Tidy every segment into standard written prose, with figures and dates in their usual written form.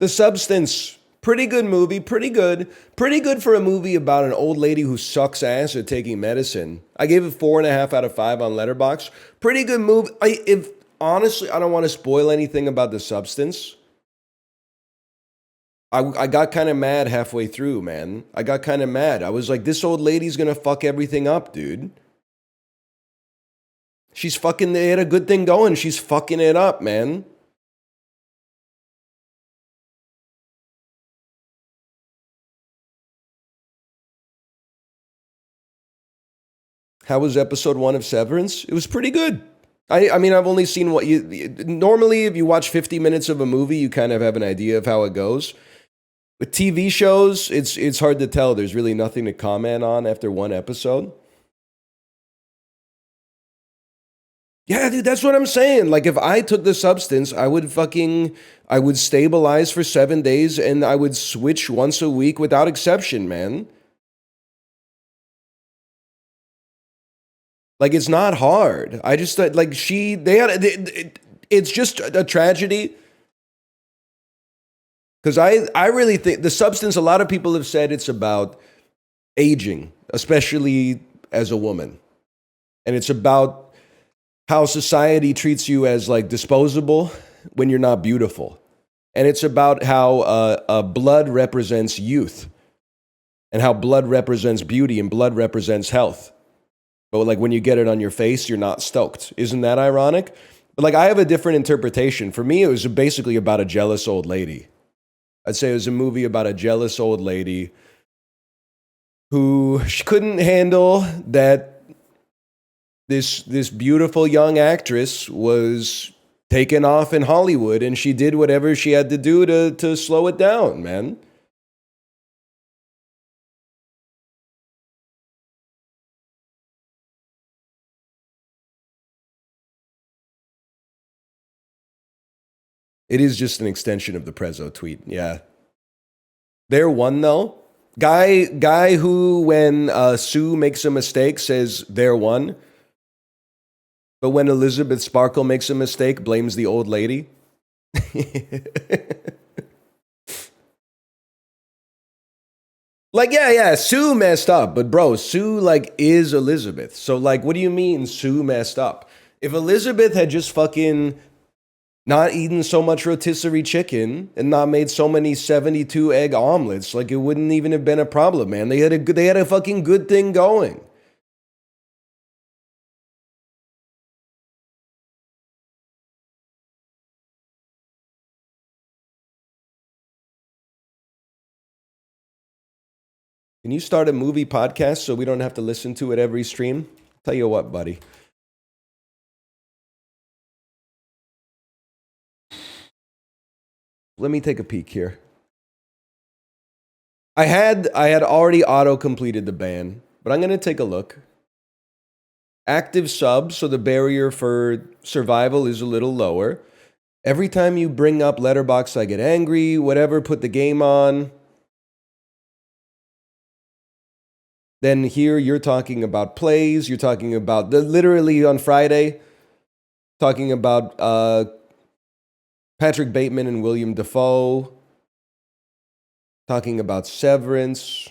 The Substance, pretty good movie, pretty good. Pretty good for a movie about an old lady who sucks ass at taking medicine. I gave it 4.5 out of 5 on Letterboxd. Pretty good movie. If honestly, I don't want to spoil anything about The Substance. I got kind of mad halfway through, man. I got kind of mad. I was like, this old lady's gonna fuck everything up, dude. She's fucking, they had a good thing going. She's fucking it up, man. How was episode 1 of Severance? It was pretty good. I mean, I've only seen what you. Normally, if you watch 50 minutes of a movie, you kind of have an idea of how it goes. With TV shows, it's hard to tell. There's really nothing to comment on after one episode. Yeah, dude, that's what I'm saying. Like, if I took the substance, I would stabilize for 7 days and I would switch once a week without exception, man. Like, it's not hard. I just like they had it's just a tragedy because I really think the substance. A lot of people have said it's about aging, especially as a woman, and it's about how society treats you as like disposable when you're not beautiful, and it's about how blood represents youth, and how blood represents beauty, and blood represents health. But like when you get it on your face, you're not stoked. Isn't that ironic? But like I have a different interpretation. For me, it was basically about a jealous old lady. I'd say it was a movie about a jealous old lady who she couldn't handle that this beautiful young actress was taken off in Hollywood, and she did whatever she had to do to slow it down, man. It is just an extension of the Prezzo tweet. Yeah. They're one though. Guy who when Sue makes a mistake says they're one. But when Elizabeth Sparkle makes a mistake, blames the old lady. Like, yeah, Sue messed up, but bro, Sue like is Elizabeth. So like, what do you mean Sue messed up? If Elizabeth had just fucking not eaten so much rotisserie chicken and not made so many 72 egg omelets, like it wouldn't even have been a problem, man. They had a fucking good thing going. Can you start a movie podcast so we don't have to listen to it every stream? Tell you what, buddy. Let me take a peek here. I had already auto completed the ban, but I'm gonna take a look. Active subs, so the barrier for survival is a little lower. Every time you bring up Letterbox, I get angry. Whatever, put the game on. Then here you're talking about plays. You're talking about literally on Friday, talking about Patrick Bateman and William Dafoe, talking about Severance.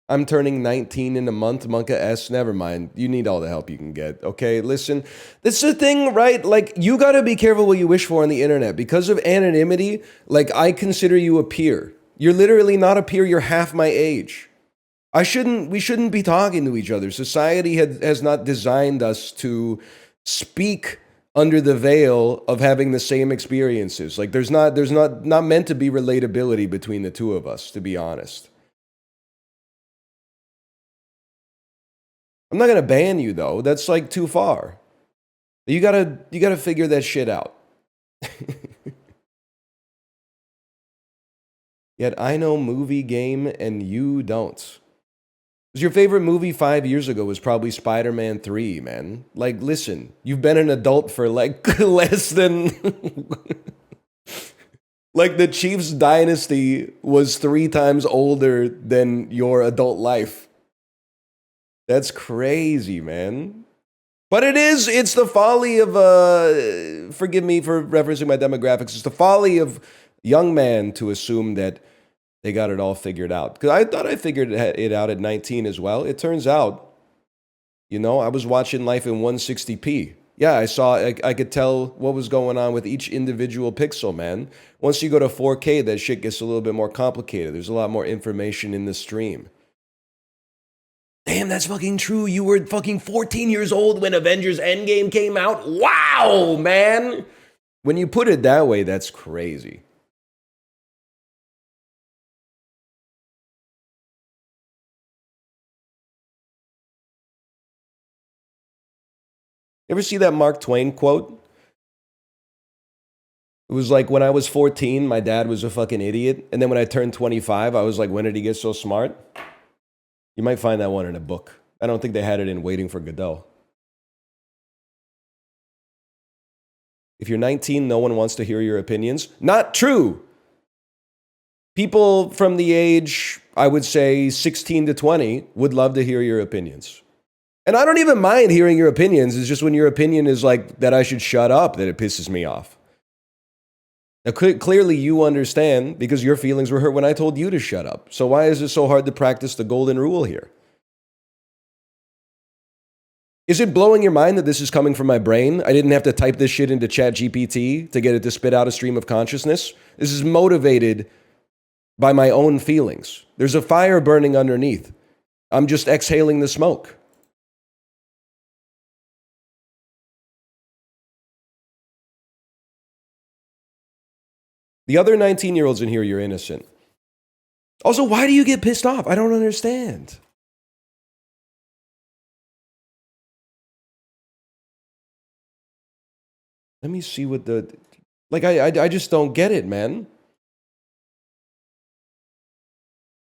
I'm turning 19 in a month, Monka S. Never mind. You need all the help you can get. Okay, listen. This is the thing, right? Like, you gotta be careful what you wish for on the internet. Because of anonymity, like, I consider you a peer. You're literally not a peer, you're half my age. We shouldn't be talking to each other. Society has not designed us to speak under the veil of having the same experiences. Like, there's not meant to be relatability between the two of us, to be honest. I'm not gonna ban you though. That's like too far. You gotta figure that shit out. Yet I know movie game and you don't. 'Cause your favorite movie 5 years ago was probably Spider-Man 3, man. Like, listen, you've been an adult for like less than like the Chiefs dynasty was 3 times older than your adult life. That's crazy, man. But it's the folly of, forgive me for referencing my demographics, it's the folly of young man to assume that they got it all figured out. Because I thought I figured it out at 19 as well. It turns out, I was watching life in 160p. Yeah, I could tell what was going on with each individual pixel, man. Once you go to 4K, that shit gets a little bit more complicated. There's a lot more information in the stream. Damn, that's fucking true. You were fucking 14 years old when Avengers Endgame came out? Wow, man! When you put it that way, that's crazy. Ever see that Mark Twain quote? It was like, when I was 14, my dad was a fucking idiot. And then when I turned 25, I was like, when did he get so smart? You might find that one in a book. I don't think they had it in Waiting for Godot. If you're 19, no one wants to hear your opinions. Not true. People from the age, I would say 16 to 20, would love to hear your opinions. And I don't even mind hearing your opinions. It's just when your opinion is like that I should shut up that it pisses me off. Now, clearly you understand because your feelings were hurt when I told you to shut up. So why is it so hard to practice the golden rule here? Is it blowing your mind that this is coming from my brain? I didn't have to type this shit into ChatGPT to get it to spit out a stream of consciousness. This is motivated by my own feelings. There's a fire burning underneath. I'm just exhaling the smoke. The other 19-year-olds in here, you're innocent. Also, why do you get pissed off? I don't understand. Let me see what the... Like, I just don't get it, man.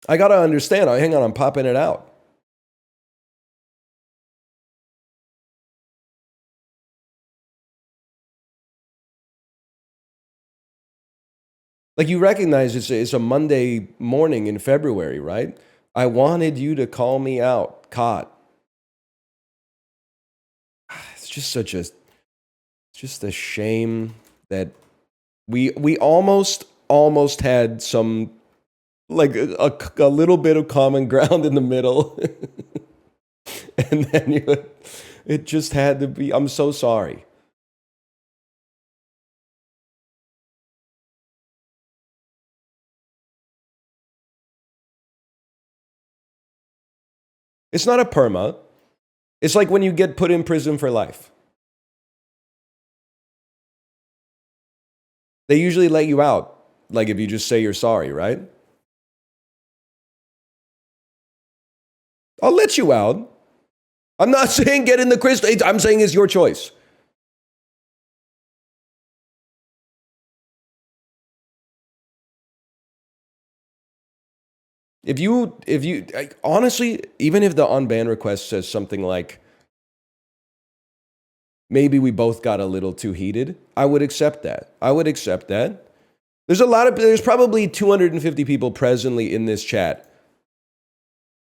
I gotta understand. Hang on, I'm popping it out. Like, you recognize it's a Monday morning in February, right? I wanted you to call me out, caught. It's just a shame that we almost had some, like, a little bit of common ground in the middle. And then it just had to be. I'm so sorry. It's not a perma. It's like when you get put in prison for life. They usually let you out, like if you just say you're sorry, right? I'll let you out. I'm not saying get in the crystal. I'm saying it's your choice. If you honestly, even if the unban request says something like, maybe we both got a little too heated, I would accept that. There's probably 250 people presently in this chat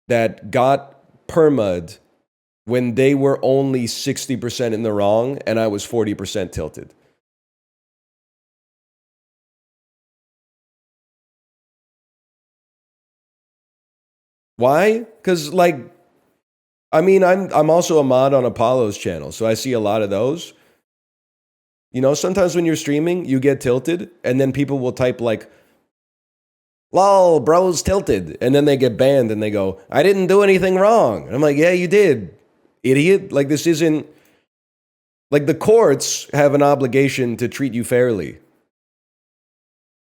that got perma'd when they were only 60% in the wrong and I was 40% tilted. Why? Because, like, I mean, I'm also a mod on Apollo's channel, so I see a lot of those. You know, sometimes when you're streaming, you get tilted, and then people will type like, lol, bro's tilted, and then they get banned, and they go, I didn't do anything wrong. And I'm like, yeah, you did, idiot. Like, this isn't, like, the courts have an obligation to treat you fairly,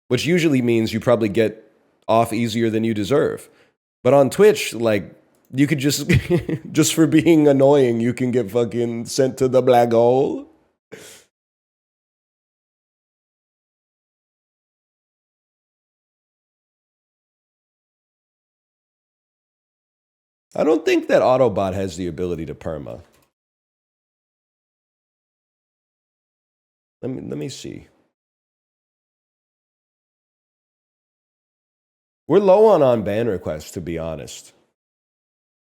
which usually means you probably get off easier than you deserve. But on Twitch, like, you could just, just for being annoying, you can get fucking sent to the black hole. I don't think that Autobot has the ability to perma. Let me see. We're low on ban requests, to be honest.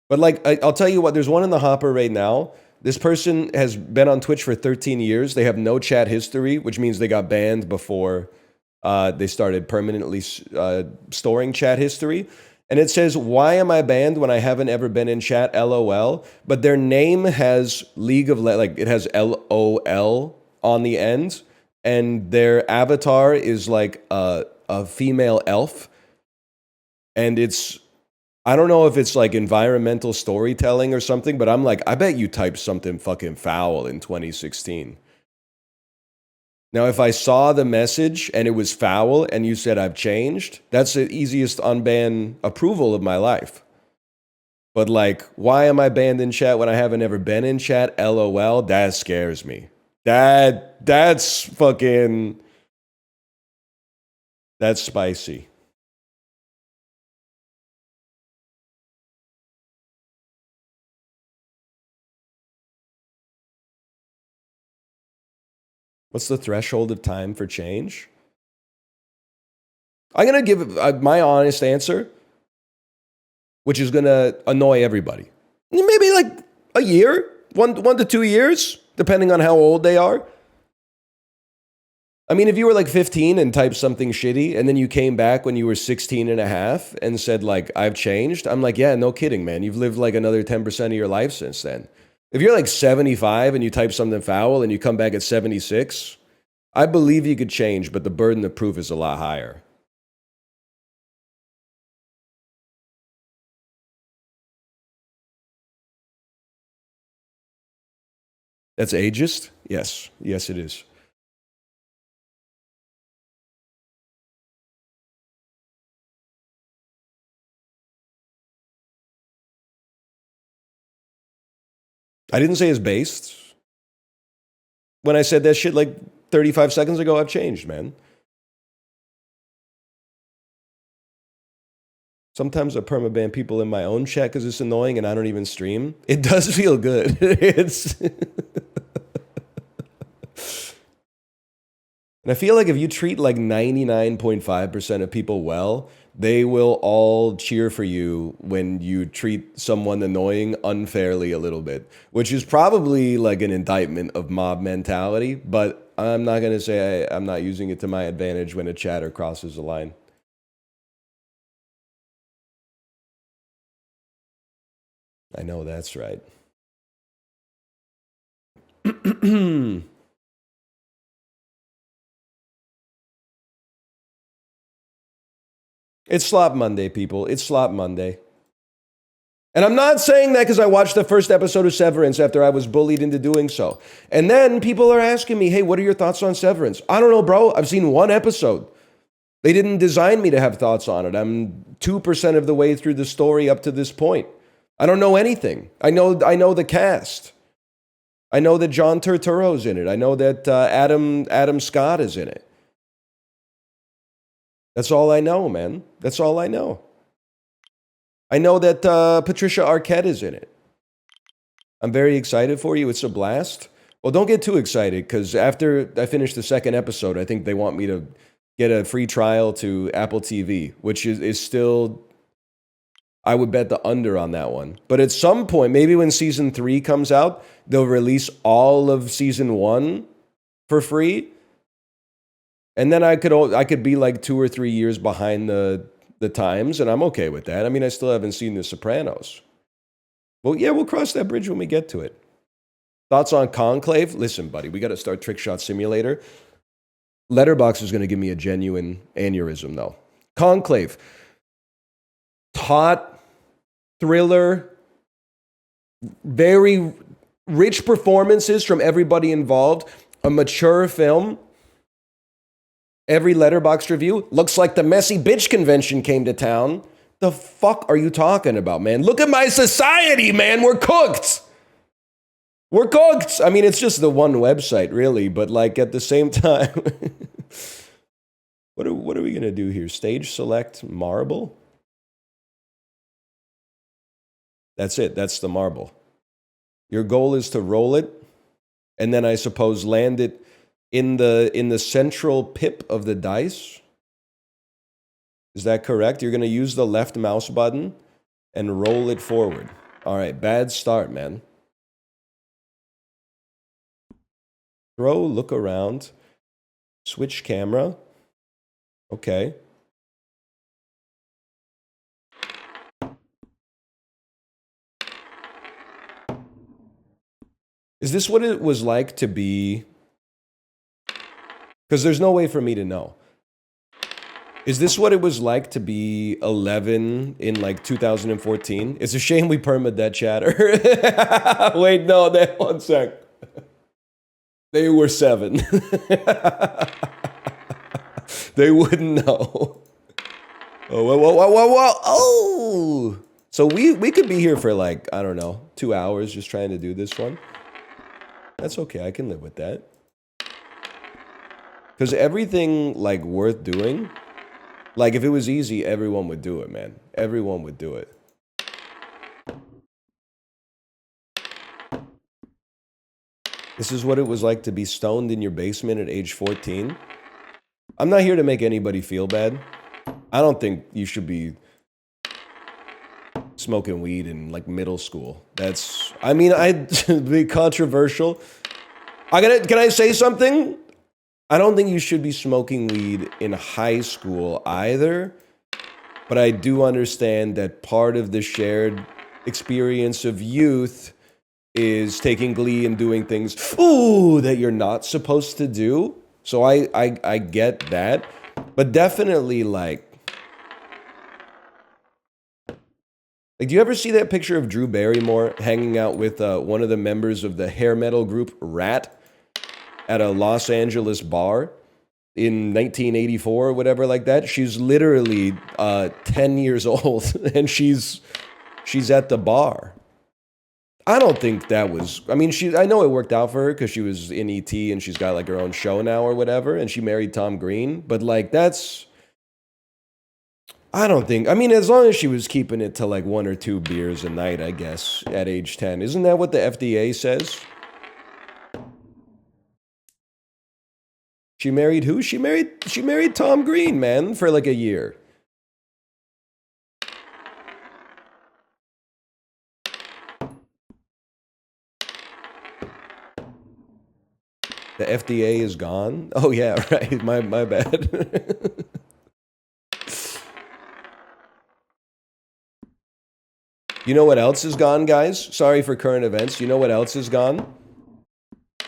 But, like, I'll tell you what, there's one in the hopper right now This person has been on Twitch for 13 years. They have no chat history, which means they got banned before they started permanently storing chat history. And it says, why am I banned when I haven't ever been in chat? LOL. But their name has it has LOL on the end. And their avatar is like a female elf. And I don't know if it's like environmental storytelling or something, but I'm like, I bet you typed something fucking foul in 2016. Now, if I saw the message and it was foul and you said I've changed, that's the easiest unban approval of my life. But like, why am I banned in chat when I haven't ever been in chat? LOL, that scares me. That's fucking, that's spicy. What's the threshold of time for change? I'm going to give my honest answer, which is going to annoy everybody. Maybe like a year, 1 to 2 years, depending on how old they are. I mean, if you were like 15 and typed something shitty, and then you came back when you were 16 and a half and said like, I've changed, I'm like, yeah, no kidding, man. You've lived like another 10% of your life since then. If you're like 75 and you type something foul and you come back at 76, I believe you could change, but the burden of proof is a lot higher. That's ageist? Yes. Yes, it is. I didn't say it's based. When I said that shit like 35 seconds ago, I've changed, man. Sometimes I permaban people in my own chat because it's annoying and I don't even stream. It does feel good. It's and I feel like if you treat like 99.5% of people well, they will all cheer for you when you treat someone annoying unfairly a little bit, which is probably like an indictment of mob mentality, but I'm not going to say I'm not using it to my advantage when a chatter crosses the line. I know that's right. It's Slop Monday, people. It's Slop Monday. And I'm not saying that because I watched the first episode of Severance after I was bullied into doing so. And then people are asking me, hey, what are your thoughts on Severance? I don't know, bro. I've seen one episode. They didn't design me to have thoughts on it. I'm 2% of the way through the story up to this point. I don't know anything. I know the cast. I know that John Turturro's in it. I know that Adam Scott is in it. That's all I know, man. That's all I know. I know that Patricia Arquette is in it. I'm very excited for you. It's a blast. Well, don't get too excited because after I finish the second episode, I think they want me to get a free trial to Apple TV, which is still, I would bet the under on that one. But at some point, maybe when season 3 comes out, they'll release all of season 1 for free. And then I could be like 2 or 3 years behind the times, and I'm okay with that. I mean, I still haven't seen The Sopranos. Well, yeah, we'll cross that bridge when we get to it. Thoughts on Conclave? Listen, buddy, we got to start Trick Shot Simulator. Letterboxd is going to give me a genuine aneurysm, though. Conclave. Taut, thriller, very rich performances from everybody involved, a mature film. Every Letterboxd review looks like the messy bitch convention came to town. The fuck are you talking about, man? Look at my society, man. We're cooked. We're cooked. I mean, it's just the one website, really, but like at the same time, what are we gonna do here? Stage select marble? That's it. That's the marble. Your goal is to roll it, and then I suppose land it in the central pip of the dice. Is that correct? You're going to use the left mouse button and roll it forward. All right, bad start, man. Throw, look around. Switch camera. Okay. Is this what it was like to be... Because there's no way for me to know. Is this what it was like to be 11 in like 2014? It's a shame we perma'd that chatter. Wait, no, one sec. They were 7. They wouldn't know. Oh, whoa. Oh! So we could be here for like, I don't know, 2 hours just trying to do this one. That's okay, I can live with that. Because everything like worth doing, like if it was easy, everyone would do it, man. Everyone would do it. This is what it was like to be stoned in your basement at age 14. I'm not here to make anybody feel bad. I don't think you should be smoking weed in like middle school. That's, I mean, I'd be controversial. Can I say something? I don't think you should be smoking weed in high school either. But I do understand that part of the shared experience of youth is taking glee and doing things, ooh, that you're not supposed to do. So I get that. But definitely like, do you ever see that picture of Drew Barrymore hanging out with one of the members of the hair metal group Rat at a Los Angeles bar in 1984 or whatever like that? She's literally 10 years old and she's at the bar. I don't think that was, I mean, I know it worked out for her because she was in E.T. and she's got like her own show now or whatever, and she married Tom Green, but like that's, I don't think, I mean, as long as she was keeping it to like 1 or 2 beers a night, I guess, at age 10. Isn't that what the FDA says? She married who? She married Tom Green, man, for like a year. The FDA is gone? Oh yeah, right. My bad. You know what else is gone, guys? Sorry for current events. You know what else is gone?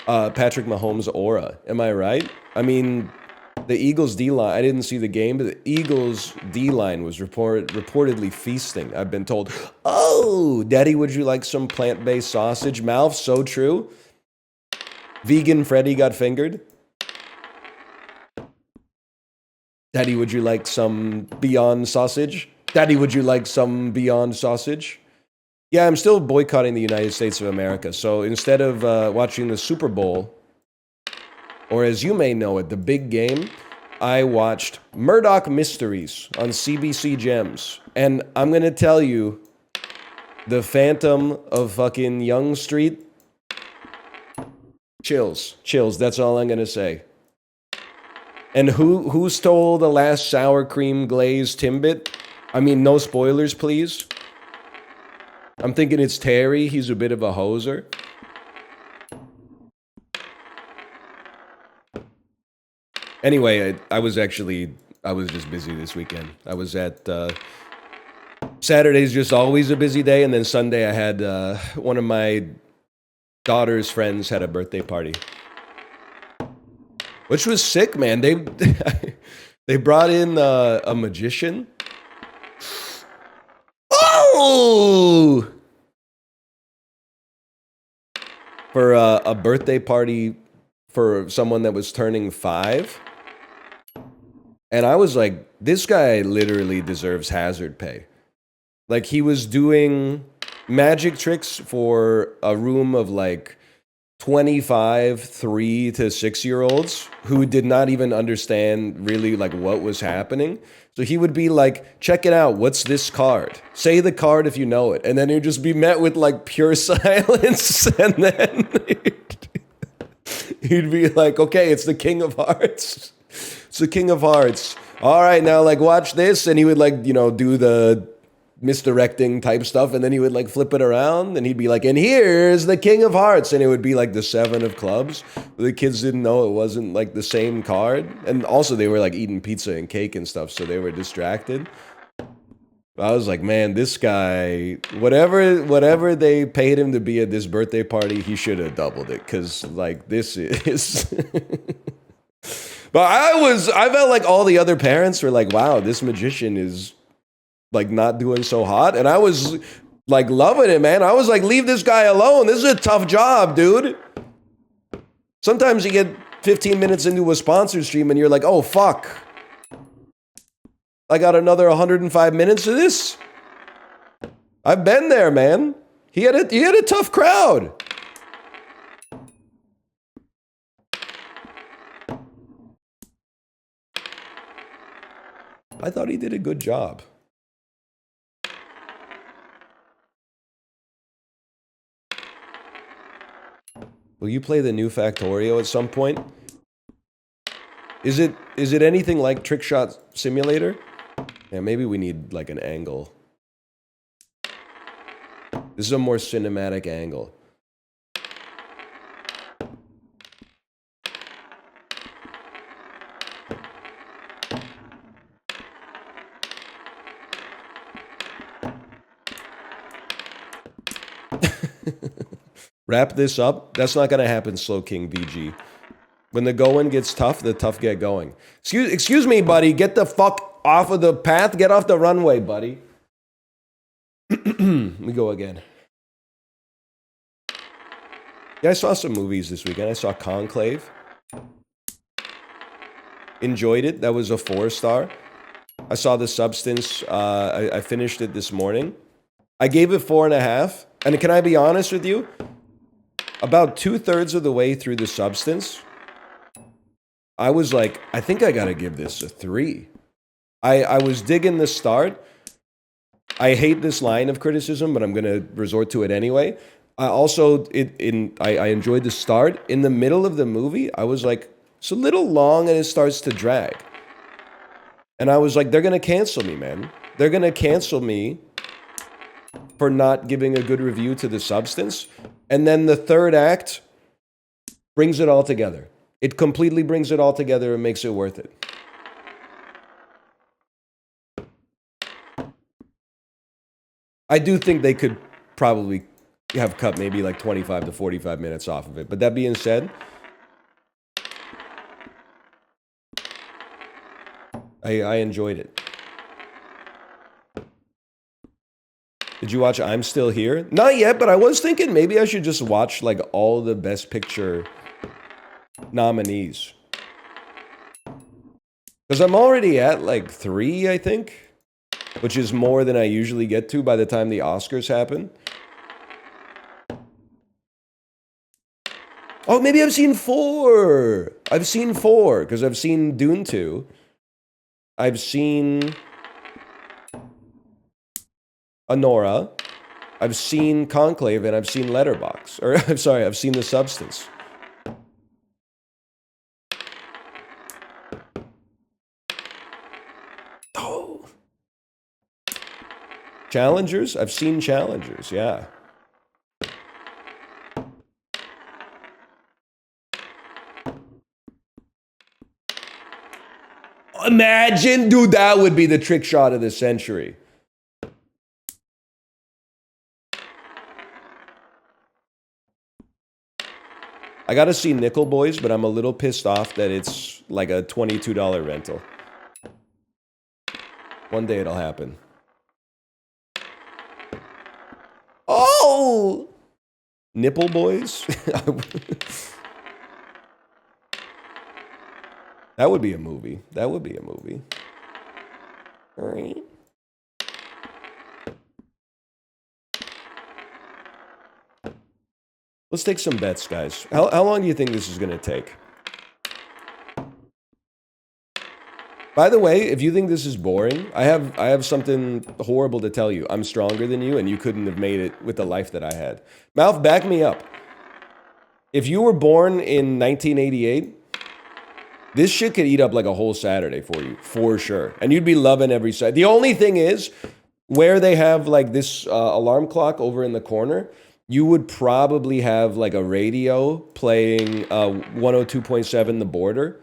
Patrick Mahomes' aura. Am I right? I mean, the Eagles D-line, I didn't see the game, but the Eagles D-line was reportedly feasting, I've been told. Oh, Daddy, would you like some plant-based sausage? Mouth, so true. Vegan Freddy got fingered. Daddy, would you like some Beyond sausage? Daddy, would you like some Beyond sausage? Yeah, I'm still boycotting the United States of America. So instead of watching the Super Bowl, or as you may know it, the big game, I watched Murdoch Mysteries on CBC Gems. And I'm going to tell you, the Phantom of fucking Young Street, chills. That's all I'm going to say. And who stole the last sour cream glazed Timbit? I mean, no spoilers, please. I'm thinking it's Terry. He's a bit of a hoser. Anyway, I was just busy this weekend. I was at, Saturday's just always a busy day, and then Sunday I had, one of my daughter's friends had a birthday party. Which was sick, man. They brought in a magician. Oh! For a birthday party for someone that was turning 5. And I was like, this guy literally deserves hazard pay. Like, he was doing magic tricks for a room of like 25 3 to 6-year-olds who did not even understand really like what was happening. So he would be like, check it out, what's this card? Say the card if you know it. And then he'd just be met with like pure silence. And then he'd be like, okay, it's the King of Hearts. It's the King of Hearts. All right, now like watch this. And he would like, you know, do the misdirecting type stuff, and then he would like flip it around and he'd be like, and here's the King of Hearts, and it would be like the 7 of clubs. The kids didn't know it wasn't like the same card, and also they were like eating pizza and cake and stuff, so they were distracted. I was like, man, this guy, whatever they paid him to be at this birthday party, he should have doubled it, because like this is but I felt like all the other parents were like, wow, this magician is like not doing so hot. And I was like loving it, man. I was like, leave this guy alone. This is a tough job, dude. Sometimes you get 15 minutes into a sponsor stream and you're like, oh, fuck. I got another 105 minutes of this. I've been there, man. He had a tough crowd. I thought he did a good job. Will you play the new Factorio at some point? Is it anything like Trick Shot Simulator? Yeah, maybe we need like an angle. This is a more cinematic angle. Wrap this up. That's not gonna happen, Slow King VG. When the going gets tough, the tough get going. Excuse me, buddy. Get the fuck off of the path. Get off the runway, buddy. We go again. Yeah, I saw some movies this weekend. I saw Conclave. Enjoyed it. That was a 4-star. I saw The Substance. I finished it this morning. I gave it 4.5. And can I be honest with you? About 2/3 of the way through The Substance, I was like, I think I gotta give this a 3. I was digging the start. I hate this line of criticism, but I'm gonna resort to it anyway. I also, I enjoyed the start. In the middle of the movie, I was like, it's a little long and it starts to drag. And I was like, they're gonna cancel me, man. They're gonna cancel me for not giving a good review to The Substance. And then the third act brings it all together. It completely brings it all together and makes it worth it. I do think they could probably have cut maybe like 25 to 45 minutes off of it. But that being said, I enjoyed it. Did you watch I'm Still Here? Not yet, but I was thinking maybe I should just watch like all the Best Picture nominees. Because I'm already at like 3, I think. Which is more than I usually get to by the time the Oscars happen. Oh, maybe I've seen 4. I've seen 4, because I've seen Dune 2. I've seen Anora, I've seen Conclave, and I've seen Letterbox. Or, I'm sorry, I've seen The Substance. Oh. Challengers? I've seen Challengers, yeah. Imagine, dude, that would be the trick shot of the century. I gotta see Nickel Boys, but I'm a little pissed off that it's like a $22 rental. One day it'll happen. Oh! Nipple Boys? That would be a movie. That would be a movie. All right. Let's take some bets, guys. How long do you think this is going to take? By the way, if you think this is boring, I have something horrible to tell you. I'm stronger than you, and you couldn't have made it with the life that I had. Mouth, back me up. If you were born in 1988, this shit could eat up like a whole Saturday for you, for sure. And you'd be loving every Saturday. The only thing is, where they have like this alarm clock over in the corner, you would probably have like a radio playing 102.7 The Border.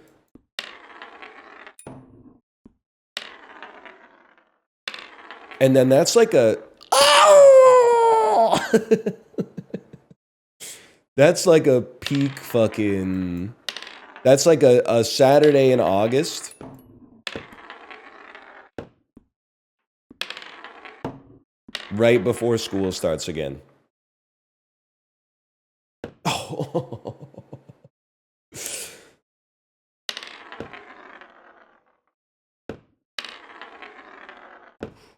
And then that's like a... Oh! That's like a peak fucking... That's like a Saturday in August. Right before school starts again. Oh.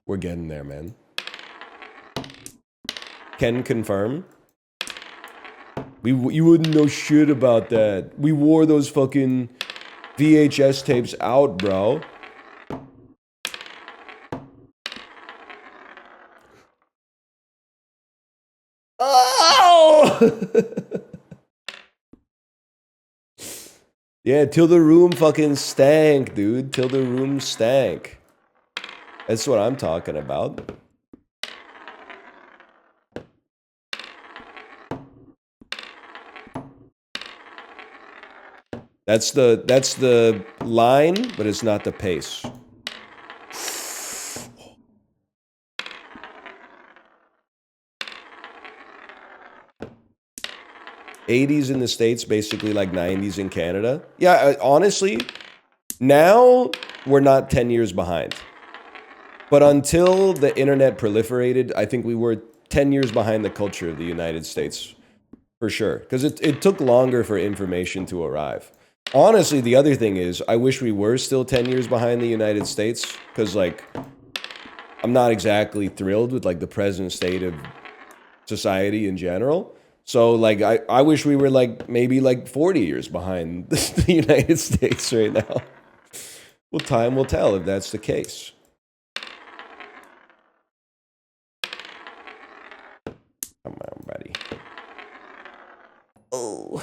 We're getting there, man. Can confirm. You wouldn't know shit about that. We wore those fucking VHS tapes out, bro. Oh! Yeah, till the room fucking stank, dude. Till the room stank. That's what I'm talking about. That's the line, but it's not the pace. '80s in the States, basically like '90s in Canada. Yeah, honestly, now we're not 10 years behind. But until the internet proliferated, I think we were 10 years behind the culture of the United States. For sure. Because it took longer for information to arrive. Honestly, the other thing is, I wish we were still 10 years behind the United States. Because, like, I'm not exactly thrilled with, like, the present state of society in general. So, like, I wish we were, like, maybe, like, 40 years behind the United States right now. Well, time will tell if that's the case. Come on, buddy. Oh.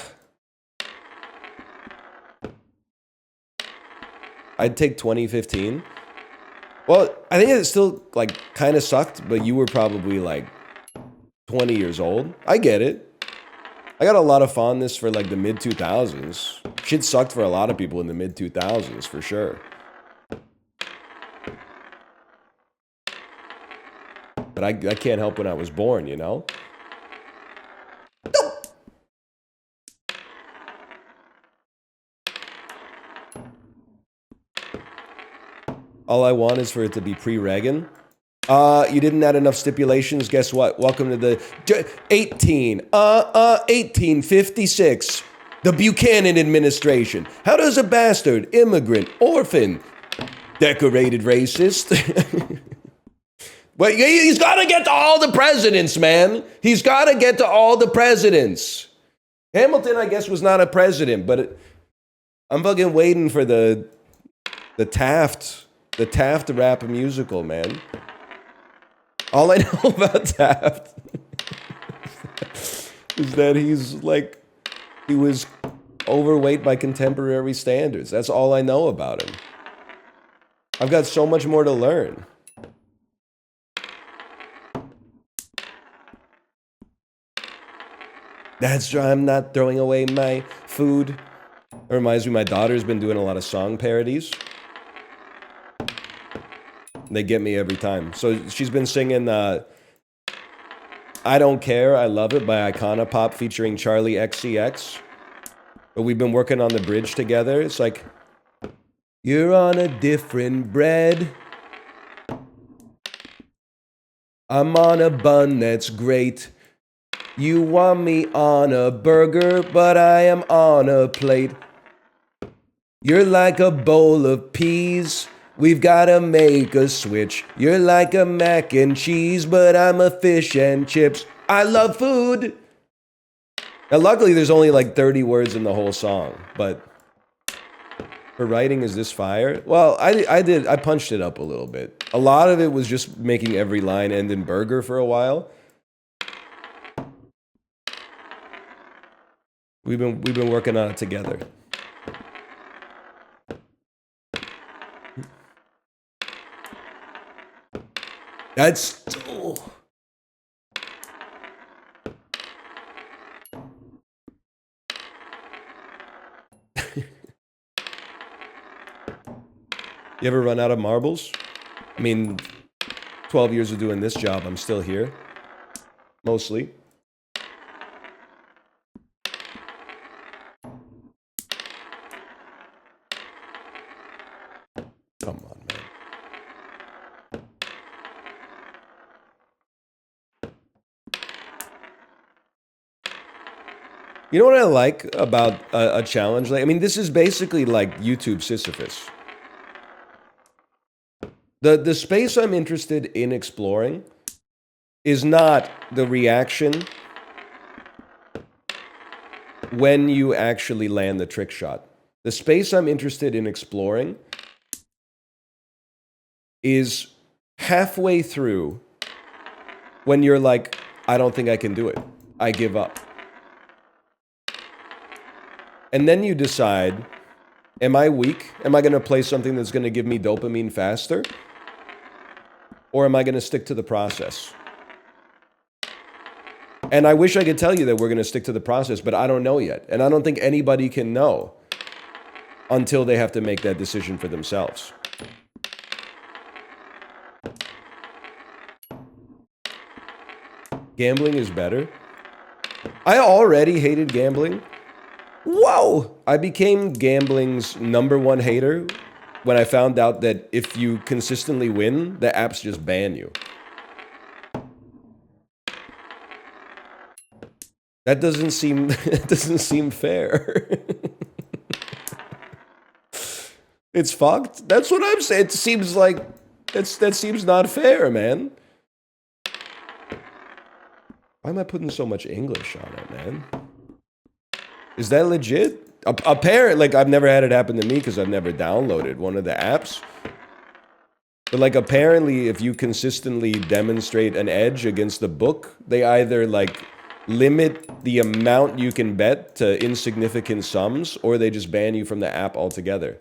I'd take 2015. Well, I think it still, like, kind of sucked, but you were probably, like, 20 years old. I get it. I got a lot of fondness for, like, the mid-2000s. Shit sucked for a lot of people in the mid-2000s, for sure. But I can't help when I was born, you know? All I want is for it to be pre-Reagan. You didn't add enough stipulations. Guess what? Welcome to the 1856. The Buchanan administration. How does a bastard, immigrant, orphan, decorated racist? Well, he's got to get to all the presidents, man. He's got to get to all the presidents. Hamilton, I guess, was not a president, but I'm fucking waiting for the Taft rap musical, man. All I know about Taft is that he's like, he was overweight by contemporary standards. That's all I know about him. I've got so much more to learn. That's why I'm not throwing away my food. It reminds me, my daughter's been doing a lot of song parodies. They get me every time. So she's been singing I Don't Care, I Love It by Icona Pop featuring Charlie XCX. But we've been working on the bridge together. It's like, you're on a different bread. I'm on a bun that's great. You want me on a burger, but I am on a plate. You're like a bowl of peas. We've gotta make a switch. You're like a mac and cheese, but I'm a fish and chips. I love food. Now, luckily, there's only like 30 words in the whole song, but her writing is this fire. Well, I punched it up a little bit. A lot of it was just making every line end in burger for a while. We've been working on it together. That's... Oh. You ever run out of marbles? I mean, 12 years of doing this job, I'm still here. Mostly. Come on, man. You know what I like about a challenge? Like, I mean, this is basically like YouTube Sisyphus. The space I'm interested in exploring is not the reaction when you actually land the trick shot. The space I'm interested in exploring is halfway through when you're like, I don't think I can do it. I give up. And then you decide, am I weak? Am I going to play something that's going to give me dopamine faster? Or am I going to stick to the process? And I wish I could tell you that we're going to stick to the process, but I don't know yet. And I don't think anybody can know until they have to make that decision for themselves. Gambling is better. I already hated gambling. Whoa! I became gambling's #1 hater when I found out that if you consistently win, the apps just ban you. That doesn't seem fair. It's fucked. That's what I'm saying. It seems like that seems not fair, man. Why am I putting so much English on it, man? Is that legit? Apparently, like, I've never had it happen to me because I've never downloaded one of the apps. But, like, apparently, if you consistently demonstrate an edge against the book, they either, like, limit the amount you can bet to insignificant sums, or they just ban you from the app altogether.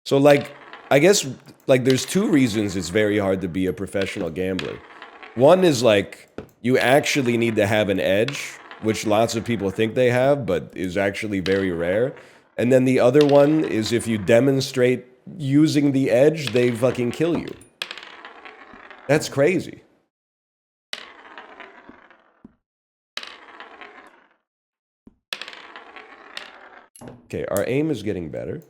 So, like, I guess, like, there's two reasons it's very hard to be a professional gambler. One is, like, you actually need to have an edge, which lots of people think they have, but is actually very rare. And then the other one is if you demonstrate using the edge, they fucking kill you. That's crazy. Okay, our aim is getting better.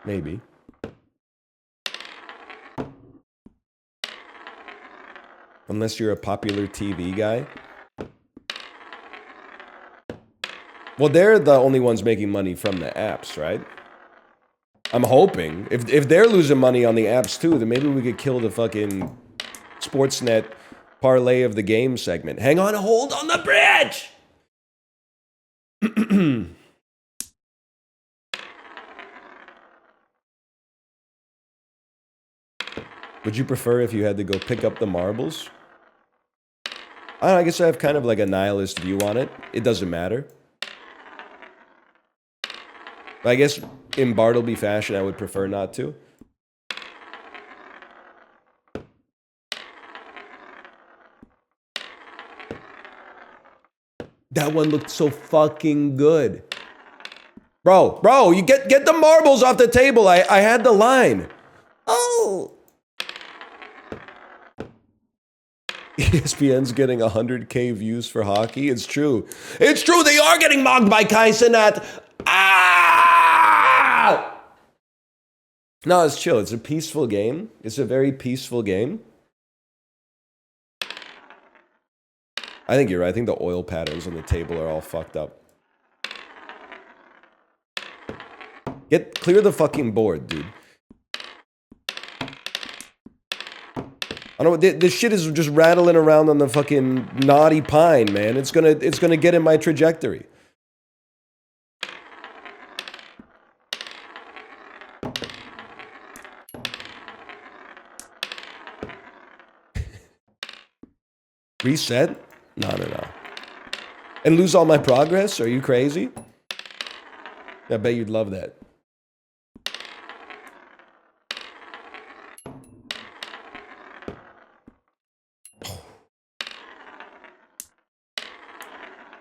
Maybe. Unless you're a popular TV guy. Well, they're the only ones making money from the apps, right? I'm hoping. If they're losing money on the apps too, then maybe we could kill the fucking Sportsnet parlay of the game segment. Hang on, hold on the bridge! Would you prefer if you had to go pick up the marbles? I don't know, I guess I have kind of like a nihilist view on it. It doesn't matter. But I guess in Bartleby fashion, I would prefer not to. That one looked so fucking good. Bro, you get the marbles off the table. I had the line. Oh. ESPN's getting 100K views for hockey. It's true. It's true. They are getting mocked by Kai Cenat. Ah! No, it's chill. It's a peaceful game. It's a very peaceful game. I think you're right. I think the oil patterns on the table are all fucked up. Clear the fucking board, dude. I don't know, this shit is just rattling around on the fucking naughty pine, man. It's gonna get in my trajectory. Reset? No. And lose all my progress? Are you crazy? I bet you'd love that.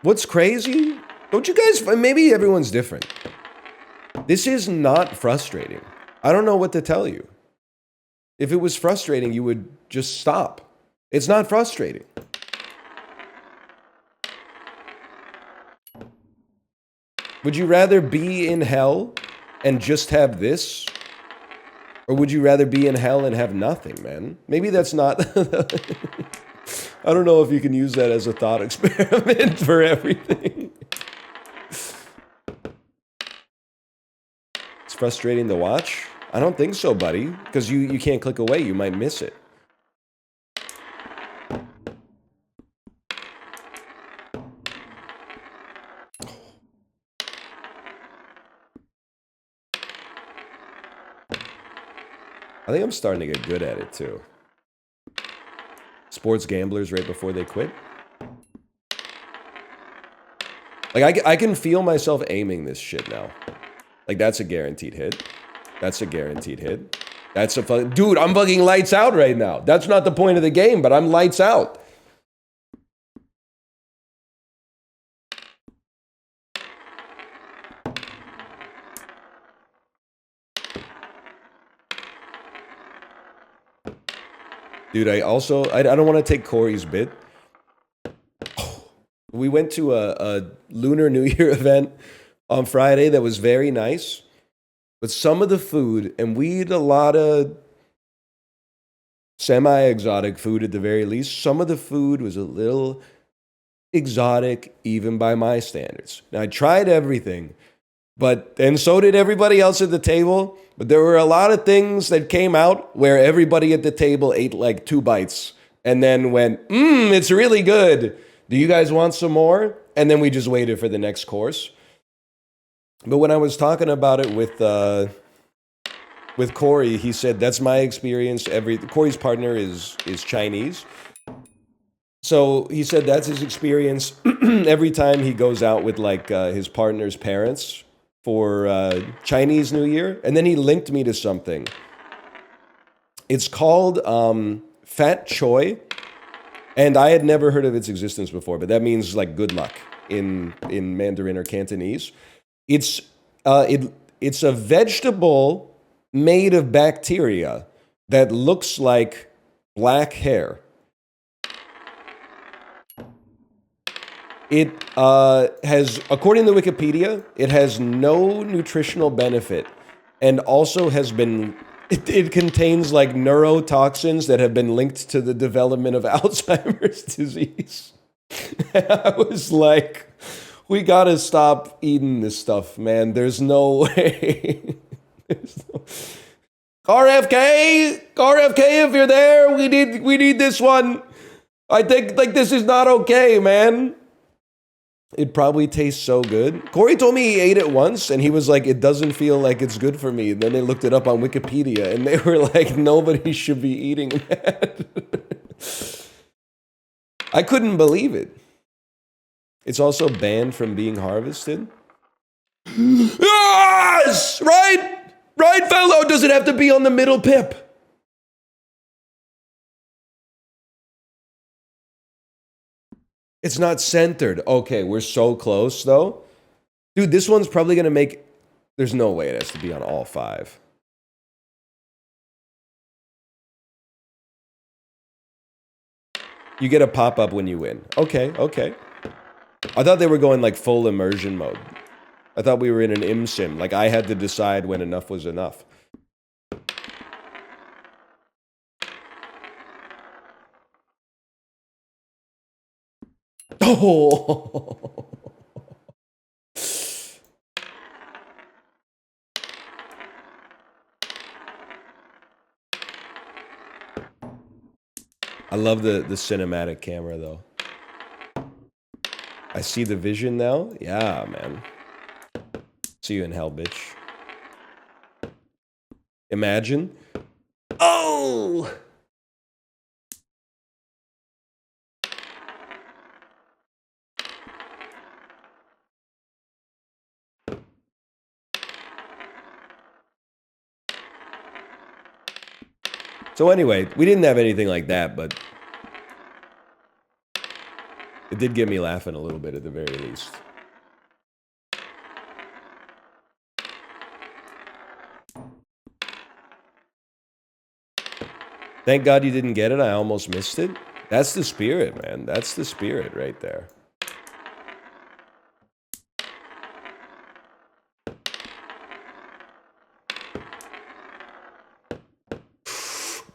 What's crazy? Don't you guys, maybe everyone's different. This is not frustrating. I don't know what to tell you. If it was frustrating, you would just stop. It's not frustrating. Would you rather be in hell and just have this? Or would you rather be in hell and have nothing, man? Maybe that's not... I don't know if you can use that as a thought experiment for everything. It's frustrating to watch? I don't think so, buddy. Because you can't click away. You might miss it. I think I'm starting to get good at it, too. Sports gamblers right before they quit. Like, I can feel myself aiming this shit now. Like, that's a guaranteed hit. That's a guaranteed hit. That's a fun... Dude, I'm fucking lights out right now. That's not the point of the game, but I'm lights out. Dude, I don't want to take Corey's bit. We went to a Lunar New Year event on Friday that was very nice. But some of the food, and we eat a lot of semi-exotic food at the very least. Some of the food was a little exotic, even by my standards. Now, I tried everything, and so did everybody else at the table. But there were a lot of things that came out where everybody at the table ate like 2 bites and then went, it's really good. Do you guys want some more? And then we just waited for the next course. But when I was talking about it with Corey, he said, that's my experience. Corey's partner is Chinese. So he said that's his experience every time he goes out with like his partner's parents for Chinese New Year. And then he linked me to something. It's called Fat Choi. And I had never heard of its existence before, but that means like good luck in Mandarin or Cantonese. It's a vegetable made of bacteria that looks like black hair. It has, according to Wikipedia, it has no nutritional benefit and also has been, it contains like neurotoxins that have been linked to the development of Alzheimer's disease. And I was like, we gotta stop eating this stuff, man. There's no way. RFK, if you're there, we need this one. I think like this is not okay, man. It probably tastes so good. Corey told me he ate it once, and he was like, it doesn't feel like it's good for me. Then they looked it up on Wikipedia, and they were like, nobody should be eating that. I couldn't believe it. It's also banned from being harvested. Yes! Right, fellow? Does it have to be on the middle pip? It's not centered. Okay, we're so close, though. Dude, this one's probably going to make... There's no way it has to be on all 5. You get a pop-up when you win. Okay. I thought they were going, like, full immersion mode. I thought we were in an im-sim. Like, I had to decide when enough was enough. Oh! I love the cinematic camera, though. I see the vision now. Yeah, man. See you in hell, bitch. Imagine. Oh! So anyway, we didn't have anything like that, but it did get me laughing a little bit at the very least. Thank God you didn't get it. I almost missed it. That's the spirit, man. That's the spirit right there.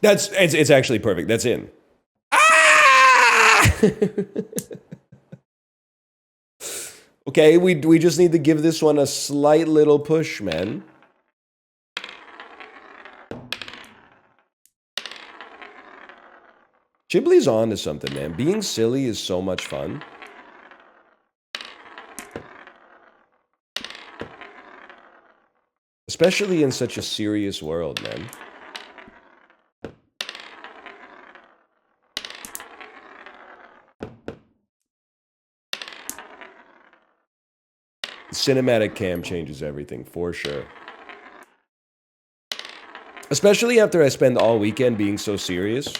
It's actually perfect. That's in. Ah! Okay, we just need to give this one a slight little push, man. Ghibli's on to something, man. Being silly is so much fun. Especially in such a serious world, man. Cinematic cam changes everything, for sure. Especially after I spend all weekend being so serious.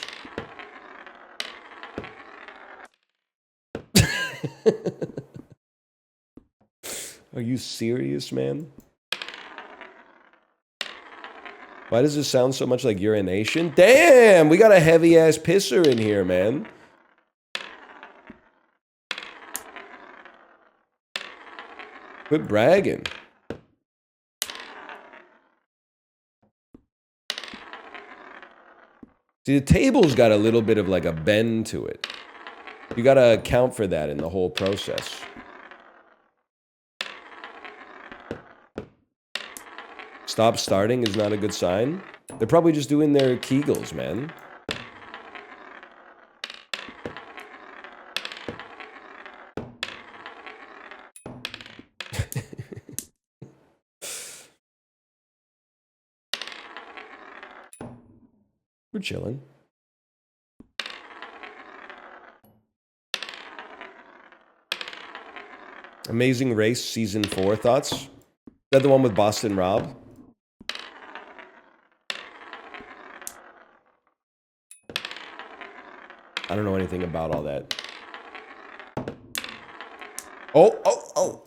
Are you serious, man? Why does this sound so much like urination? Damn, we got a heavy-ass pisser in here, man. Quit bragging. See, the table's got a little bit of like a bend to it. You gotta account for that in the whole process. Stop starting is not a good sign. They're probably just doing their Kegels, man. We're chilling. Amazing Race Season 4 thoughts? Is that the one with Boston Rob? I don't know anything about all that. Oh.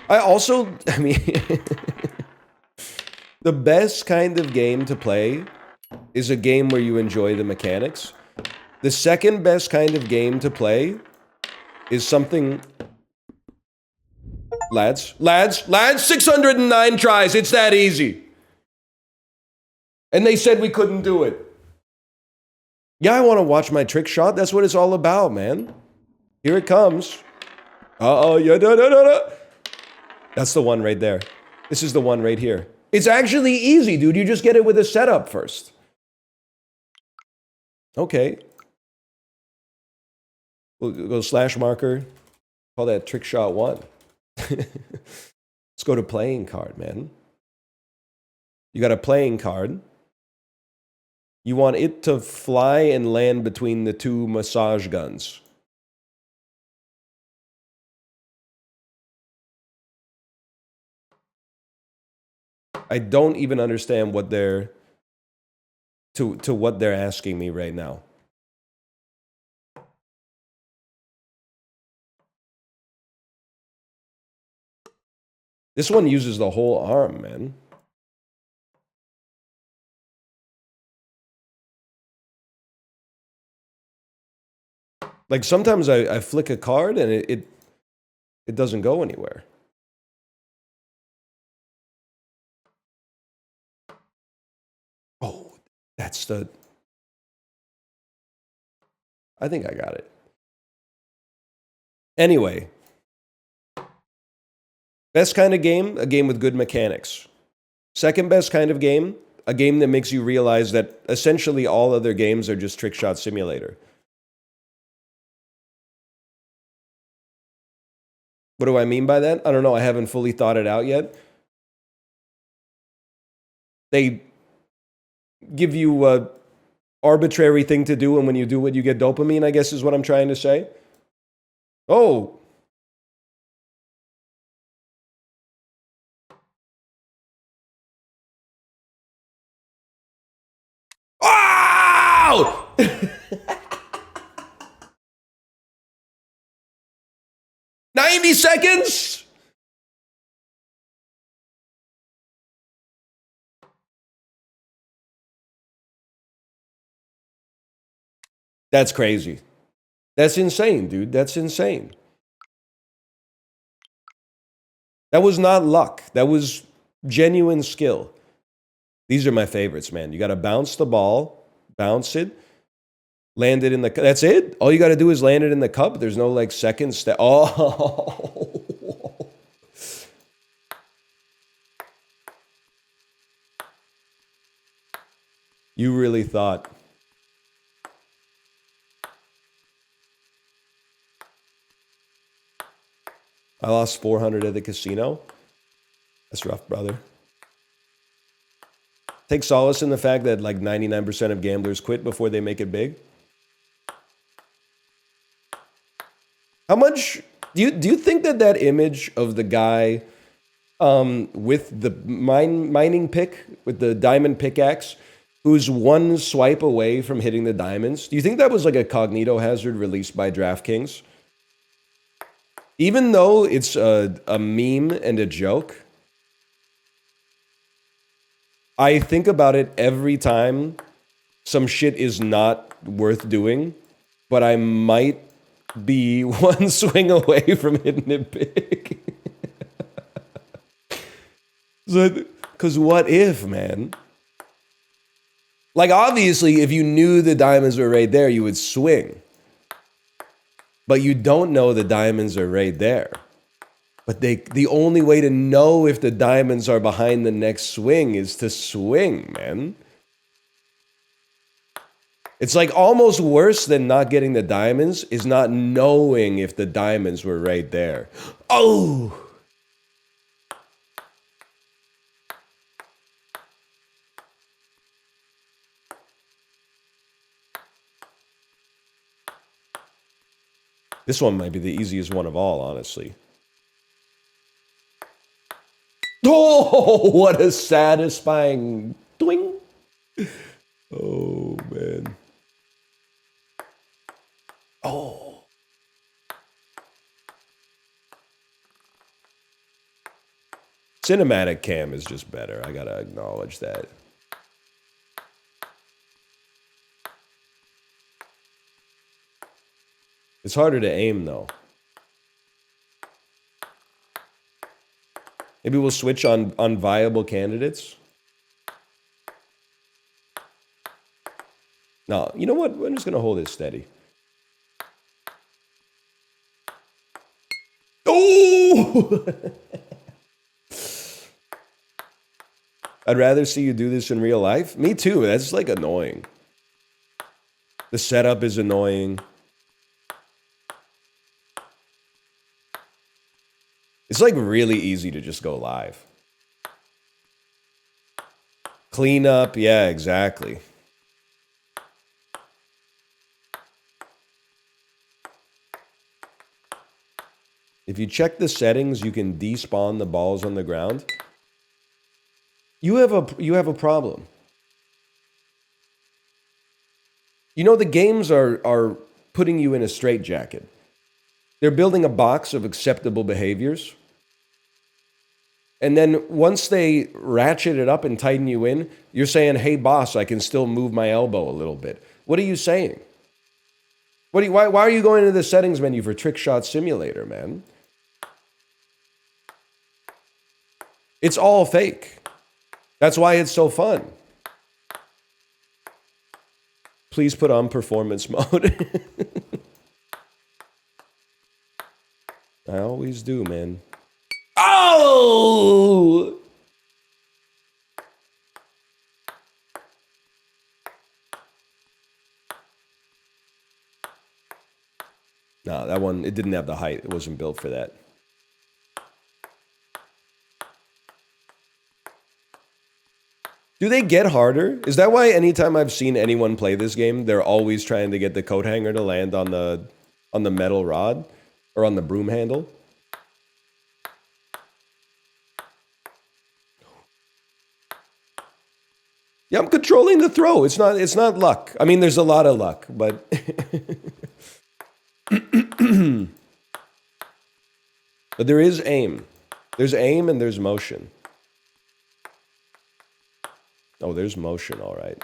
I mean, the best kind of game to play is a game where you enjoy the mechanics. The second best kind of game to play is something... Lads, 609 tries, it's that easy. And they said we couldn't do it. Yeah, I want to watch my trick shot. That's what it's all about, man. Here it comes. Yeah, no. That's the one right there. This is the one right here. It's actually easy, dude. You just get it with a setup first. Okay. We'll go slash marker. Call that trick shot 1. Let's go to playing card, man. You got a playing card. You want it to fly and land between the two massage guns. I don't even understand what they're to what they're asking me right now. This one uses the whole arm, man. Like sometimes I flick a card and it doesn't go anywhere. Oh, that's the... I think I got it. Anyway. Best kind of game, a game with good mechanics. Second best kind of game, a game that makes you realize that essentially all other games are just trick shot simulator. What do I mean by that? I don't know. I haven't fully thought it out yet. They give you a arbitrary thing to do, and when you do it, you get dopamine, I guess is what I'm trying to say. Oh. 90 seconds? That's crazy. That's insane, dude. That's insane. That was not luck. That was genuine skill. These are my favorites, man. You got to bounce the ball, bounce it, land it in the cup. That's it? All you got to do is land it in the cup. There's no like second step. Oh. You really thought. I lost 400 at the casino. That's rough, brother. Take solace in the fact that like 99% of gamblers quit before they make it big. How much do you think that image of the guy with the mining pick, with the diamond pickaxe, who's one swipe away from hitting the diamonds, do you think that was like a cognito hazard released by DraftKings? Even though it's a meme and a joke, I think about it every time some shit is not worth doing, but I might be one swing away from hitting it big. Because what if, man? Like, obviously, if you knew the diamonds were right there, you would swing. But you don't know the diamonds are right there. But the only way to know if the diamonds are behind the next swing is to swing, man. It's like almost worse than not getting the diamonds is not knowing if the diamonds were right there. Oh! This one might be the easiest one of all, honestly. Oh, what a satisfying doing. Oh, man. Oh. Cinematic cam is just better. I gotta acknowledge that. It's harder to aim, though. Maybe we'll switch on viable candidates. No, you know what? I'm just going to hold it steady. Oh! I'd rather see you do this in real life. Me too. That's like annoying. The setup is annoying. It's like really easy to just go live. Clean up. Yeah, exactly. If you check the settings, you can despawn the balls on the ground. You have a problem. You know, the games are putting you in a straitjacket. They're building a box of acceptable behaviors. And then once they ratchet it up and tighten you in, you're saying, hey, boss, I can still move my elbow a little bit. What are you saying? Why are you going into the settings menu for Trick Shot Simulator, man? It's all fake. That's why it's so fun. Please put on performance mode. I always do, man. Oh! No, that one, it didn't have the height. It wasn't built for that. Do they get harder? Is that why anytime I've seen anyone play this game, they're always trying to get the coat hanger to land on the metal rod or on the broom handle? Yeah, I'm controlling the throw. It's not luck. I mean, there's a lot of luck, but But there is aim. There's aim and there's motion. Oh, there's motion, all right.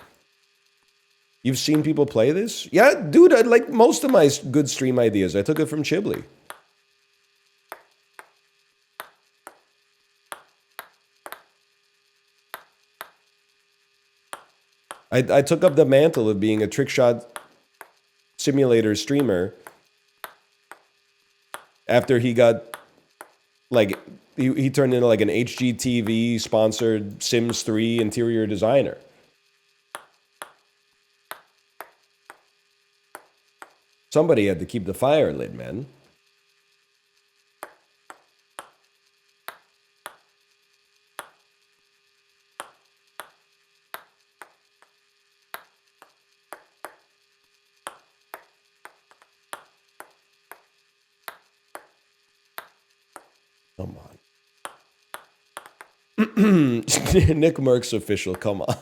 You've seen people play this? Yeah, dude, like most of my good stream ideas, I took it from Chibli. I took up the mantle of being a trickshot simulator streamer after he got, like, he turned into like an HGTV sponsored Sims 3 interior designer. Somebody had to keep the fire lit, man. Come on. Nick Merck's official, come on.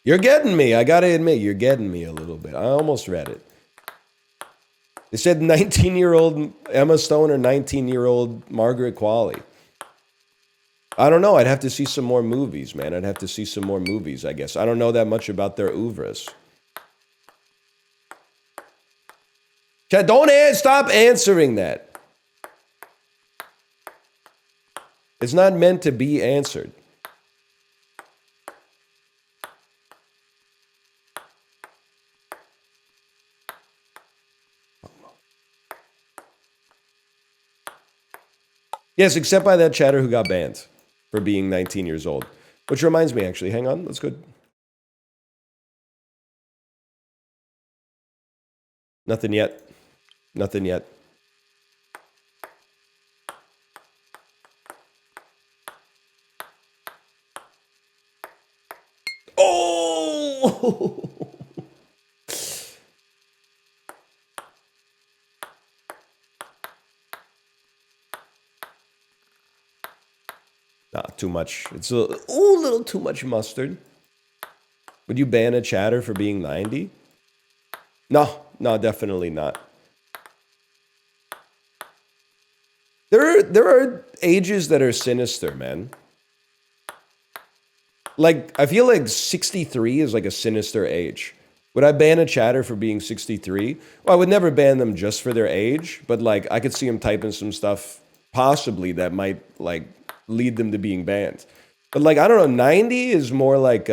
You're getting me. I gotta admit, you're getting me a little bit. I almost read it. They said 19-year-old Emma Stone or 19-year-old Margaret Qualley. I don't know. I'd have to see some more movies, man. I'd have to see some more movies, I guess. I don't know that much about their oeuvres. Chat, don't stop answering that. It's not meant to be answered. Yes, except by that chatter who got banned for being 19 years old. Which reminds me, actually. Hang on. That's good. Nothing yet. Nothing yet. Oh! Nah, too much. It's a little too much mustard. Would you ban a chatter for being 90? No, definitely not. There are ages that are sinister, man. Like, I feel like 63 is like a sinister age. Would I ban a chatter for being 63? Well, I would never ban them just for their age, but like, I could see them typing some stuff possibly that might like lead them to being banned. But like, I don't know, 90 is more like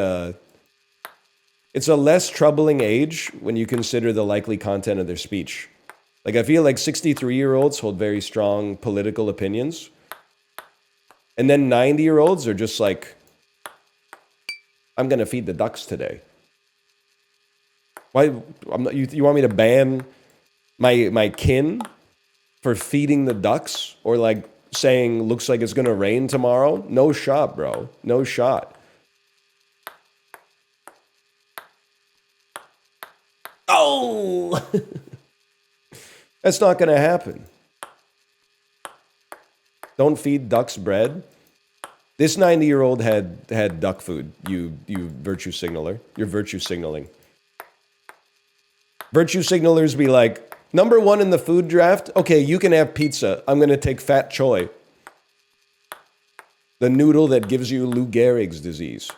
it's a less troubling age when you consider the likely content of their speech. Like, I feel like 63-year-olds hold very strong political opinions. And then 90-year-olds are just like, I'm going to feed the ducks today. Why? You want me to ban my kin for feeding the ducks? Or like saying, looks like it's going to rain tomorrow? No shot, bro. No shot. Oh! That's not going to happen. Don't feed ducks bread. This 90-year-old had duck food, you virtue signaler. You're virtue signaling. Virtue signalers be like, number one in the food draft, okay, you can have pizza. I'm going to take Fat Choi. The noodle that gives you Lou Gehrig's disease.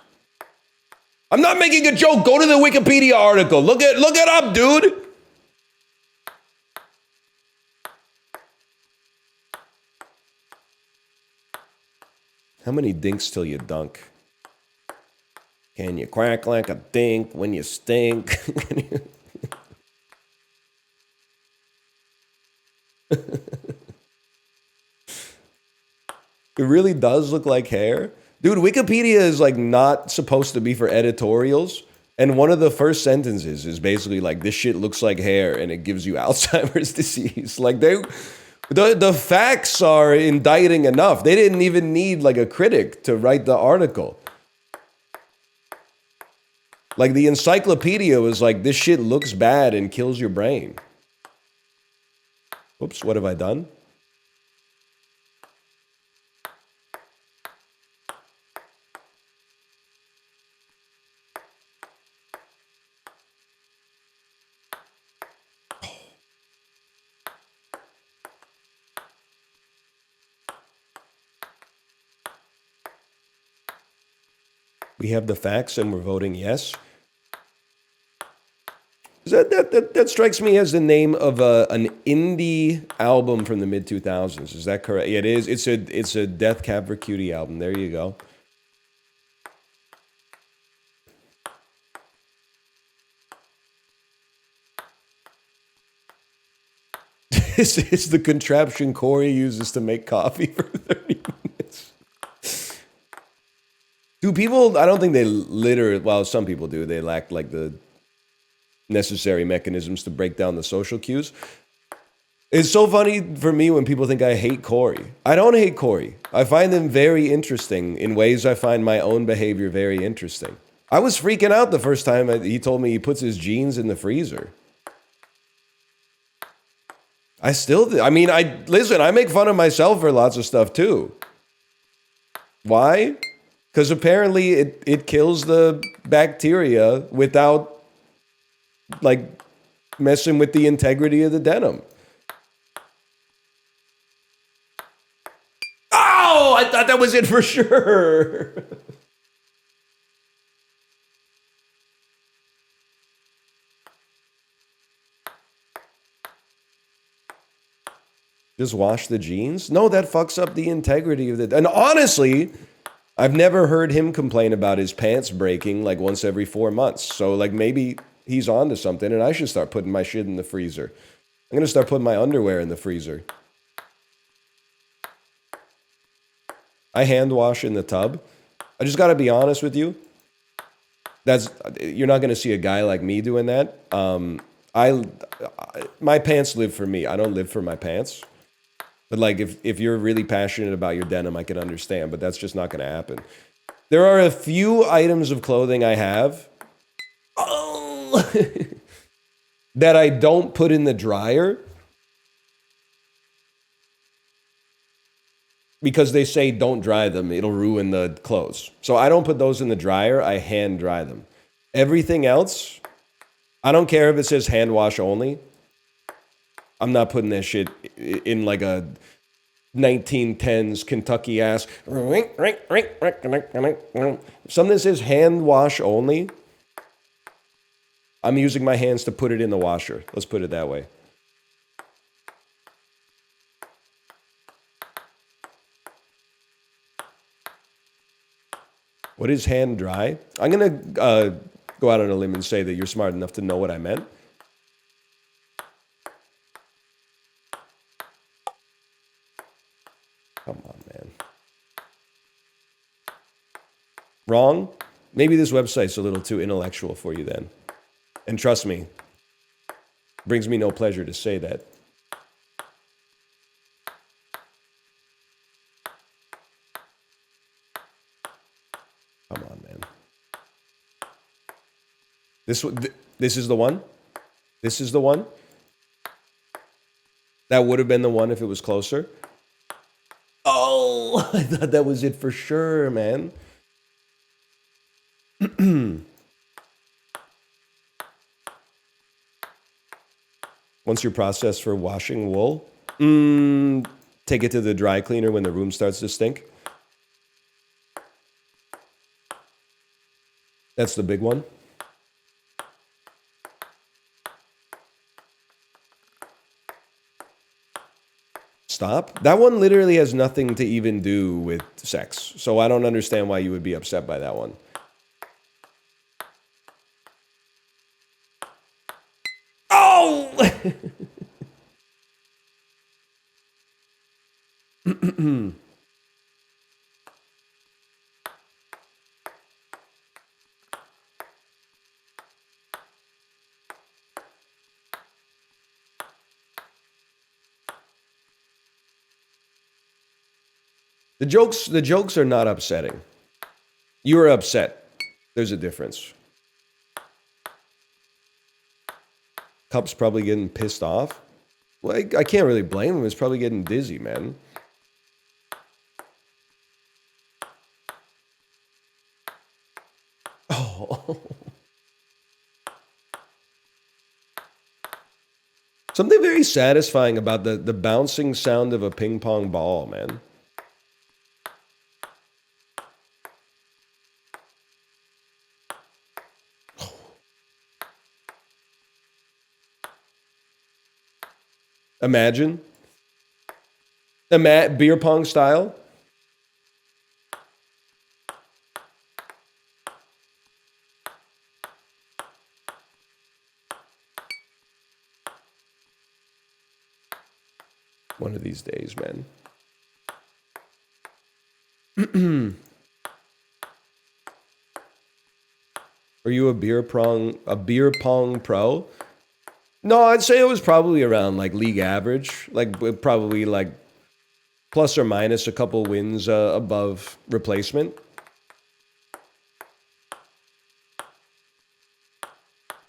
I'm not making a joke. Go to the Wikipedia article. Look it up, dude. How many dinks till you dunk? Can you quack like a dink when you stink? It really does look like hair. Dude, Wikipedia is like not supposed to be for editorials. And one of the first sentences is basically like, this shit looks like hair and it gives you Alzheimer's disease. Like the facts are indicting enough. They didn't even need like a critic to write the article. Like the encyclopedia was like, this shit looks bad and kills your brain. Oops, what have I done? We have the facts and we're voting yes. That strikes me as the name of an indie album from the mid 2000s. Is that correct? Yeah, it is. It's a Death Cab for Cutie album. There you go. This is the contraption Corey uses to make coffee for 30 minutes. Do people, I don't think they literally, well, some people do. They lack like the necessary mechanisms to break down the social cues. It's so funny for me when people think I hate Corey. I don't hate Corey. I find him very interesting in ways I find my own behavior very interesting. I was freaking out the first time he told me he puts his jeans in the freezer. I still, I mean, listen, I make fun of myself for lots of stuff too. Why? Because apparently it kills the bacteria without like messing with the integrity of the denim. Oh, I thought that was it for sure. Just wash the jeans? No, that fucks up the integrity of the... And honestly, I've never heard him complain about his pants breaking like once every 4 months. So like maybe he's on to something and I should start putting my shit in the freezer. I'm going to start putting my underwear in the freezer. I hand wash in the tub. I just got to be honest with you. You're not going to see a guy like me doing that. My pants live for me. I don't live for my pants. But like, if you're really passionate about your denim, I can understand, but that's just not going to happen. There are a few items of clothing I have that I don't put in the dryer because they say don't dry them. It'll ruin the clothes. So I don't put those in the dryer. I hand dry them. Everything else, I don't care if it says hand wash only. I'm not putting that shit in like a 1910s Kentucky ass. If something says hand wash only, I'm using my hands to put it in the washer. Let's put it that way. What is hand dry? I'm going to go out on a limb and say that you're smart enough to know what I meant. Come on, man. Wrong? Maybe this website's a little too intellectual for you then. And trust me, brings me no pleasure to say that. Come on, man. This is the one? This is the one? That would have been the one if it was closer. Oh, I thought that was it for sure, man. What's your process for washing wool? Take it to the dry cleaner when the room starts to stink. That's the big one. Stop. That one literally has nothing to even do with sex. So I don't understand why you would be upset by that one. Oh! The jokes are not upsetting. You are upset. There's a difference. Cup's probably getting pissed off. Well, I can't really blame him. He's probably getting dizzy, man. Oh. Something very satisfying about the bouncing sound of a ping pong ball, man. Imagine. Beer pong style. One of these days, man. Are you a beer pong pro? No, I'd say it was probably around like league average, like probably like plus or minus a couple wins above replacement.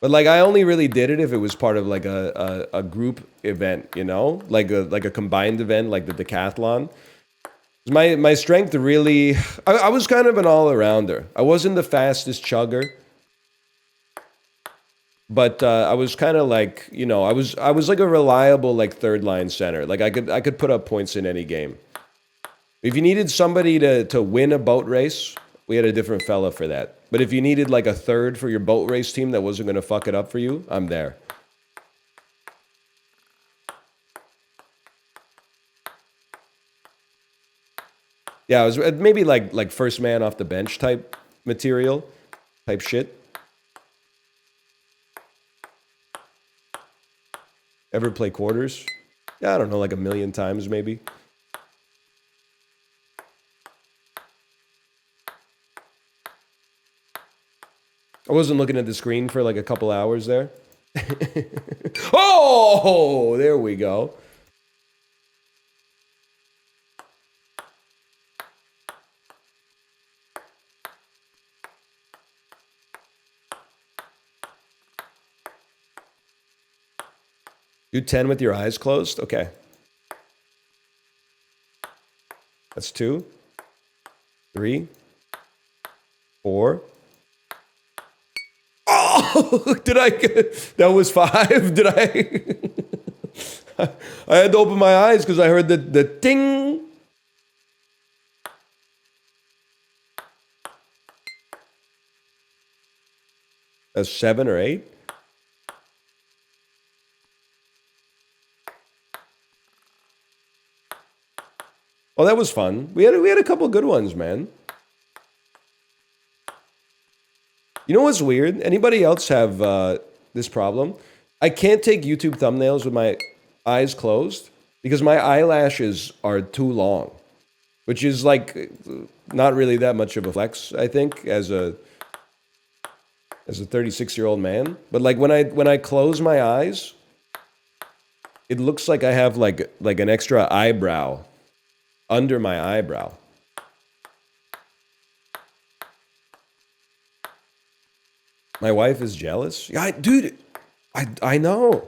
But like I only really did it if it was part of like a group event, you know, like a combined event, like the decathlon. My strength really, I was kind of an all arounder. I wasn't the fastest chugger, but I was kind of like, you know, I was like a reliable like third line center. Like I could put up points in any game. If you needed somebody to win a boat race, we had a different fella for that. But if you needed like a third for your boat race team that wasn't going to fuck it up for you, I'm there. Yeah, I was maybe like first man off the bench type material, type shit. Ever play quarters? Yeah, I don't know, like a million times maybe. I wasn't looking at the screen for like a couple hours there. Oh, there we go. Do 10 with your eyes closed? Okay. That's 2, 3, 4. Oh, did I get, that was 5? Did I? I had to open my eyes because I heard the ding. That's 7 or 8. Oh, that was fun. We had a couple good ones, man. You know what's weird? Anybody else have this problem? I can't take YouTube thumbnails with my eyes closed because my eyelashes are too long, which is like not really that much of a flex, I think, as a 36-year-old man. But like when I close my eyes, it looks like I have like an extra eyebrow under my eyebrow. My wife is jealous. Yeah, dude, I know.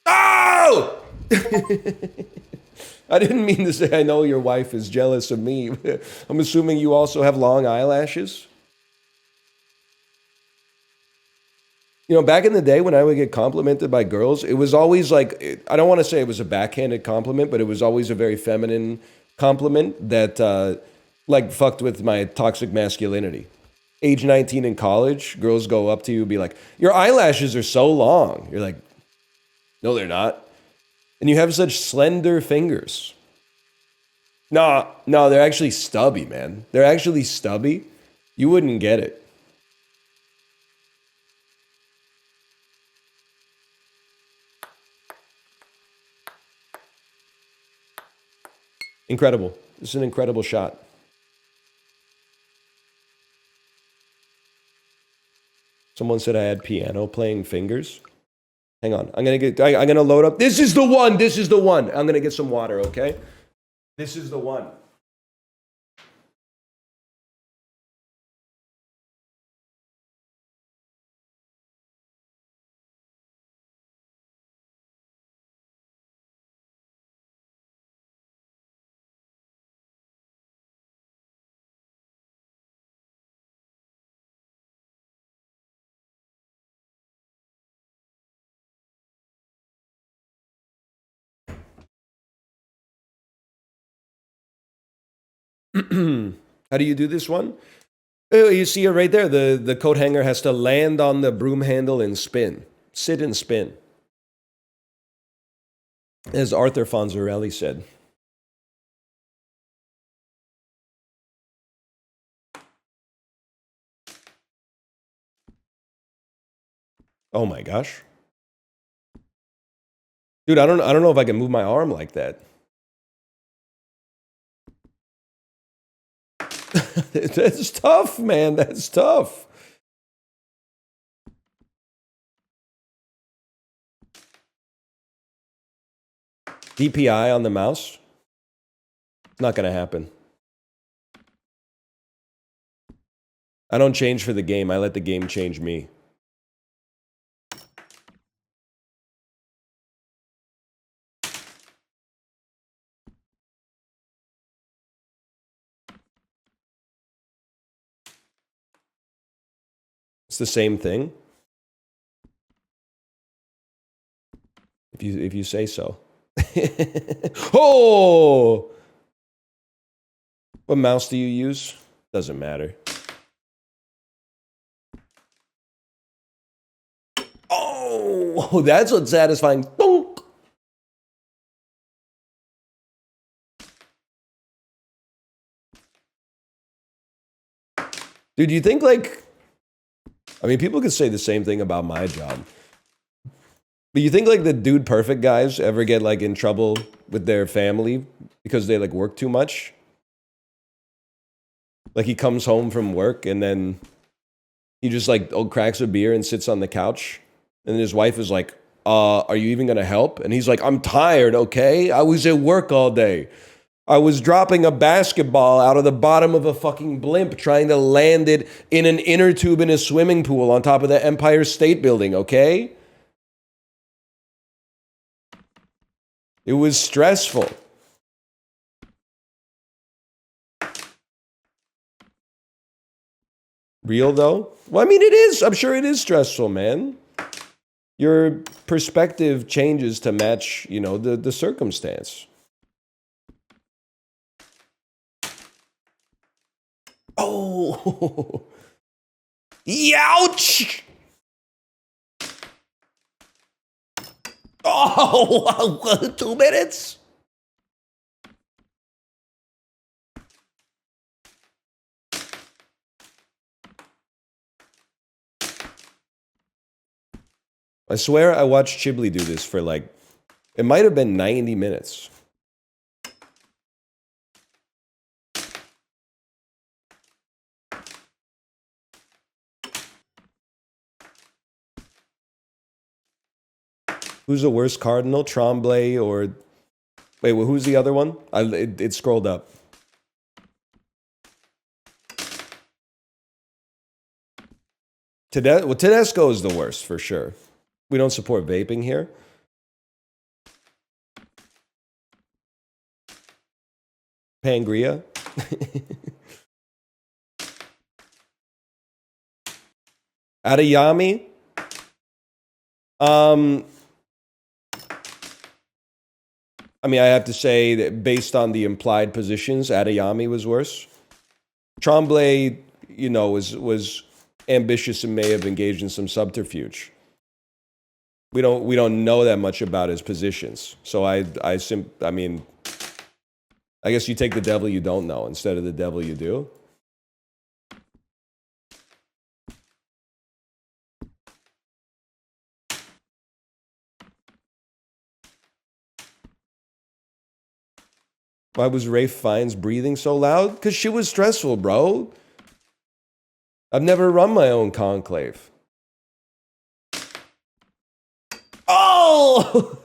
Oh! I didn't mean to say I know your wife is jealous of me. I'm assuming you also have long eyelashes. You know, back in the day when I would get complimented by girls, it was always like, I don't want to say it was a backhanded compliment, but it was always a very feminine compliment that like fucked with my toxic masculinity. Age 19 in college, girls go up to you and be like, your eyelashes are so long. You're like, no, they're not. And you have such slender fingers. No, they're actually stubby, man. They're actually stubby. You wouldn't get it. Incredible. This is an incredible shot. Someone said I had piano playing fingers. Hang on. I'm gonna load up. This is the one. This is the one. I'm gonna get some water, okay? This is the one. How do you do this one? Oh, you see it right there. The coat hanger has to land on the broom handle and spin. Sit and spin. As Arthur Fonzarelli said. Oh my gosh. Dude, I don't know if I can move my arm like that. That's tough, man. That's tough. DPI on the mouse? Not gonna happen. I don't change for the game. I let the game change me. It's the same thing. If you say so. Oh! What mouse do you use? Doesn't matter. Oh, that's what's satisfying. Bonk. Dude, you think like, I mean, people could say the same thing about my job. But you think like the dude perfect guys ever get like in trouble with their family because they like work too much? Like he comes home from work and then he just like cracks a beer and sits on the couch. And then his wife is like, are you even gonna help? And he's like, I'm tired, okay? I was at work all day. I was dropping a basketball out of the bottom of a fucking blimp trying to land it in an inner tube in a swimming pool on top of the Empire State Building, okay? It was stressful. Real though? Well, I mean, it is. I'm sure it is stressful, man. Your perspective changes to match, you know, the circumstance. Oh, youch! Oh, 2 minutes? I swear I watched Chibli do this for like, it might have been 90 minutes. Who's the worst cardinal? Tremblay or... Wait, well, who's the other one? It scrolled up. Tedesco is the worst, for sure. We don't support vaping here. Pangria. Adeyemi. I mean, I have to say that based on the implied positions, Adeyemi was worse. Tremblay, you know, was ambitious and may have engaged in some subterfuge. We don't know that much about his positions. So I mean, I guess you take the devil you don't know instead of the devil you do. Why was Rafe Fiennes breathing so loud? Because she was stressful, bro. I've never run my own conclave. Oh!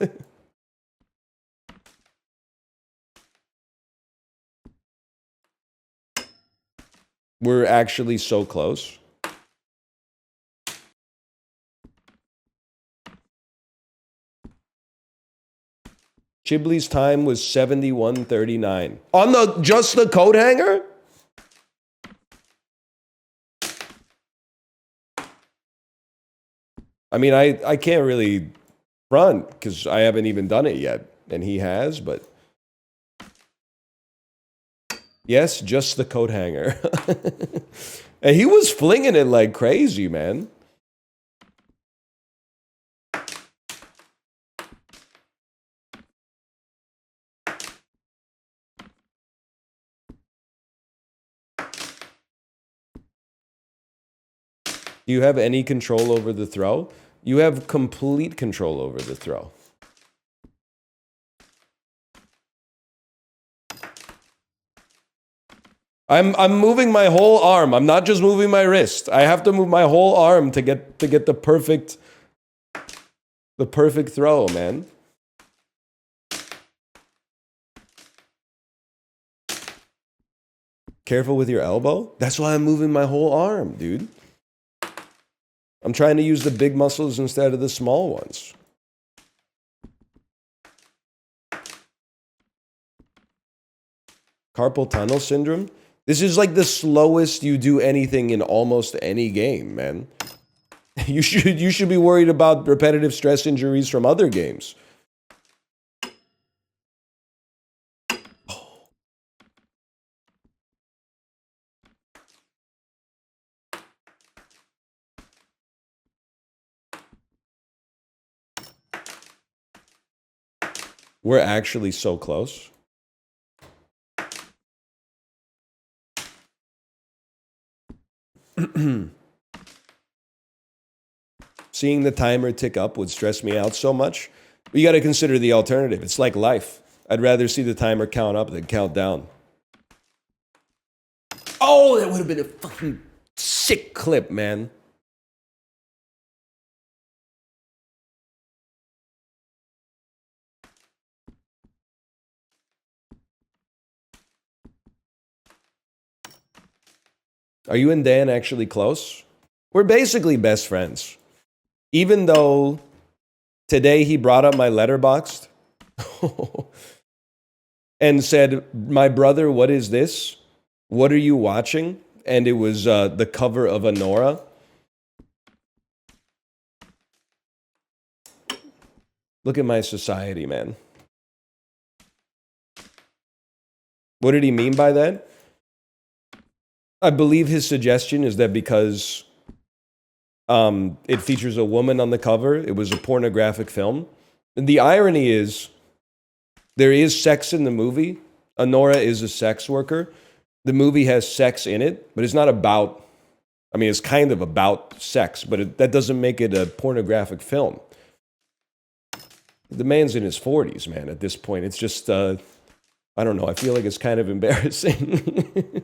We're actually so close. Chibli's time was 71:39. On just the coat hanger? I mean, I can't really front because I haven't even done it yet. And he has, but... Yes, just the coat hanger. And he was flinging it like crazy, man. Do you have any control over the throw? You have complete control over the throw. I'm moving my whole arm. I'm not just moving my wrist. I have to move my whole arm to get the perfect throw, man. Careful with your elbow. That's why I'm moving my whole arm, dude. I'm trying to use the big muscles instead of the small ones. Carpal tunnel syndrome? This is like the slowest you do anything in almost any game, man. You should be worried about repetitive stress injuries from other games. We're actually so close. Seeing the timer tick up would stress me out so much. But you got to consider the alternative. It's like life. I'd rather see the timer count up than count down. Oh, that would have been a fucking sick clip, man. Are you and Dan actually close? We're basically best friends. Even though today he brought up my letterboxd and said, "My brother, what is this? What are you watching?" And it was the cover of Anora. Look at my society, man. What did he mean by that? I believe his suggestion is that because it features a woman on the cover, it was a pornographic film. And the irony is, there is sex in the movie. Anora is a sex worker. The movie has sex in it, but it's not about, I mean, it's kind of about sex, but that doesn't make it a pornographic film. The man's in his 40s, man, at this point. It's just, I don't know, I feel like it's kind of embarrassing.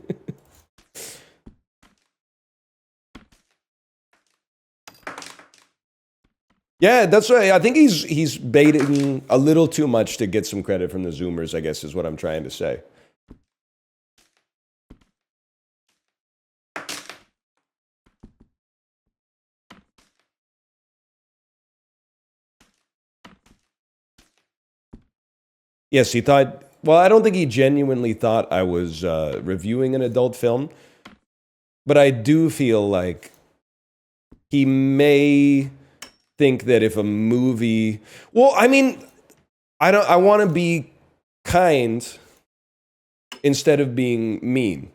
Yeah, that's right. I think he's baiting a little too much to get some credit from the Zoomers, I guess is what I'm trying to say. Yes, he thought, well, I don't think he genuinely thought I was reviewing an adult film, but I do feel like he may think that if a movie, well, I mean, I want to be kind instead of being mean,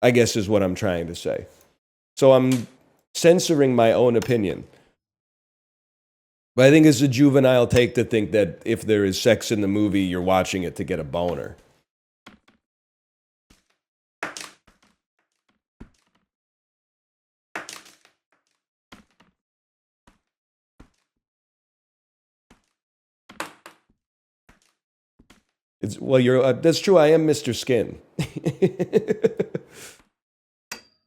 I guess is what I'm trying to say. So I'm censoring my own opinion. But I think it's a juvenile take to think that if there is sex in the movie, you're watching it to get a boner. Well, you're that's true. I am Mr. Skin.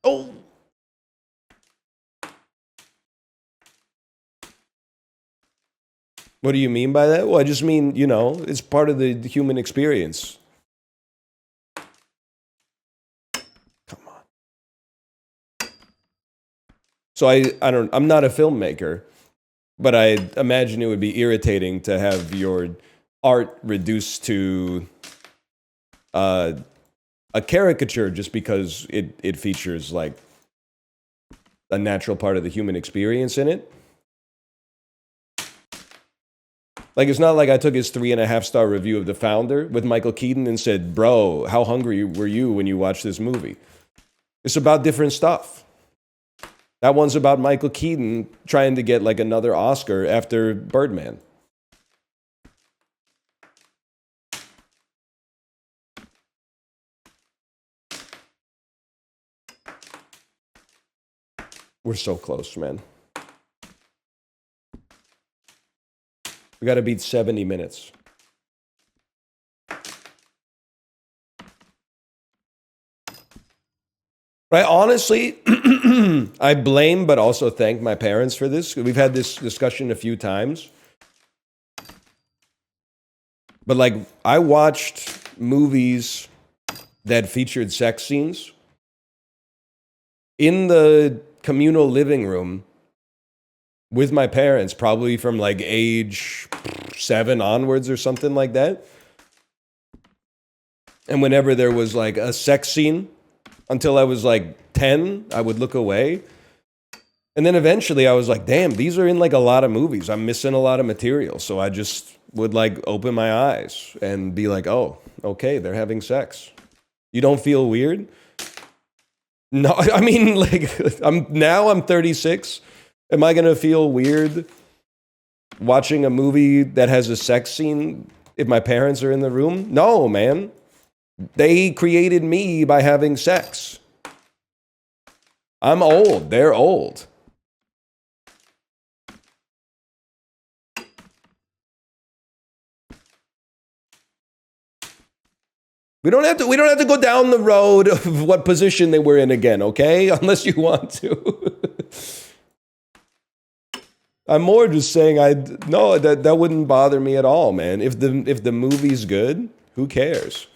Oh. What do you mean by that? Well, I just mean, you know, it's part of the human experience. Come on. So I'm not a filmmaker, but I imagine it would be irritating to have your art reduced to a caricature just because it features like a natural part of the human experience in it. Like, it's not like I took his 3.5-star review of The Founder with Michael Keaton and said, "Bro, how hungry were you when you watched this movie?" It's about different stuff. That one's about Michael Keaton trying to get like another Oscar after Birdman. We're so close, man. We got to beat 70 minutes. Right, honestly, I blame but also thank my parents for this. We've had this discussion a few times. But like, I watched movies that featured sex scenes in the communal living room with my parents, probably from like age 7 onwards or something like that. And whenever there was like a sex scene, until I was like 10, I would look away. And then eventually I was like, damn, these are in like a lot of movies. I'm missing a lot of material. So I just would like open my eyes and be like, oh, okay, they're having sex. You don't feel weird? No, I mean, like, I'm 36. Am I gonna feel weird watching a movie that has a sex scene if my parents are in the room? No, man. They created me by having sex. I'm old. They're old. We don't have to go down the road of what position they were in again, okay? Unless you want to. I'm more just saying that wouldn't bother me at all, man. If the movie's good, who cares?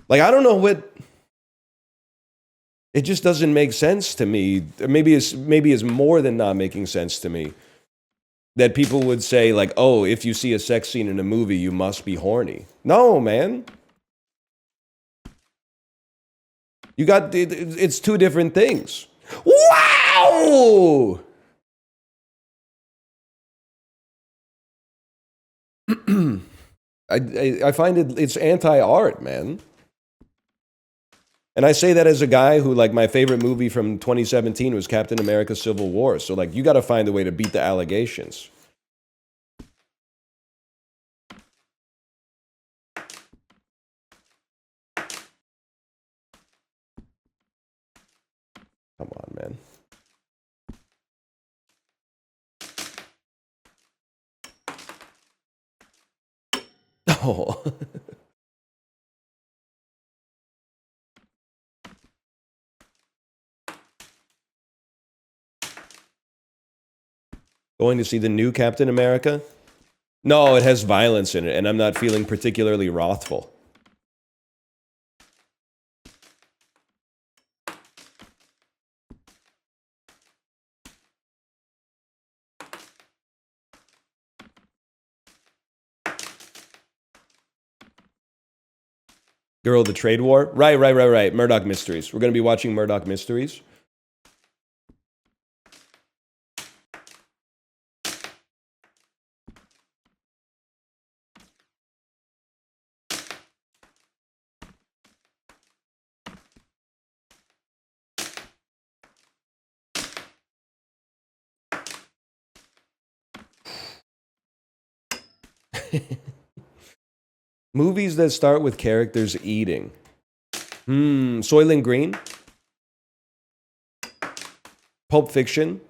Like, I don't know what. It just doesn't make sense to me. Maybe it's more than not making sense to me. That people would say like, "Oh, if you see a sex scene in a movie, you must be horny." No, man. It's two different things. Wow! I find it's anti-art, man. And I say that as a guy who, like, my favorite movie from 2017 was Captain America Civil War. So, like, you got to find a way to beat the allegations. Come on, man. Oh. Going to see the new Captain America? No, it has violence in it, and I'm not feeling particularly wrathful. Girl, the trade war? Right. Murdoch Mysteries. We're going to be watching Murdoch Mysteries. Movies that start with characters eating. Soylent Green? Pulp Fiction?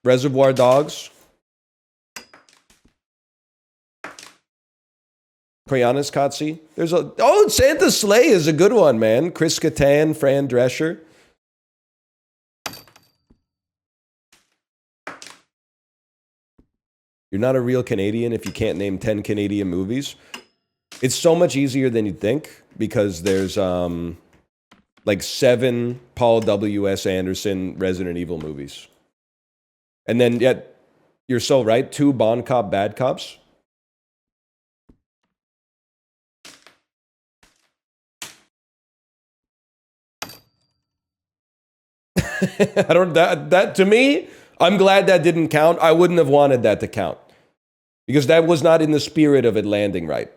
Reservoir Dogs? Koyaanisqatsi? Santa Slay is a good one, man. Chris Kattan, Fran Drescher. You're not a real Canadian if you can't name 10 Canadian movies. It's so much easier than you'd think because there's like 7 Paul W.S. Anderson Resident Evil movies. And then yet, you're so right, 2 Bon Cop, Bad Cops. That to me, I'm glad that didn't count. I wouldn't have wanted that to count. Because that was not in the spirit of it landing right.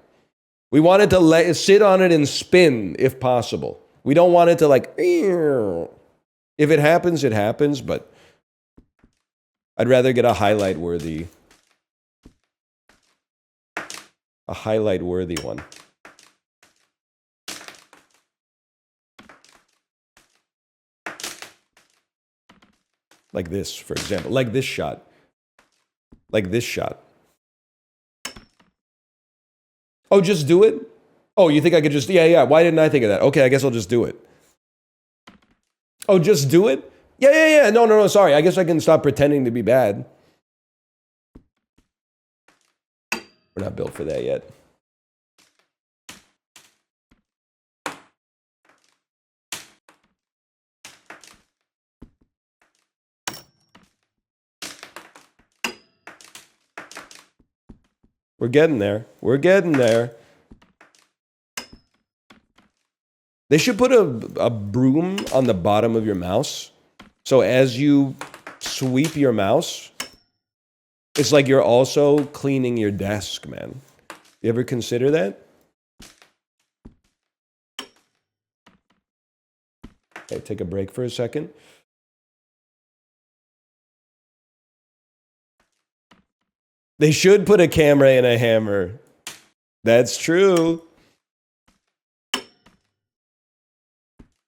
We wanted to sit on it and spin, if possible. We don't want it to like, if it happens, it happens, but I'd rather get a highlight-worthy one. Like this, for example. Like this shot. Like this shot. Oh, just do it? Oh, you think I could just... Yeah. Why didn't I think of that? Okay, I guess I'll just do it. Oh, just do it? Yeah. No. Sorry. I guess I can stop pretending to be bad. We're not built for that yet. We're getting there. We're getting there. They should put a broom on the bottom of your mouse. So as you sweep your mouse, it's like you're also cleaning your desk, man. You ever consider that? Okay, take a break for a second. They should put a camera in a hammer. That's true.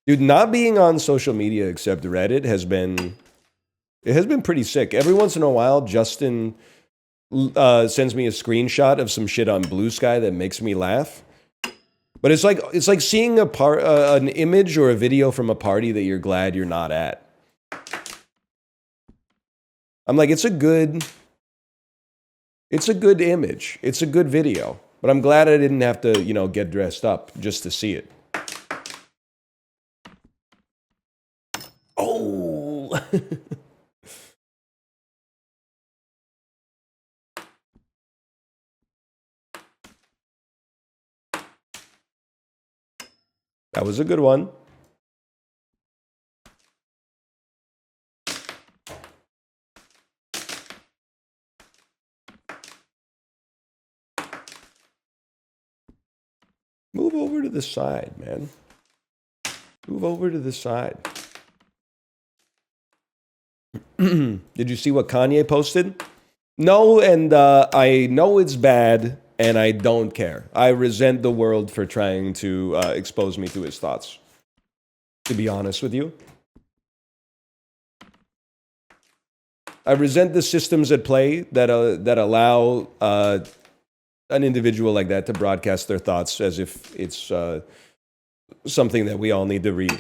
Dude, not being on social media except Reddit has been pretty sick. Every once in a while, Justin sends me a screenshot of some shit on Blue Sky that makes me laugh. But it's like seeing an image or a video from a party that you're glad you're not at. I'm like, it's a good image. It's a good video. But I'm glad I didn't have to, get dressed up just to see it. Oh! That was a good one. Move over to the side, man. Move over to the side. Did you see what Kanye posted? No, and I know it's bad, and I don't care. I resent the world for trying to expose me to his thoughts, to be honest with you. I resent the systems at play that allow an individual like that to broadcast their thoughts as if it's something that we all need to read.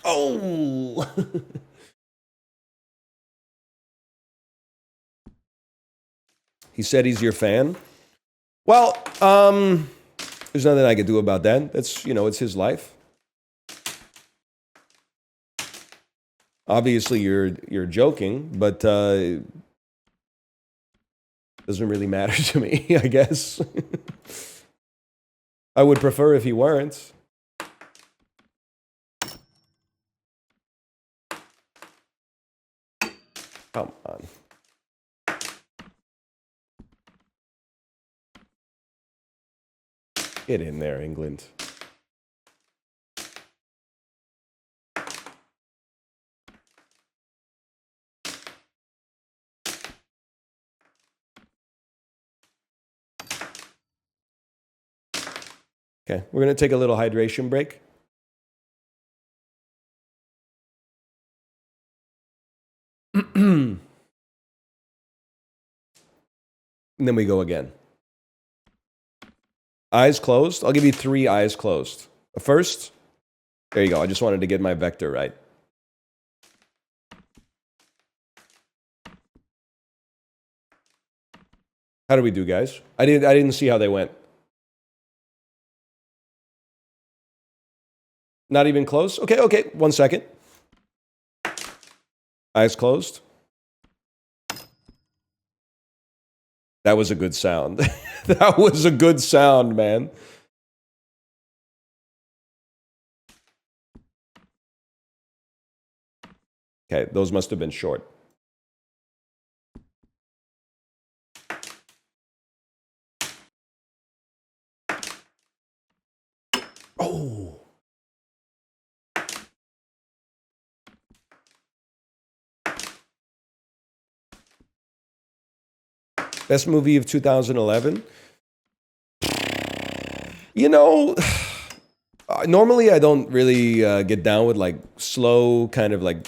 Oh! He said he's your fan. Well, there's nothing I could do about that. That's, it's his life. Obviously, you're joking, but doesn't really matter to me, I guess. I would prefer if he weren't. Come on. Get in there, England. Okay, we're going to take a little hydration break. And then we go again. Eyes closed. I'll give you 3 eyes closed. First, there you go. I just wanted to get my vector right. How do we do, guys? I didn't see how they went. Not even close? Okay. 1 second. Eyes closed. That was a good sound. That was a good sound, man. Okay, those must have been short. Oh. Best movie of 2011? You know, normally I don't really get down with like slow kind of like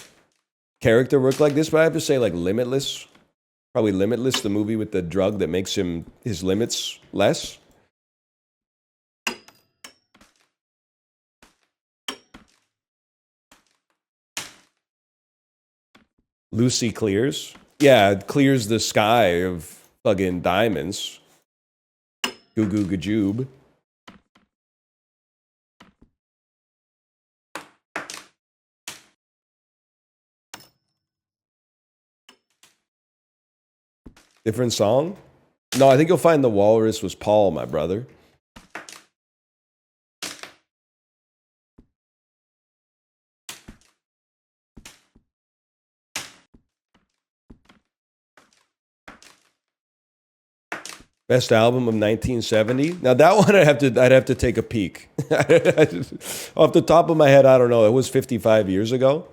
character work like this, but I have to say like Limitless, probably Limitless, the movie with the drug that makes him his limits less. Lucy clears. Yeah, it clears the sky of fucking diamonds. Goo goo gajoob. Different song? No, I think you'll find the walrus was Paul, my brother. Best album of 1970. Now that one I'd have to take a peek. Off the top of my head, I don't know. It was 55 years ago.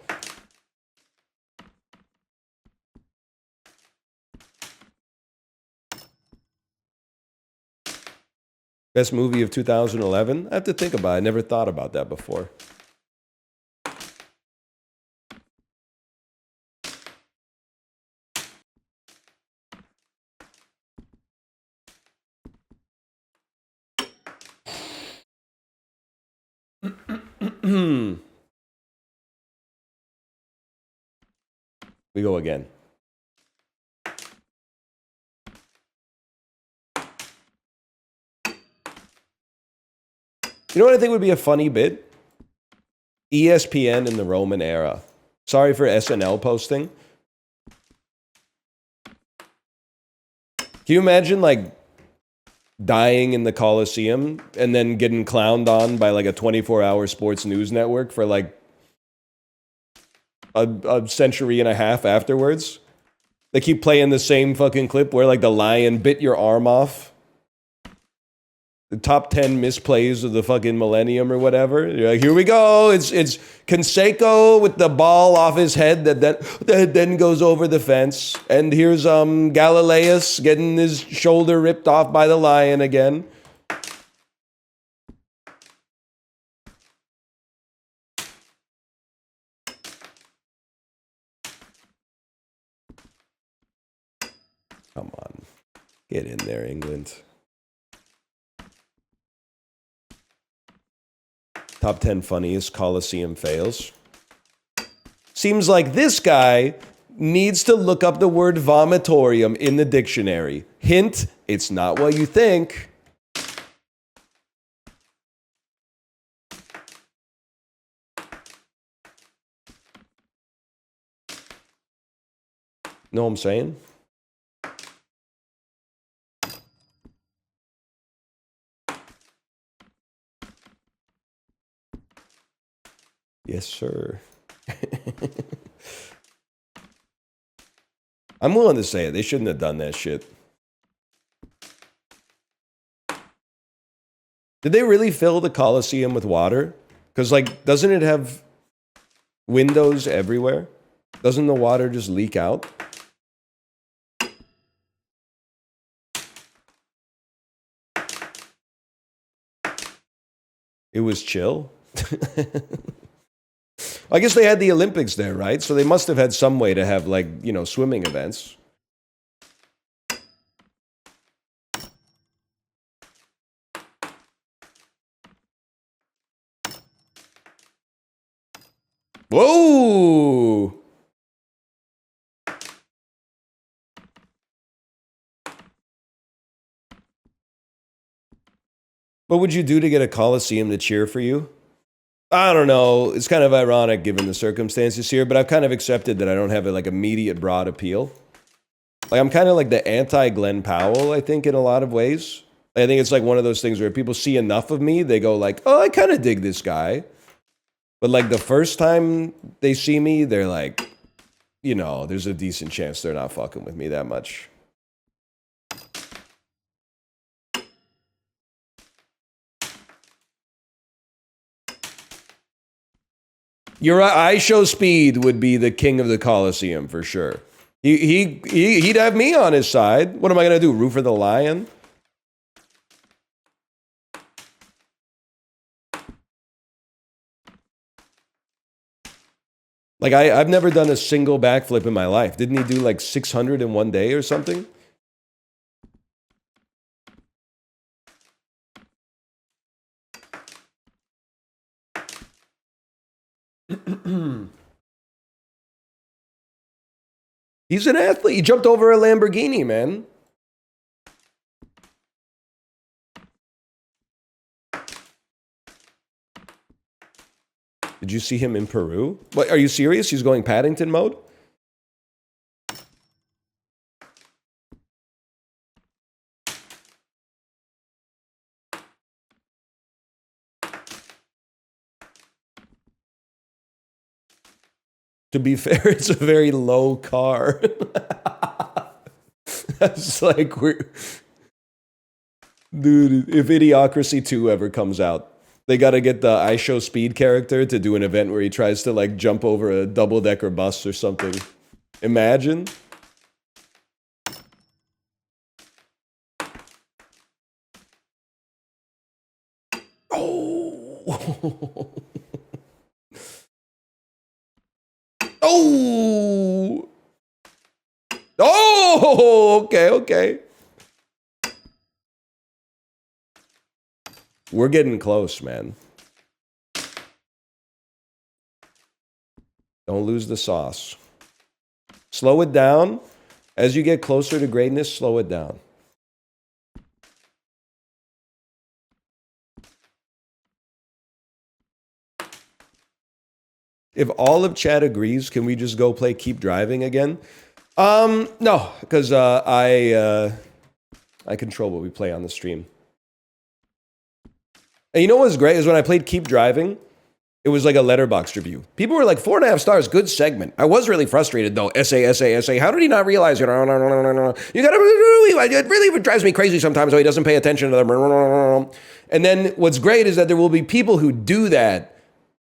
Best movie of 2011? I have to think about it. I never thought about that before. We go again. You know what I think would be a funny bit? ESPN in the Roman era. Sorry for SNL posting. Can you imagine like dying in the Coliseum and then getting clowned on by like a 24-hour sports news network for like a century and a half afterwards? They keep playing the same fucking clip where like the lion bit your arm off. The top 10 misplays of the fucking millennium or whatever. You're like, here we go. It's Canseco with the ball off his head that then goes over the fence. And here's Galileus getting his shoulder ripped off by the lion again. Come on. Get in there, England. Top 10 funniest Coliseum fails. Seems like this guy needs to look up the word vomitorium in the dictionary. Hint, it's not what you think. Know what I'm saying? Yes, sir. I'm willing to say it. They shouldn't have done that shit. Did they really fill the Coliseum with water? Because, like, doesn't it have windows everywhere? Doesn't the water just leak out? It was chill. I guess they had the Olympics there, right? So they must have had some way to have, like, you know, swimming events. Whoa! What would you do to get a Coliseum to cheer for you? I don't know. It's kind of ironic given the circumstances here, but I've kind of accepted that I don't have a like immediate broad appeal. Like I'm kind of like the anti-Glenn Powell, I think, in a lot of ways. I think it's like one of those things where people see enough of me, they go like, oh, I kind of dig this guy. But like the first time they see me, they're like, you know, there's a decent chance they're not fucking with me that much. Your eye show speed would be the king of the Coliseum for sure. He'd have me on his side. What am I gonna do? Root for the lion? Like, I've never done a single backflip in my life. Didn't he do like 600 in one day or something? He's an athlete. He jumped over a Lamborghini, man. Did you see him in Peru? What, are you serious? He's going Paddington mode? To be fair, it's a very low car. That's like we're... Dude, if Idiocracy 2 ever comes out, they gotta get the I Show Speed character to do an event where he tries to like jump over a double-decker bus or something. Imagine. Oh. Oh. Oh, okay, okay. We're getting close, man. Don't lose the sauce. Slow it down. As you get closer to greatness, slow it down. If all of chat agrees, can we just go play Keep Driving again? No, because I control what we play on the stream. And you know what's great is when I played Keep Driving, it was like a letterbox review. People were like, 4.5 stars, good segment. I was really frustrated though. Essay. How did he not realize? You gotta, it really drives me crazy sometimes how he doesn't pay attention to them. And then what's great is that there will be people who do that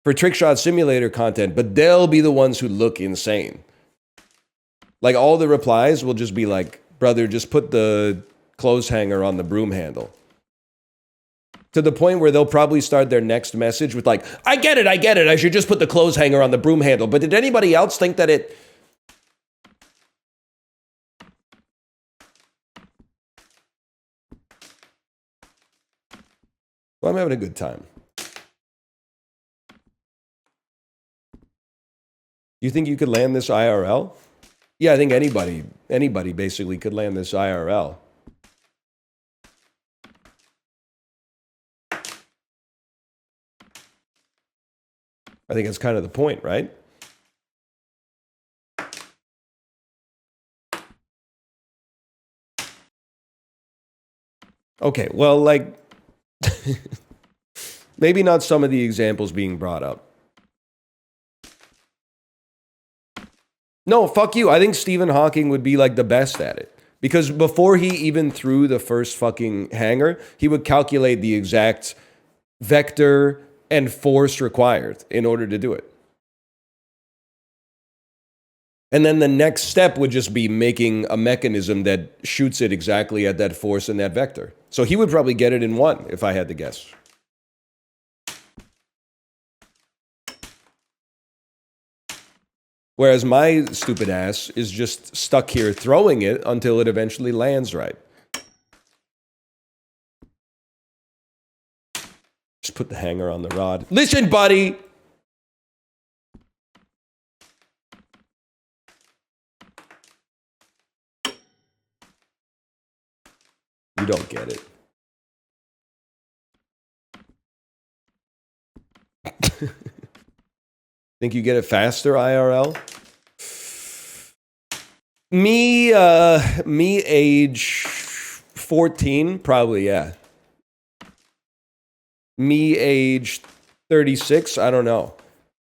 for Trickshot Simulator content, but they'll be the ones who look insane. Like all the replies will just be like, brother, just put the clothes hanger on the broom handle. To the point where they'll probably start their next message with like, I get it, I should just put the clothes hanger on the broom handle. But did anybody else think that it... Well, I'm having a good time. You think you could land this IRL? Yeah, I think anybody basically could land this IRL. I think that's kind of the point, right? Okay, well, like, maybe not some of the examples being brought up. No, fuck you. I think Stephen Hawking would be like the best at it. Because before he even threw the first fucking hanger, he would calculate the exact vector and force required in order to do it. And then the next step would just be making a mechanism that shoots it exactly at that force and that vector. So he would probably get it in one, if I had to guess. Whereas my stupid ass is just stuck here throwing it until it eventually lands right. Just put the hanger on the rod. Listen, buddy! You don't get it. Think you get it faster, IRL? Me age 14, probably, yeah. Me age 36, I don't know.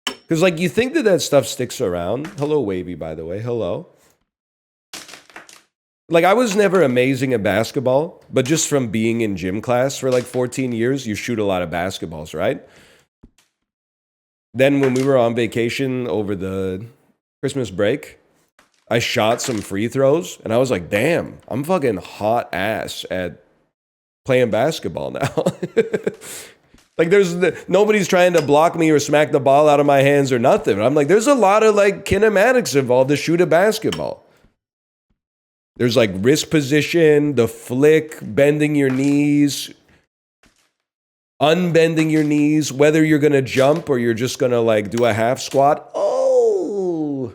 Because, like, you think that that stuff sticks around. Hello, Wavy, by the way. Hello. Like, I was never amazing at basketball, but just from being in gym class for, like, 14 years, you shoot a lot of basketballs, right? Then when we were on vacation over the Christmas break, I shot some free throws, and I was like, damn, I'm fucking hot ass at playing basketball now. Like nobody's trying to block me or smack the ball out of my hands or nothing. I'm like, there's a lot of like kinematics involved to shoot a basketball. There's like wrist position, the flick, bending your knees, unbending your knees, whether you're going to jump or you're just going to like do a half squat. Oh.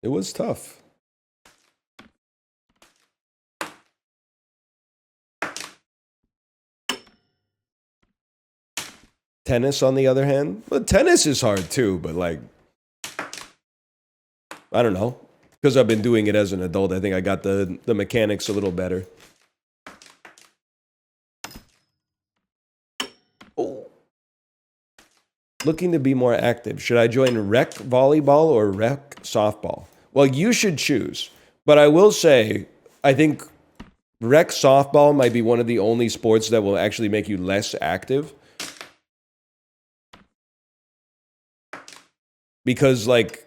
It was tough. Tennis, on the other hand, but tennis is hard too, but like, I don't know. Because I've been doing it as an adult, I think I got the mechanics a little better. Oh. Looking to be more active. Should I join rec volleyball or rec softball? Well, you should choose. But I will say, I think rec softball might be one of the only sports that will actually make you less active. Because, like,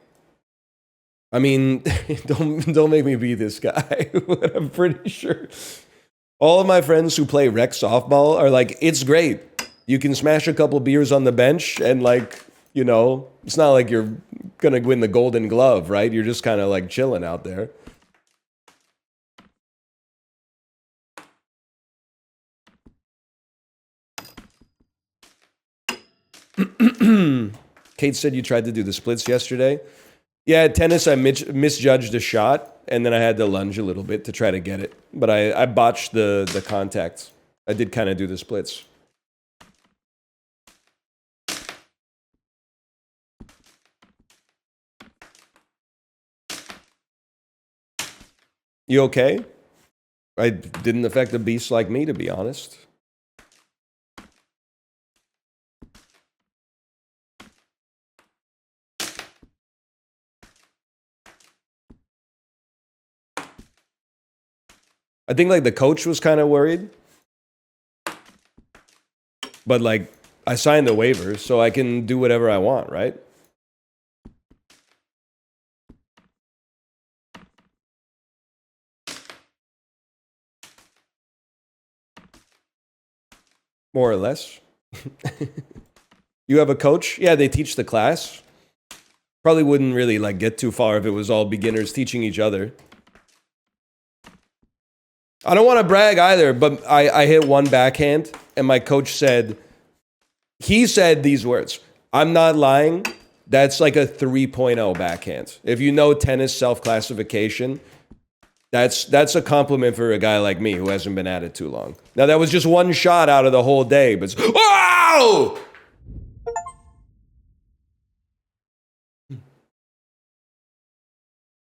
I mean, don't make me be this guy, but I'm pretty sure all of my friends who play rec softball are like, it's great. You can smash a couple beers on the bench and, like, you know, it's not like you're gonna win the Golden Glove, right? You're just kind of like chilling out there. Kate said you tried to do the splits yesterday. Yeah, at tennis, I misjudged a shot, and then I had to lunge a little bit to try to get it. But I botched the contact. I did kind of do the splits. You okay? I didn't affect a beast like me, to be honest. I think, like, the coach was kind of worried. But, like, I signed the waiver, so I can do whatever I want, right? More or less. You have a coach? Yeah, they teach the class. Probably wouldn't really, like, get too far if it was all beginners teaching each other. I don't want to brag either, but I hit one backhand, and my coach said, he said these words, I'm not lying, that's like a 3.0 backhand. If you know tennis self-classification, that's a compliment for a guy like me who hasn't been at it too long. Now, that was just one shot out of the whole day, but... Wow!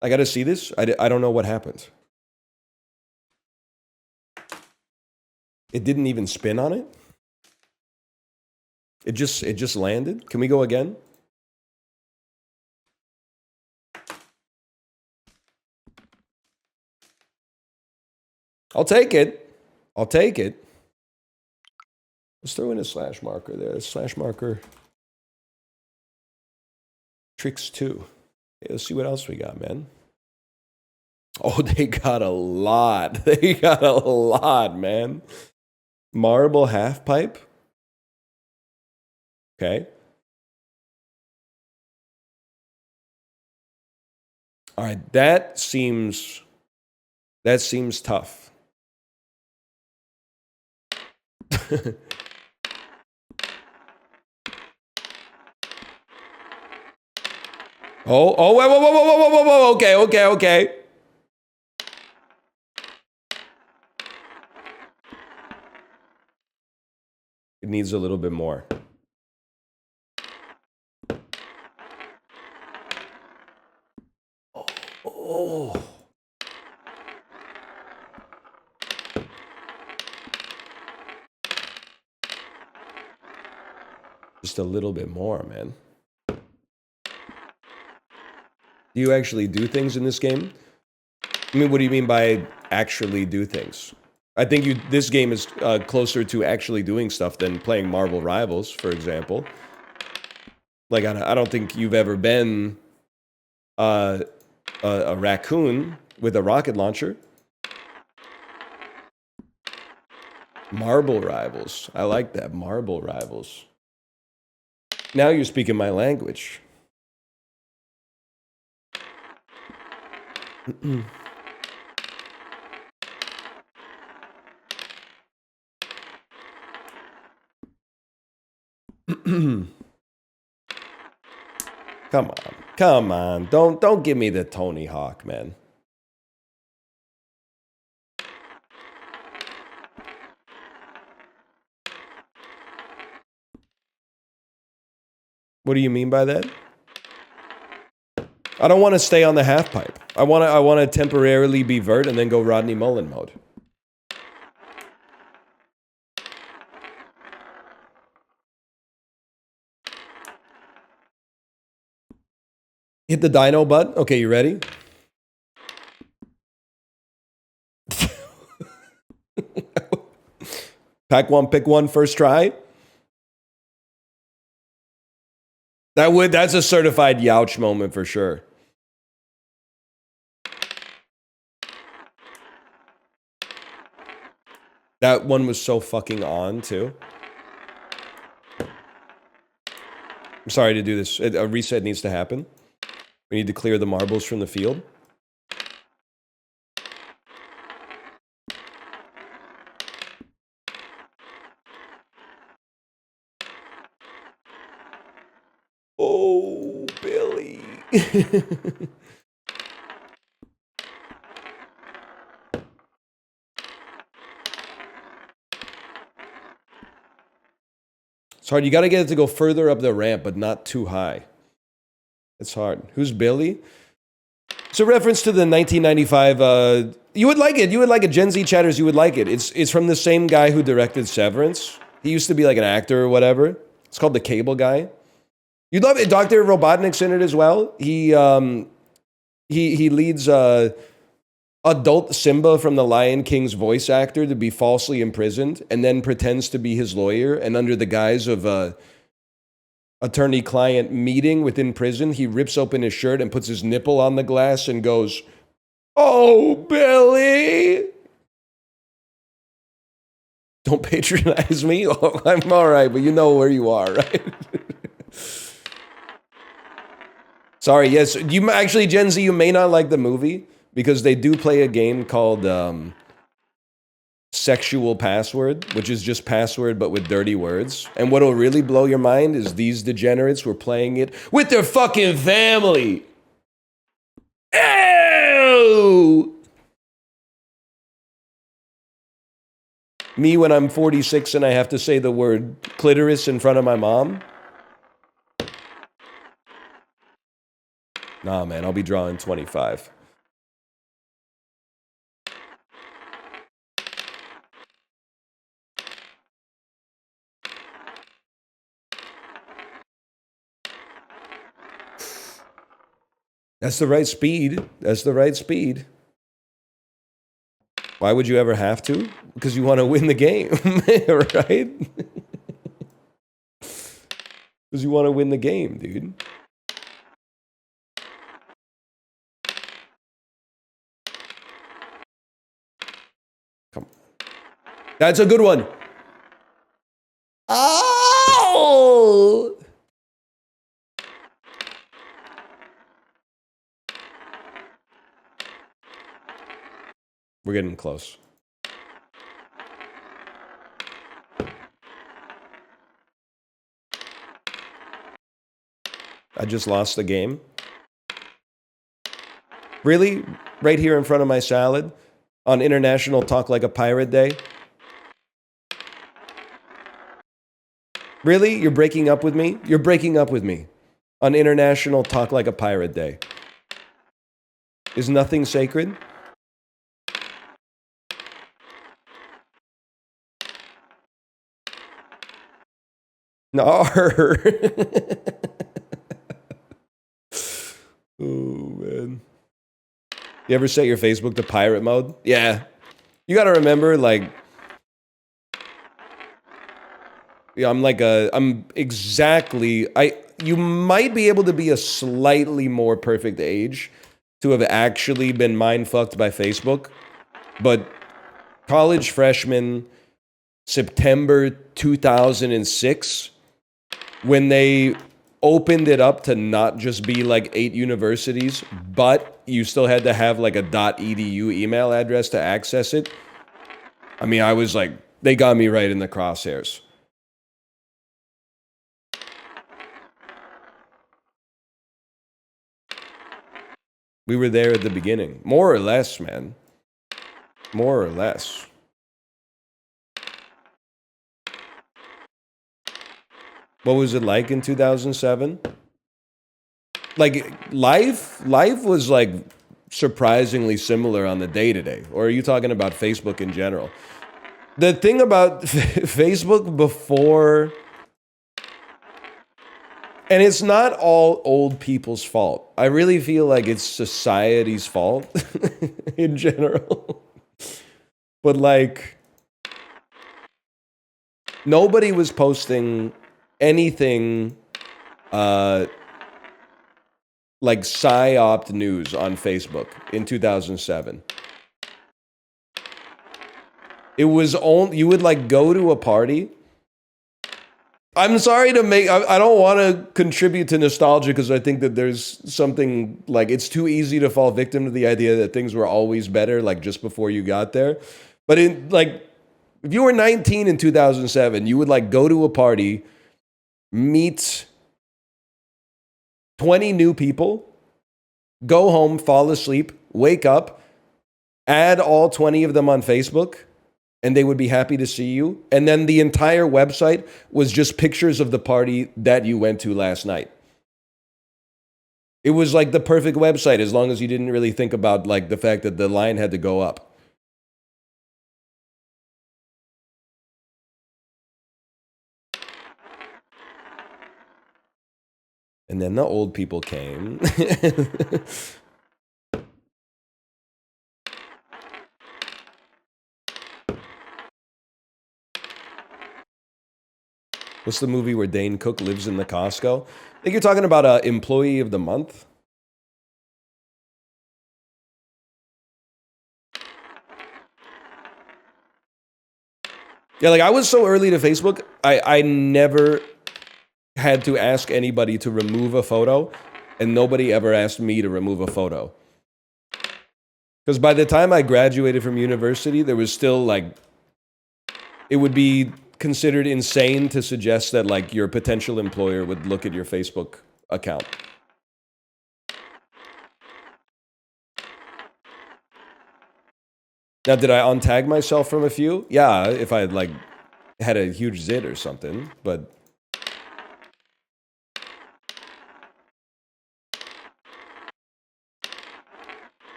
I gotta see this? I don't know what happened. It didn't even spin on it? It just landed? Can we go again? I'll take it. I'll take it. Let's throw in a slash marker there. Slash marker. Tricks 2. Hey, let's see what else we got, man. Oh, they got a lot. They got a lot, man. Marble half pipe. Okay. All right, that seems tough. Oh, whoa, okay. It needs a little bit more. Oh. Just a little bit more, man. Do you actually do things in this game? I mean, what do you mean by actually do things? I think this game is closer to actually doing stuff than playing Marvel Rivals, for example. Like, I don't think you've ever been a raccoon with a rocket launcher. Marble rivals. I like that. Marble rivals. Now you're speaking my language. Come on. Come on. Don't give me the Tony Hawk, man. What do you mean by that? I don't want to stay on the half pipe. I want to temporarily be vert and then go Rodney Mullen mode. Hit the dino butt. Okay, you ready? Pack one, pick one, first try. That's a certified Youch moment for sure. That one was so fucking on too. I'm sorry to do this. A reset needs to happen. We need to clear the marbles from the field. Oh, Billy. It's hard. You got to get it to go further up the ramp, but not too high. It's hard. Who's Billy? It's a reference to the 1995... you would like it. You would like it. Gen Z chatters, you would like it. It's from the same guy who directed Severance. He used to be like an actor or whatever. It's called The Cable Guy. You'd love it. Dr. Robotnik's in it as well. He leads adult Simba from the Lion King's voice actor to be falsely imprisoned and then pretends to be his lawyer. And under the guise of a attorney-client meeting within prison, he rips open his shirt and puts his nipple on the glass and goes, "Oh, Billy." Don't patronize me. Oh, I'm all right, but you know where you are, right? Sorry, yes. You actually, Gen Z, you may not like the movie because they do play a game called Sexual Password, which is just password but with dirty words. And what'll really blow your mind is these degenerates were playing it with their fucking family. Ew! Me when I'm 46 and I have to say the word clitoris in front of my mom. Nah, man, I'll be drawing 25. That's the right speed. That's the right speed. Why would you ever have to? Because you want to win the game, right? Because you want to win the game, dude. Come on. That's a good one. Oh! We're getting close. I just lost the game. Really? Right here in front of my salad? On International Talk Like a Pirate Day? Really? You're breaking up with me? You're breaking up with me. On International Talk Like a Pirate Day. Is nothing sacred? No. Oh, man. You ever set your Facebook to pirate mode? Yeah. You gotta remember, like... Yeah, I'm exactly... You might be able to be a slightly more perfect age to have actually been mind fucked by Facebook, but college freshman September 2006, when they opened it up to not just be like 8 universities, but you still had to have like a .edu email address to access it. I mean, I was like, they got me right in the crosshairs. We were there at the beginning. More or less, man. More or less. What was it like in 2007? Like, life was like surprisingly similar on the day-to-day. Or are you talking about Facebook in general? The thing about Facebook before... And it's not all old people's fault. I really feel like it's society's fault in general. But like, nobody was posting anything like psyop news on Facebook in 2007. It was only, you would like go to a party. I'm sorry to make, I don't want to contribute to nostalgia because I think that there's something like, it's too easy to fall victim to the idea that things were always better, like just before you got there. But in like, if you were 19 in 2007, you would like go to a party, meet 20 new people, go home, fall asleep, wake up, add all 20 of them on Facebook, and they would be happy to see you. And then the entire website was just pictures of the party that you went to last night. It was like the perfect website as long as you didn't really think about like the fact that the line had to go up. And then the old people came. What's the movie where Dane Cook lives in the Costco? I think you're talking about Employee of the Month. Yeah, like I was so early to Facebook, I never had to ask anybody to remove a photo, and nobody ever asked me to remove a photo. Because by the time I graduated from university, there was still like, it would be considered insane to suggest that like your potential employer would look at your Facebook account. Now, did I untag myself from a few? Yeah, if I had like had a huge zit or something, but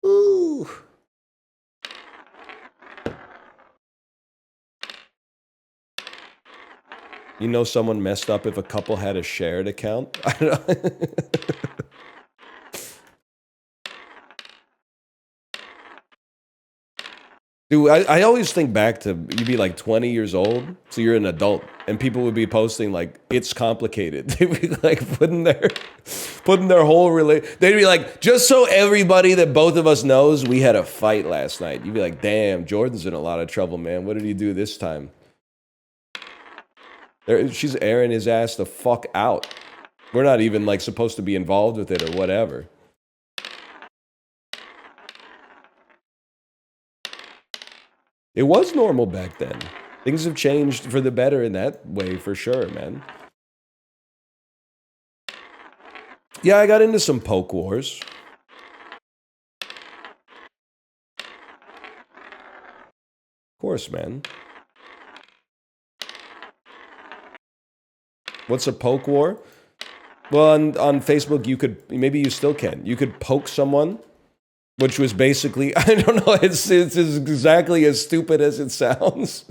ooh. You know someone messed up if a couple had a shared account? I don't know. Dude, I always think back to, you'd be like 20 years old, so you're an adult, and people would be posting like, it's complicated. They'd be like putting their whole they'd be like, just so everybody that both of us knows, we had a fight last night. You'd be like, damn, Jordan's in a lot of trouble, man. What did he do this time? She's airing his ass the fuck out. We're not even like supposed to be involved with it or whatever. It was normal back then. Things have changed for the better in that way, for sure, man. Yeah, I got into some poke wars. Of course, man. What's a poke war? Well, on Facebook, you could, maybe you still can. You could poke someone, which was basically, I don't know, it's exactly as stupid as it sounds.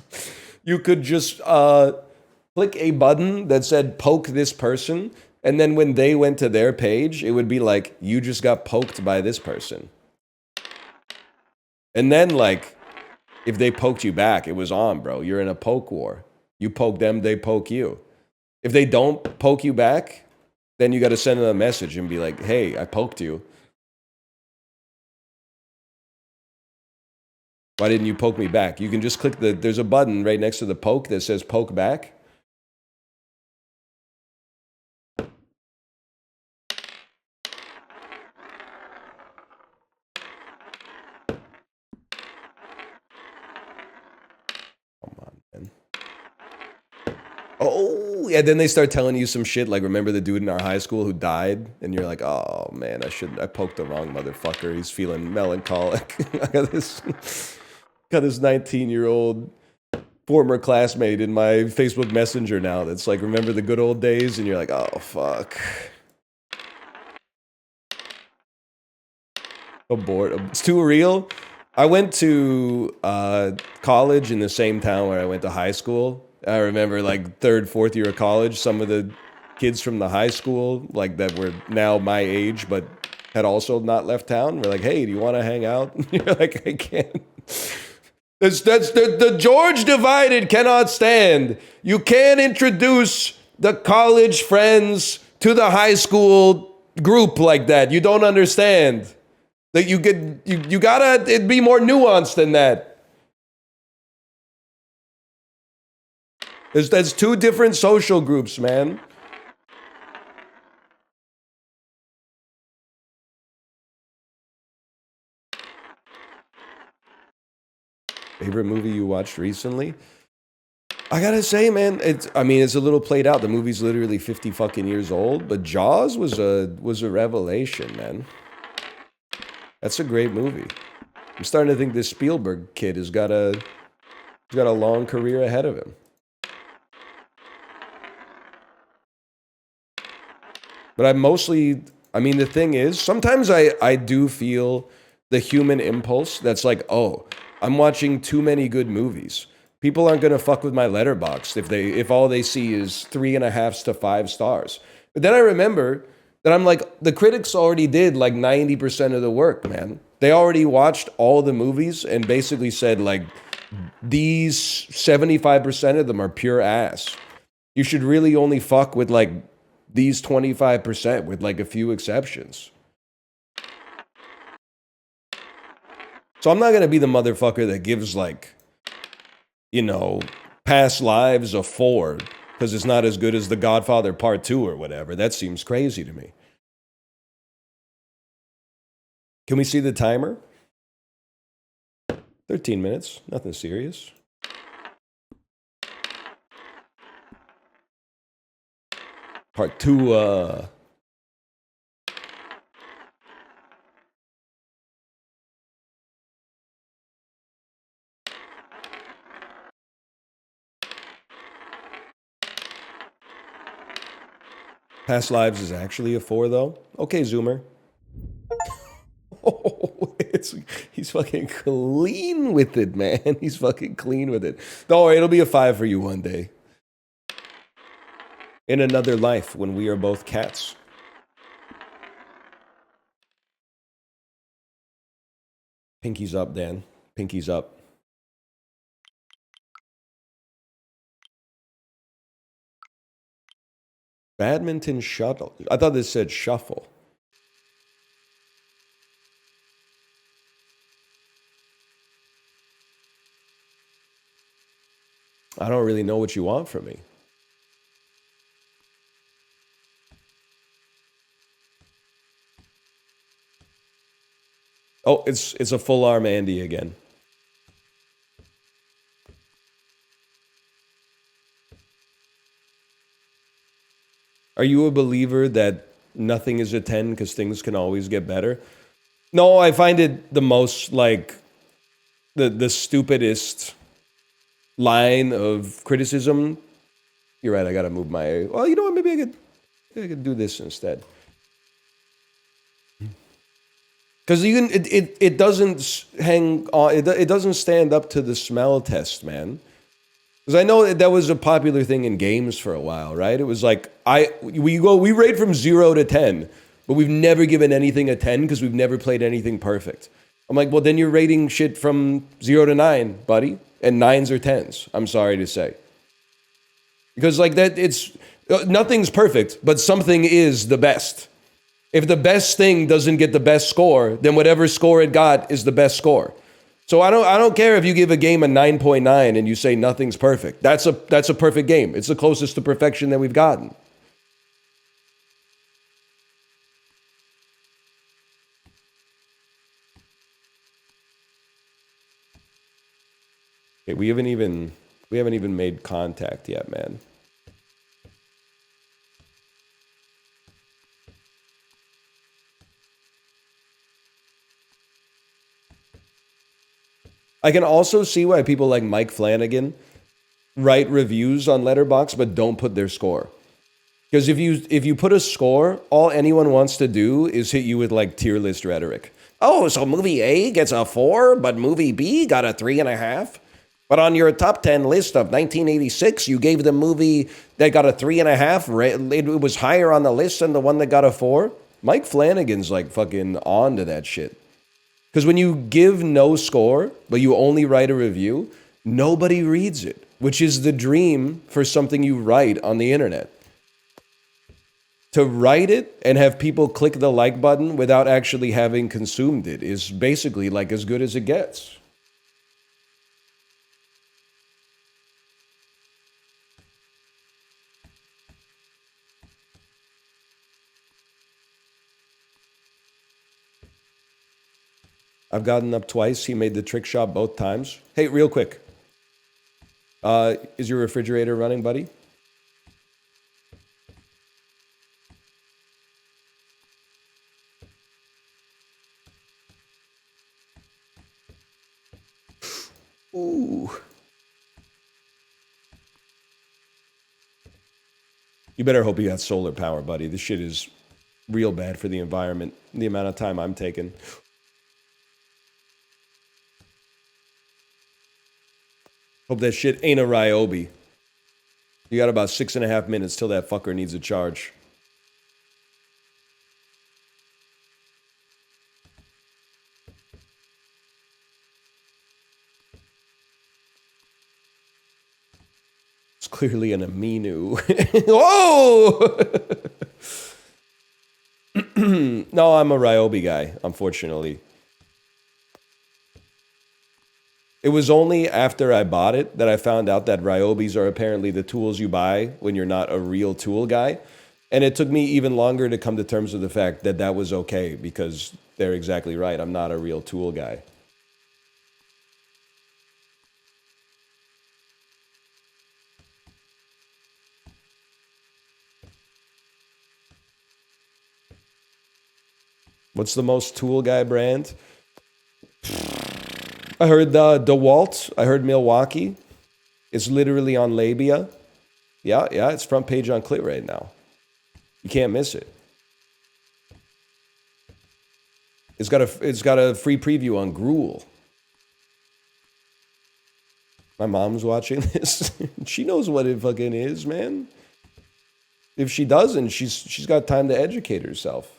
You could just click a button that said poke this person, and then when they went to their page, it would be like, you just got poked by this person. And then like, if they poked you back, it was on, bro. You're in a poke war. You poke them, they poke you. If they don't poke you back, then you got to send them a message and be like, hey, I poked you. Why didn't you poke me back? You can just click there's a button right next to the poke that says poke back. Come on, man. Oh, yeah, then they start telling you some shit like, remember the dude in our high school who died? And you're like, oh, man, I poked the wrong motherfucker. He's feeling melancholic. I got this 19-year-old former classmate in my Facebook Messenger now that's like, remember the good old days? And you're like, oh, fuck. Abort. It's too real. I went to college in the same town where I went to high school. I remember like 3rd, 4th year of college, some of the kids from the high school, like that were now my age, but had also not left town, were like, hey, do you want to hang out? And you're like, I can't. That's the George divided cannot stand. You can't introduce the college friends to the high school group like that. You don't understand. That you gotta, it'd be more nuanced than that. That's 2 different social groups, man. Favorite movie you watched recently? I gotta say, man, it's a little played out. The movie's literally 50 fucking years old, but Jaws was a revelation, man. That's a great movie. I'm starting to think this Spielberg kid has got a long career ahead of him. But the thing is, sometimes I do feel the human impulse that's like, oh, I'm watching too many good movies. People aren't gonna fuck with my letterbox if all they see is 3.5 to 5 stars. But then I remember that I'm like, the critics already did like 90% of the work, man. They already watched all the movies and basically said like, these 75% of them are pure ass. You should really only fuck with like these 25% with like a few exceptions. So I'm not going to be the motherfucker that gives like, Past Lives a 4 because it's not as good as The Godfather Part 2 or whatever. That seems crazy to me. Can we see the timer? 13 minutes, nothing serious. Part 2, Past Lives is actually a 4, though. Okay, Zoomer. Oh, he's fucking clean with it, man. He's fucking clean with it. Don't worry, it'll be a 5 for you one day. In another life, when we are both cats. Pinky's up, Dan. Pinky's up. Badminton shuttle. I thought this said shuffle. I don't really know what you want from me. Oh, it's a full arm Andy again. Are you a believer that nothing is a 10 because things can always get better? No, I find it the most like the stupidest line of criticism. You're right, I gotta move my... Well, you know what, maybe I could do this instead. Because it doesn't hang on, it doesn't stand up to the smell test, man. Because I know that was a popular thing in games for a while, right? It was like, we rate from 0 to 10, but we've never given anything a 10 because we've never played anything perfect. I'm like, well, then you're rating shit from 0 to 9, buddy. And 9s or 10s, I'm sorry to say. Because like that, Nothing's perfect, but something is the best. If the best thing doesn't get the best score, then whatever score it got is the best score. So I don't care if you give a game a 9.9 and you say nothing's perfect. That's a perfect game. It's the closest to perfection that we've gotten. Okay, we haven't even made contact yet, man. I can also see why people like Mike Flanagan write reviews on Letterboxd but don't put their score. Because if you put a score, all anyone wants to do is hit you with like tier list rhetoric. Oh, so movie A gets a 4, but movie B got a 3.5. But on your top 10 list of 1986, you gave the movie that got a 3.5. It was higher on the list than the one that got a 4. Mike Flanagan's like fucking on to that shit. Because when you give no score, but you only write a review, nobody reads it, which is the dream for something you write on the internet. To write it and have people click the like button without actually having consumed it is basically like as good as it gets. I've gotten up twice. He made the trick shot both times. Hey, real quick. Is your refrigerator running, buddy? Ooh. You better hope you got solar power, buddy. This shit is real bad for the environment. The amount of time I'm taking. Hope that shit ain't a Ryobi. You got about 6.5 minutes till that fucker needs a charge. It's clearly an Aminu. Whoa! No, I'm a Ryobi guy, unfortunately. It was only after I bought it that I found out that Ryobis are apparently the tools you buy when you're not a real tool guy. And it took me even longer to come to terms with the fact that that was okay, because they're exactly right. I'm not a real tool guy. What's the most tool guy brand? I heard DeWalt. I heard Milwaukee. It's literally on Labia. Yeah, it's front page on Clit right now. You can't miss it. It's got a free preview on Gruel. My mom's watching this. She knows what it fucking is, man. If she doesn't, she's got time to educate herself.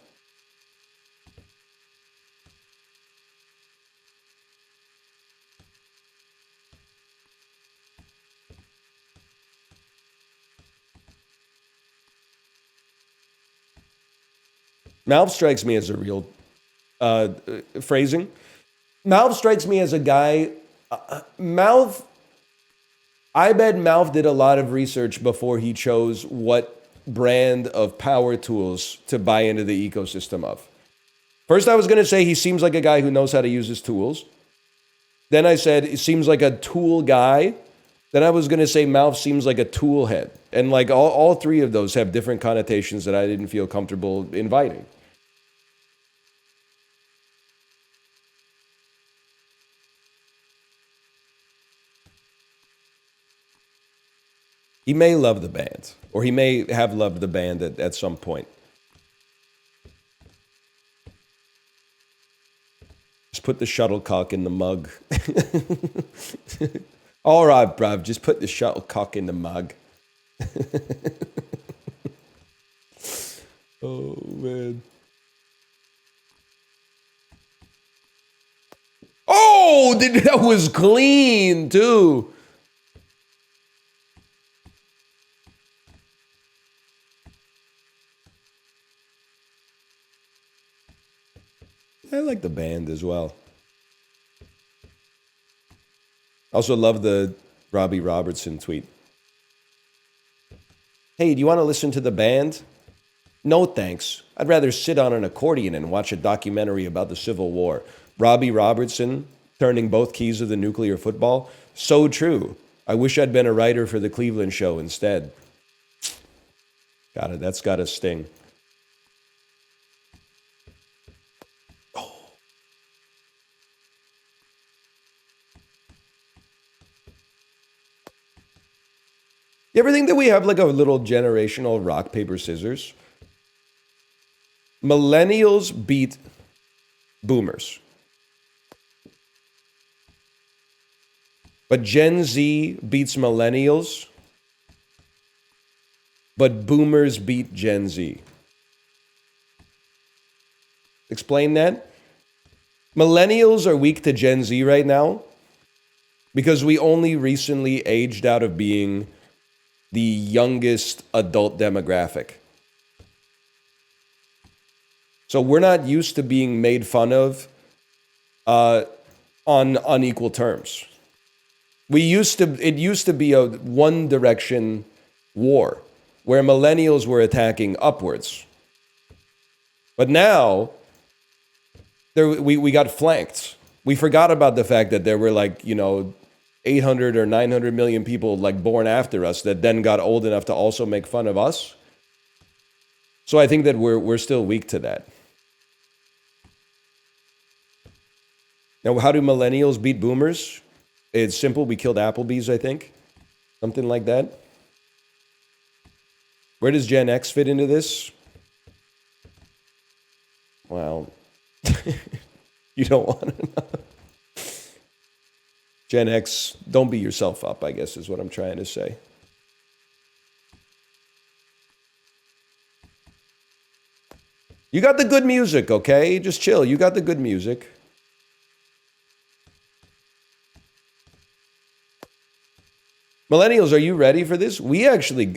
Malv strikes me as a real phrasing. Malv strikes me as a guy. Malv, I bet Malv did a lot of research before he chose what brand of power tools to buy into the ecosystem of. First, I was going to say he seems like a guy who knows how to use his tools. Then I said it seems like a tool guy. Then I was going to say Malv seems like a tool head. And like all three of those have different connotations that I didn't feel comfortable inviting. He may love the band, or he may have loved the band at some point. Just put the shuttlecock in the mug. All right, bruv, just put the shuttlecock in the mug. Oh, man. Oh, that was clean, too. like the band as well. Also love the Robbie Robertson tweet. Hey, do you want to listen to the band? No thanks. I'd rather sit on an accordion and watch a documentary about the Civil War. Robbie Robertson turning both keys of the nuclear football. So true. I wish I'd been a writer for the Cleveland show instead. Got it. That's got to sting. Oh. You ever think that we have like a little generational rock, paper, scissors? Millennials beat boomers. But Gen Z beats millennials. But boomers beat Gen Z. Explain that? Millennials are weak to Gen Z right now because we only recently aged out of being the youngest adult demographic. So we're not used to being made fun of on unequal terms. It used to be a one direction war where millennials were attacking upwards. But now we got flanked. We forgot about the fact that there were 800 or 900 million people born after us that then got old enough to also make fun of us. So I think that we're still weak to that. Now, how do millennials beat boomers? It's simple. We killed Applebee's, I think. Something like that. Where does Gen X fit into this? Well, you don't want to know. Gen X, don't beat yourself up, I guess is what I'm trying to say. You got the good music, okay? Just chill. You got the good music. Millennials, are you ready for this?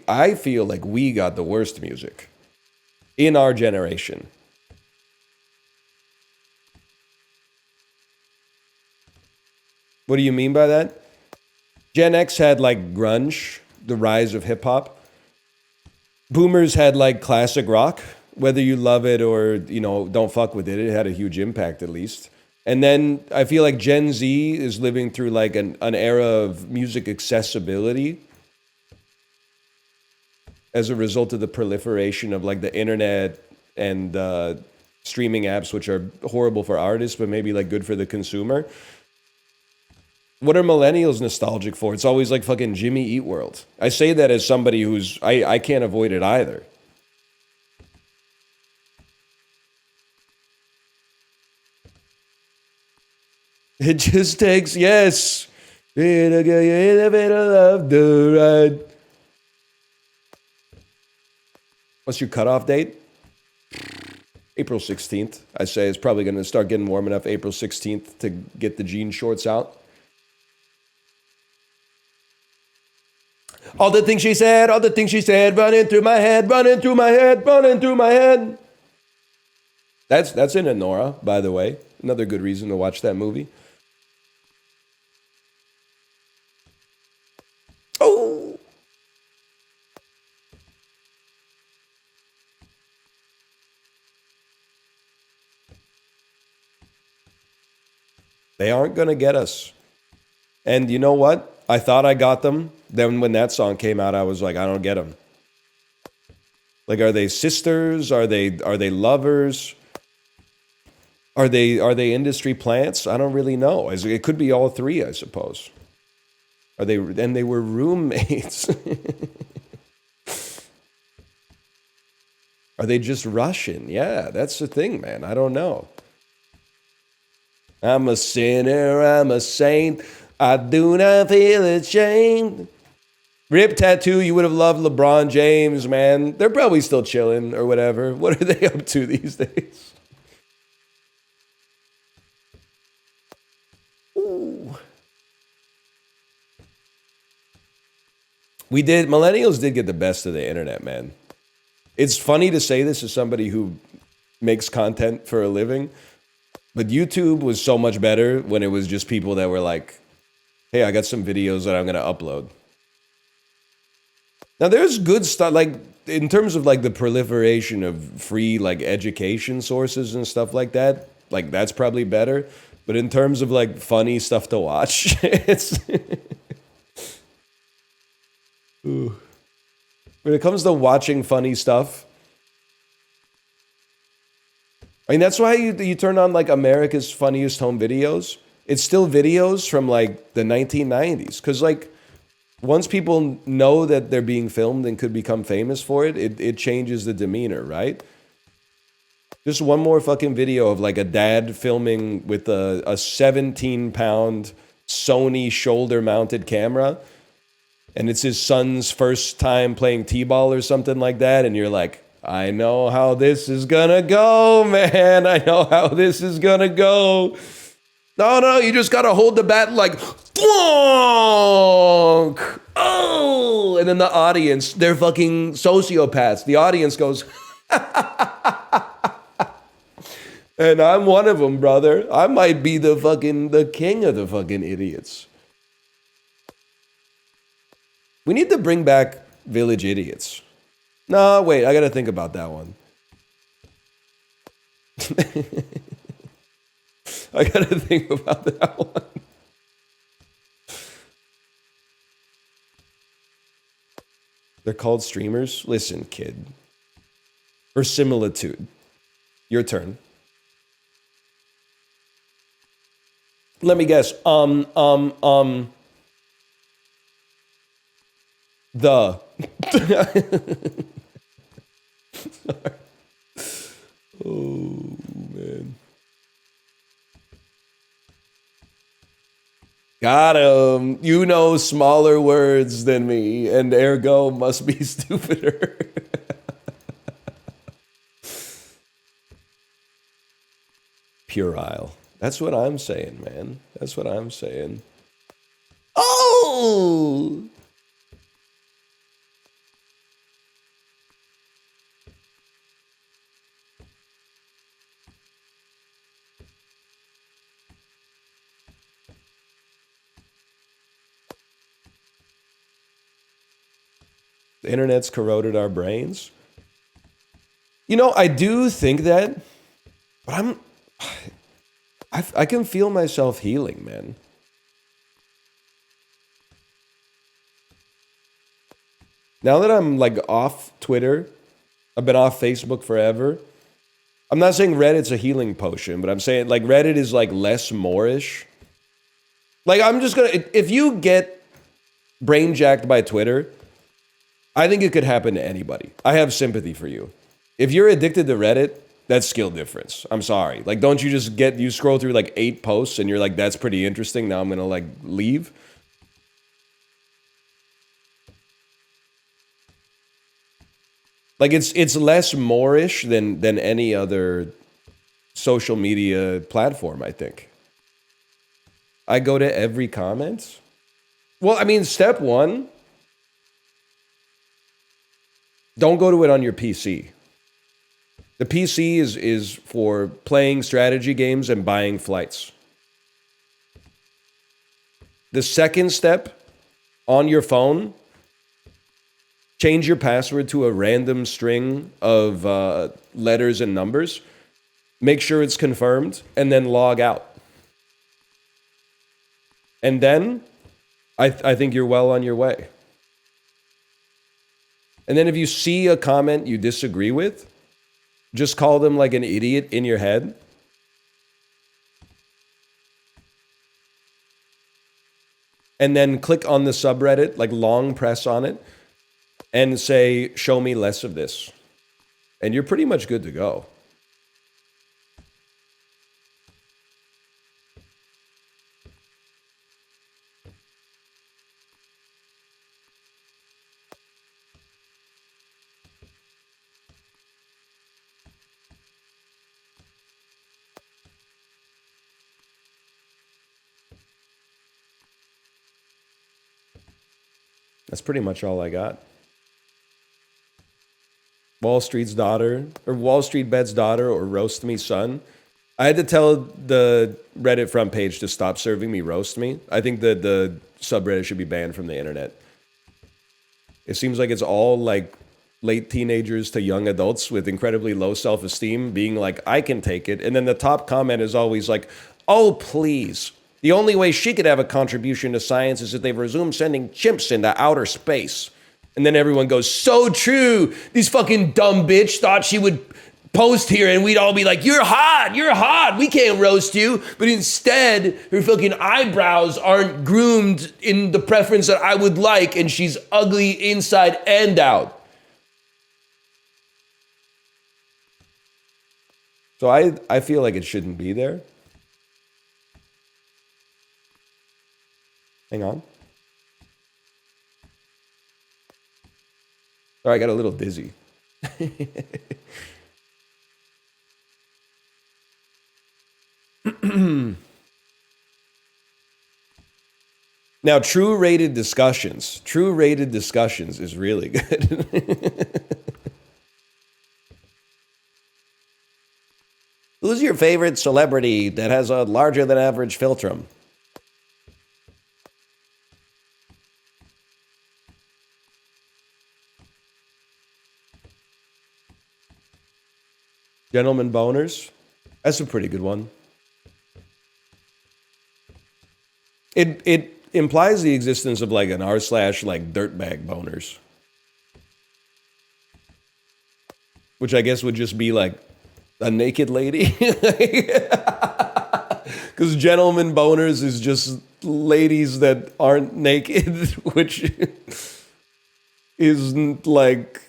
I feel like we got the worst music in our generation. What do you mean by that? Gen X had grunge, the rise of hip hop. Boomers had classic rock, whether you love it or, don't fuck with it. It had a huge impact at least. And then I feel like Gen Z is living through an era of music accessibility as a result of the proliferation of the internet and streaming apps, which are horrible for artists, but maybe good for the consumer. What are millennials nostalgic for? It's always fucking Jimmy Eat World. I say that as somebody who's, I can't avoid it either. It just takes, yes. Love the ride. What's your cutoff date? April 16th. I say it's probably going to start getting warm enough April 16th to get the jean shorts out. All the things she said, running through my head. That's in Anora, by the way. Another good reason to watch that movie. Oh! They aren't going to get us. And you know what? I thought I got them. Then when that song came out, I was like, I don't get them. Are they sisters? Are they lovers? Are they industry plants? I don't really know. It could be all three, I suppose. And they were roommates. Are they just Russian? Yeah, that's the thing, man. I don't know. I'm a sinner, I'm a saint. I do not feel ashamed. Rip Tattoo, you would have loved LeBron James, man. They're probably still chilling or whatever. What are they up to these days? Ooh. Millennials did get the best of the internet, man. It's funny to say this as somebody who makes content for a living, But YouTube was so much better when it was just people that were like, hey, I got some videos that I'm going to upload. Now there's good stuff, like in terms of like the proliferation of free like education sources and stuff like that, like that's probably better. But in terms of like funny stuff to watch, it's Ooh. When it comes to watching funny stuff, I mean that's why you turn on like America's Funniest Home Videos. It's still videos from like the 1990s, because like once people know that they're being filmed and could become famous for it, it changes the demeanor, right? Just one more fucking video of like a dad filming with a 17-pound Sony shoulder-mounted camera, and it's his son's first time playing t-ball or something like that, and you're like, I know how this is gonna go, man. I know how this is gonna go. No, you just gotta hold the bat like, thwonk! Oh! And then the audience, they're fucking sociopaths. The audience goes, and I'm one of them, brother. I might be the king of the fucking idiots. We need to bring back Village Idiots. No, wait, I gotta think about that one. I gotta think about that one. They're called streamers? Listen, kid. Verisimilitude. Your turn. Let me guess. The. Oh, man. Got him. You know smaller words than me, and ergo must be stupider. Puerile. That's what I'm saying, man. That's what I'm saying. Oh! The internet's corroded our brains. You know, I do think that, but I can feel myself healing, man. Now that I'm like off Twitter, I've been off Facebook forever. I'm not saying Reddit's a healing potion, but I'm saying like Reddit is like less Moorish. Like I'm just gonna, if you get brain jacked by Twitter, I think it could happen to anybody. I have sympathy for you. If you're addicted to Reddit, that's skill difference. I'm sorry. Like, don't you just you scroll through like 8 posts and you're like, that's pretty interesting. Now I'm gonna like leave. Like it's less Moorish than any other social media platform, I think. I go to every comment. Well, I mean, step one, don't go to it on your PC. The PC is for playing strategy games and buying flights. The second step, on your phone, change your password to a random string of letters and numbers. Make sure it's confirmed, and then log out. And then, I think you're well on your way. And then if you see a comment you disagree with, just call them like an idiot in your head. And then click on the subreddit, like long press on it, and say, show me less of this. And you're pretty much good to go. That's pretty much all I got. Wall Street Bed's daughter, or Roast Me Son. I had to tell the Reddit front page to stop serving me roast me. I think that the subreddit should be banned from the internet. It seems like it's all like late teenagers to young adults with incredibly low self-esteem being like, I can take it. And then the top comment is always like, oh, please. The only way she could have a contribution to science is if they resume sending chimps into outer space. And then everyone goes, so true. This fucking dumb bitch thought she would post here and we'd all be like, you're hot, we can't roast you. But instead, her fucking eyebrows aren't groomed in the preference that I would like, and she's ugly inside and out. So I feel like it shouldn't be there. Hang on. Sorry, I got a little dizzy. Now, true rated discussions is really good. Who's your favorite celebrity that has a larger than average philtrum? Gentleman boners? That's a pretty good one. It implies the existence of like an r/ like dirtbag boners. Which I guess would just be like a naked lady. Because gentleman boners is just ladies that aren't naked, which is like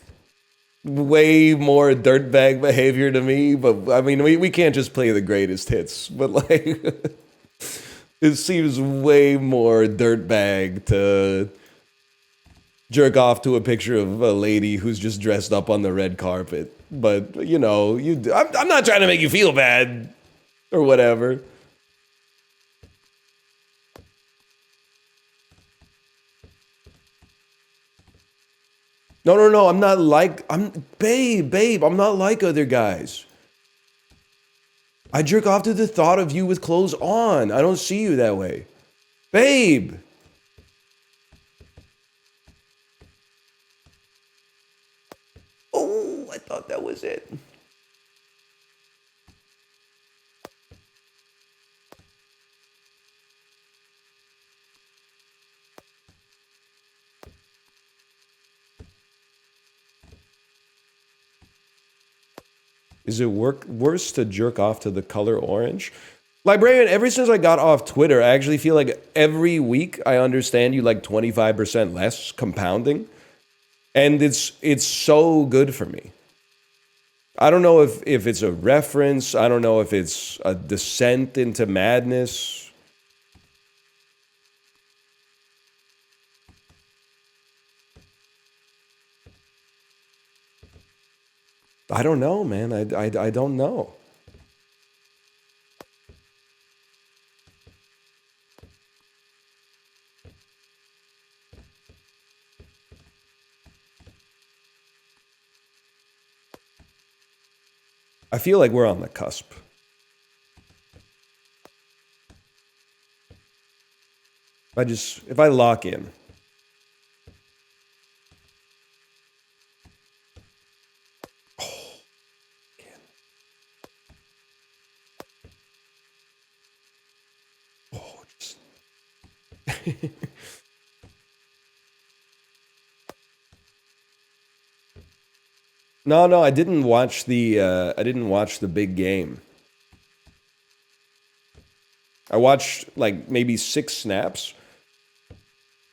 way more dirtbag behavior to me. But I mean, we can't just play the greatest hits, but like it seems way more dirtbag to jerk off to a picture of a lady who's just dressed up on the red carpet. But you know, I'm not trying to make you feel bad or whatever. No, I'm not like, babe, I'm not like other guys. I jerk off to the thought of you with clothes on. I don't see you that way. Babe. Oh, I thought that was it. Is it worse to jerk off to the color orange? Librarian, ever since I got off Twitter, I actually feel like every week I understand you like 25% less compounding. And it's so good for me. I don't know if it's a reference. I don't know if it's a descent into madness. I don't know, man. I don't know. I feel like we're on the cusp. If I lock in. No, I didn't watch the big game. I watched like maybe 6 snaps.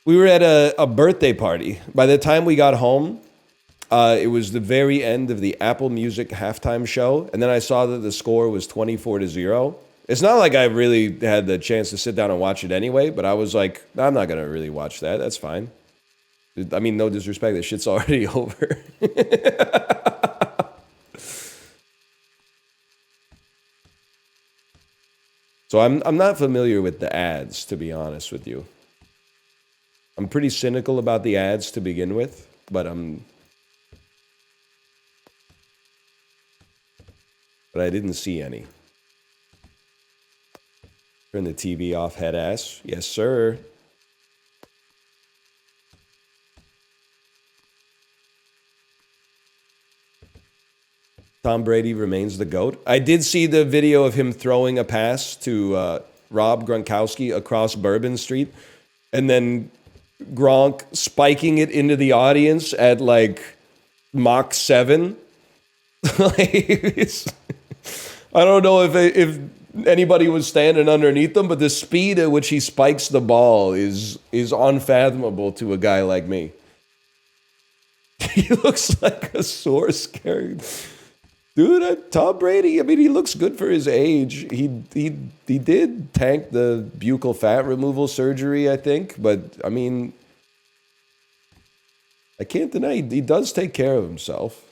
We were at a birthday party. By the time we got home, it was the very end of the Apple Music halftime show, and then I saw that the score was 24-0. It's not like I really had the chance to sit down and watch it anyway, but I was like, I'm not gonna really watch that. That's fine. I mean, no disrespect, this shit's already over. So I'm not familiar with the ads, to be honest with you. I'm pretty cynical about the ads to begin with, but I didn't see any. Turn the TV off, head ass. Yes, sir. Tom Brady remains the GOAT. I did see the video of him throwing a pass to Rob Gronkowski across Bourbon Street, and then Gronk spiking it into the audience at like Mach 7. Like, I don't know if anybody was standing underneath him, but the speed at which he spikes the ball is unfathomable to a guy like me. He looks like a source character. Dude, Tom Brady, I mean, he looks good for his age. He did tank the buccal fat removal surgery, I think. But, I mean, I can't deny he does take care of himself.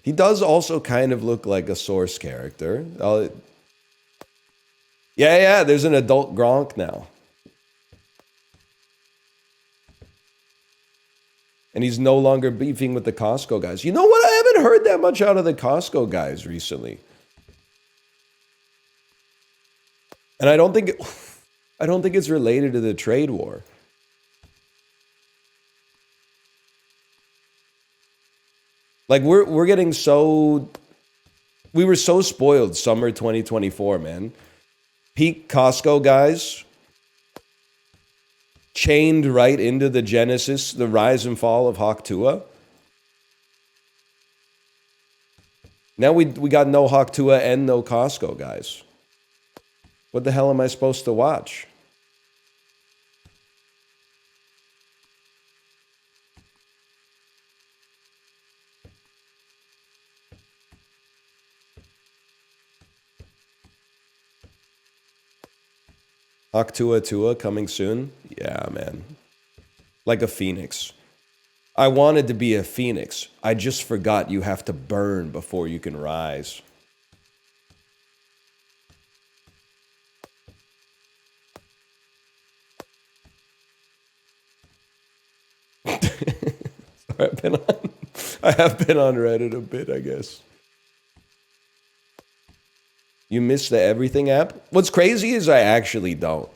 He does also kind of look like a source character. Yeah, there's an adult Gronk now. And he's no longer beefing with the Costco guys. You know what? I haven't heard that much out of the Costco guys recently. And I don't think it's related to the trade war. Like we're getting so we were so spoiled summer 2024, man. Peak Costco guys chained right into the genesis, the rise and fall of Hawk Tuah. Now we got no Hawk Tuah and no Costco guys. What the hell am I supposed to watch? Hawk Tuah coming soon? Yeah, man. Like a phoenix. I wanted to be a phoenix. I just forgot you have to burn before you can rise. Sorry, I have been on Reddit a bit, I guess. You miss the Everything app? What's crazy is I actually don't.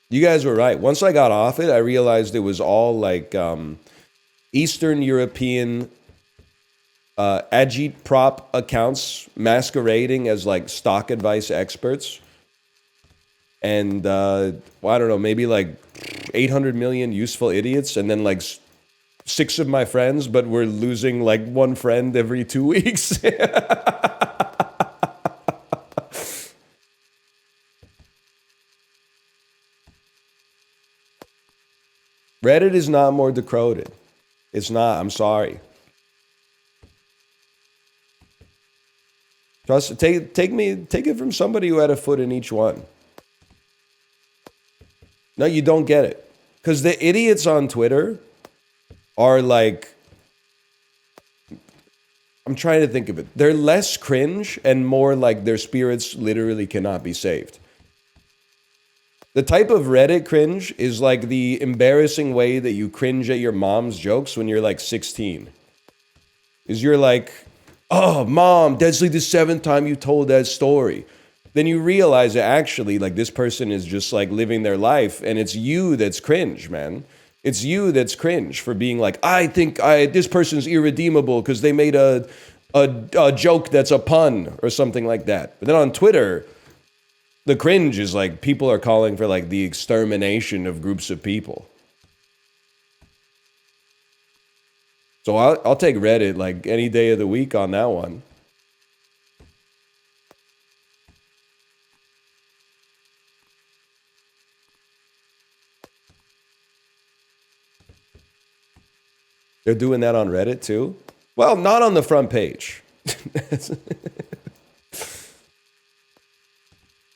You guys were right. Once I got off it, I realized it was all like Eastern European agitprop accounts masquerading as like stock advice experts. And well, I don't know, maybe like 800 million useful idiots, and then like 6 of my friends, but we're losing like 1 friend every 2 weeks. Reddit is not more decoded. It's not. I'm sorry. Trust. Take it from somebody who had a foot in each one. No, you don't get it, because the idiots on Twitter are like, I'm trying to think of it. They're less cringe and more like their spirits literally cannot be saved. The type of Reddit cringe is like the embarrassing way that you cringe at your mom's jokes when you're like 16. Is you're like, oh, mom, that's like the 7th time you told that story. Then you realize that actually like this person is just like living their life, and it's you that's cringe, man. It's you that's cringe for being like, I think this person's irredeemable because they made a joke that's a pun or something like that. But then on Twitter, the cringe is like people are calling for like the extermination of groups of people. So I'll take Reddit like any day of the week on that one. They're doing that on Reddit too? Well, not on the front page.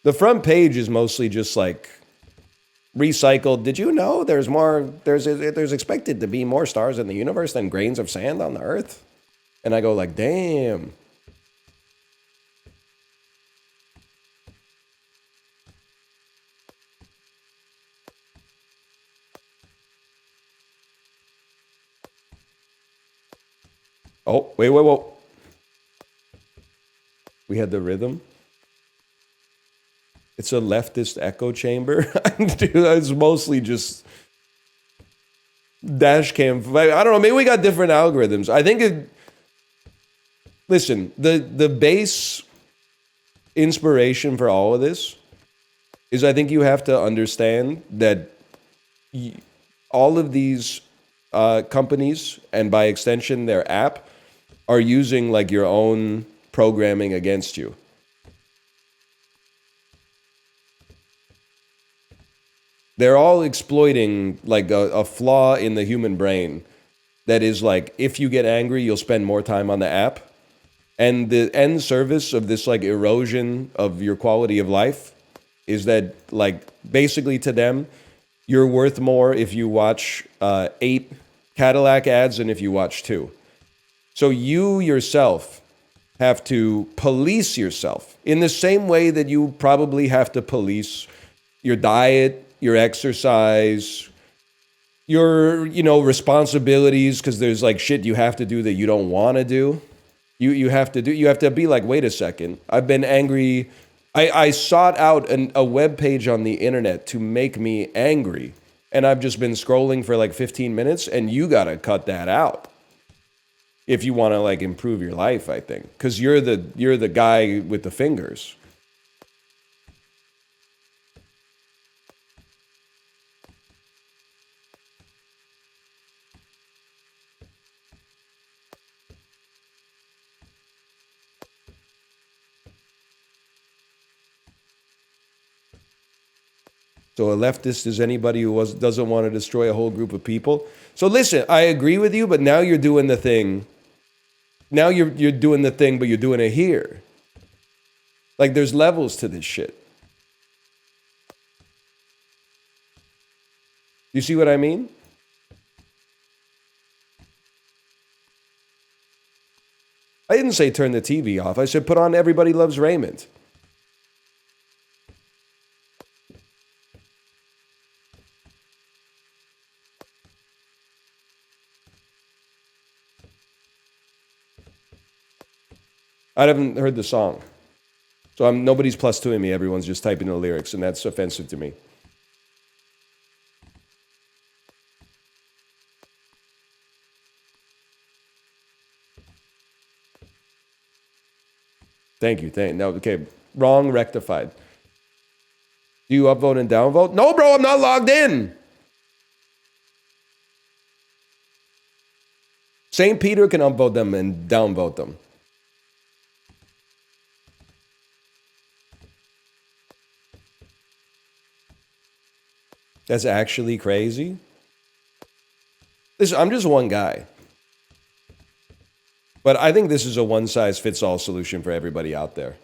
The front page is mostly just like recycled. Did you know there's expected to be more stars in the universe than grains of sand on the earth? And I go like, damn. Oh, wait, wait, whoa. We had the rhythm. It's a leftist echo chamber. Dude, it's mostly just dash cam. I don't know. Maybe we got different algorithms. I think it. Listen, the base inspiration for all of this is I think you have to understand that all of these companies, and by extension their app, are using like your own programming against you. They're all exploiting like a flaw in the human brain that is like, if you get angry, you'll spend more time on the app. And the end service of this like erosion of your quality of life is that like basically to them, you're worth more if you watch 8 Cadillac ads than if you watch 2. So you yourself have to police yourself in the same way that you probably have to police your diet, your exercise, your, responsibilities, because there's like shit you have to do that you don't want to do. You have to be like, wait a second, I've been angry. I sought out a web page on the internet to make me angry, and I've just been scrolling for like 15 minutes, and you got to cut that out if you want to like improve your life, I think, because you're the guy with the fingers. So a leftist is anybody who doesn't want to destroy a whole group of people. So listen, I agree with you, but now you're doing the thing. Now you're doing the thing, but you're doing it here. Like there's levels to this shit. You see what I mean? I didn't say turn the TV off. I said put on Everybody Loves Raymond. I haven't heard the song. So nobody's plus twoing me. Everyone's just typing the lyrics, and that's offensive to me. Thank you. No, okay. Wrong, rectified. Do you upvote and downvote? No, bro, I'm not logged in. St. Peter can upvote them and downvote them. That's actually crazy. Listen, I'm just one guy. But I think this is a one-size-fits-all solution for everybody out there.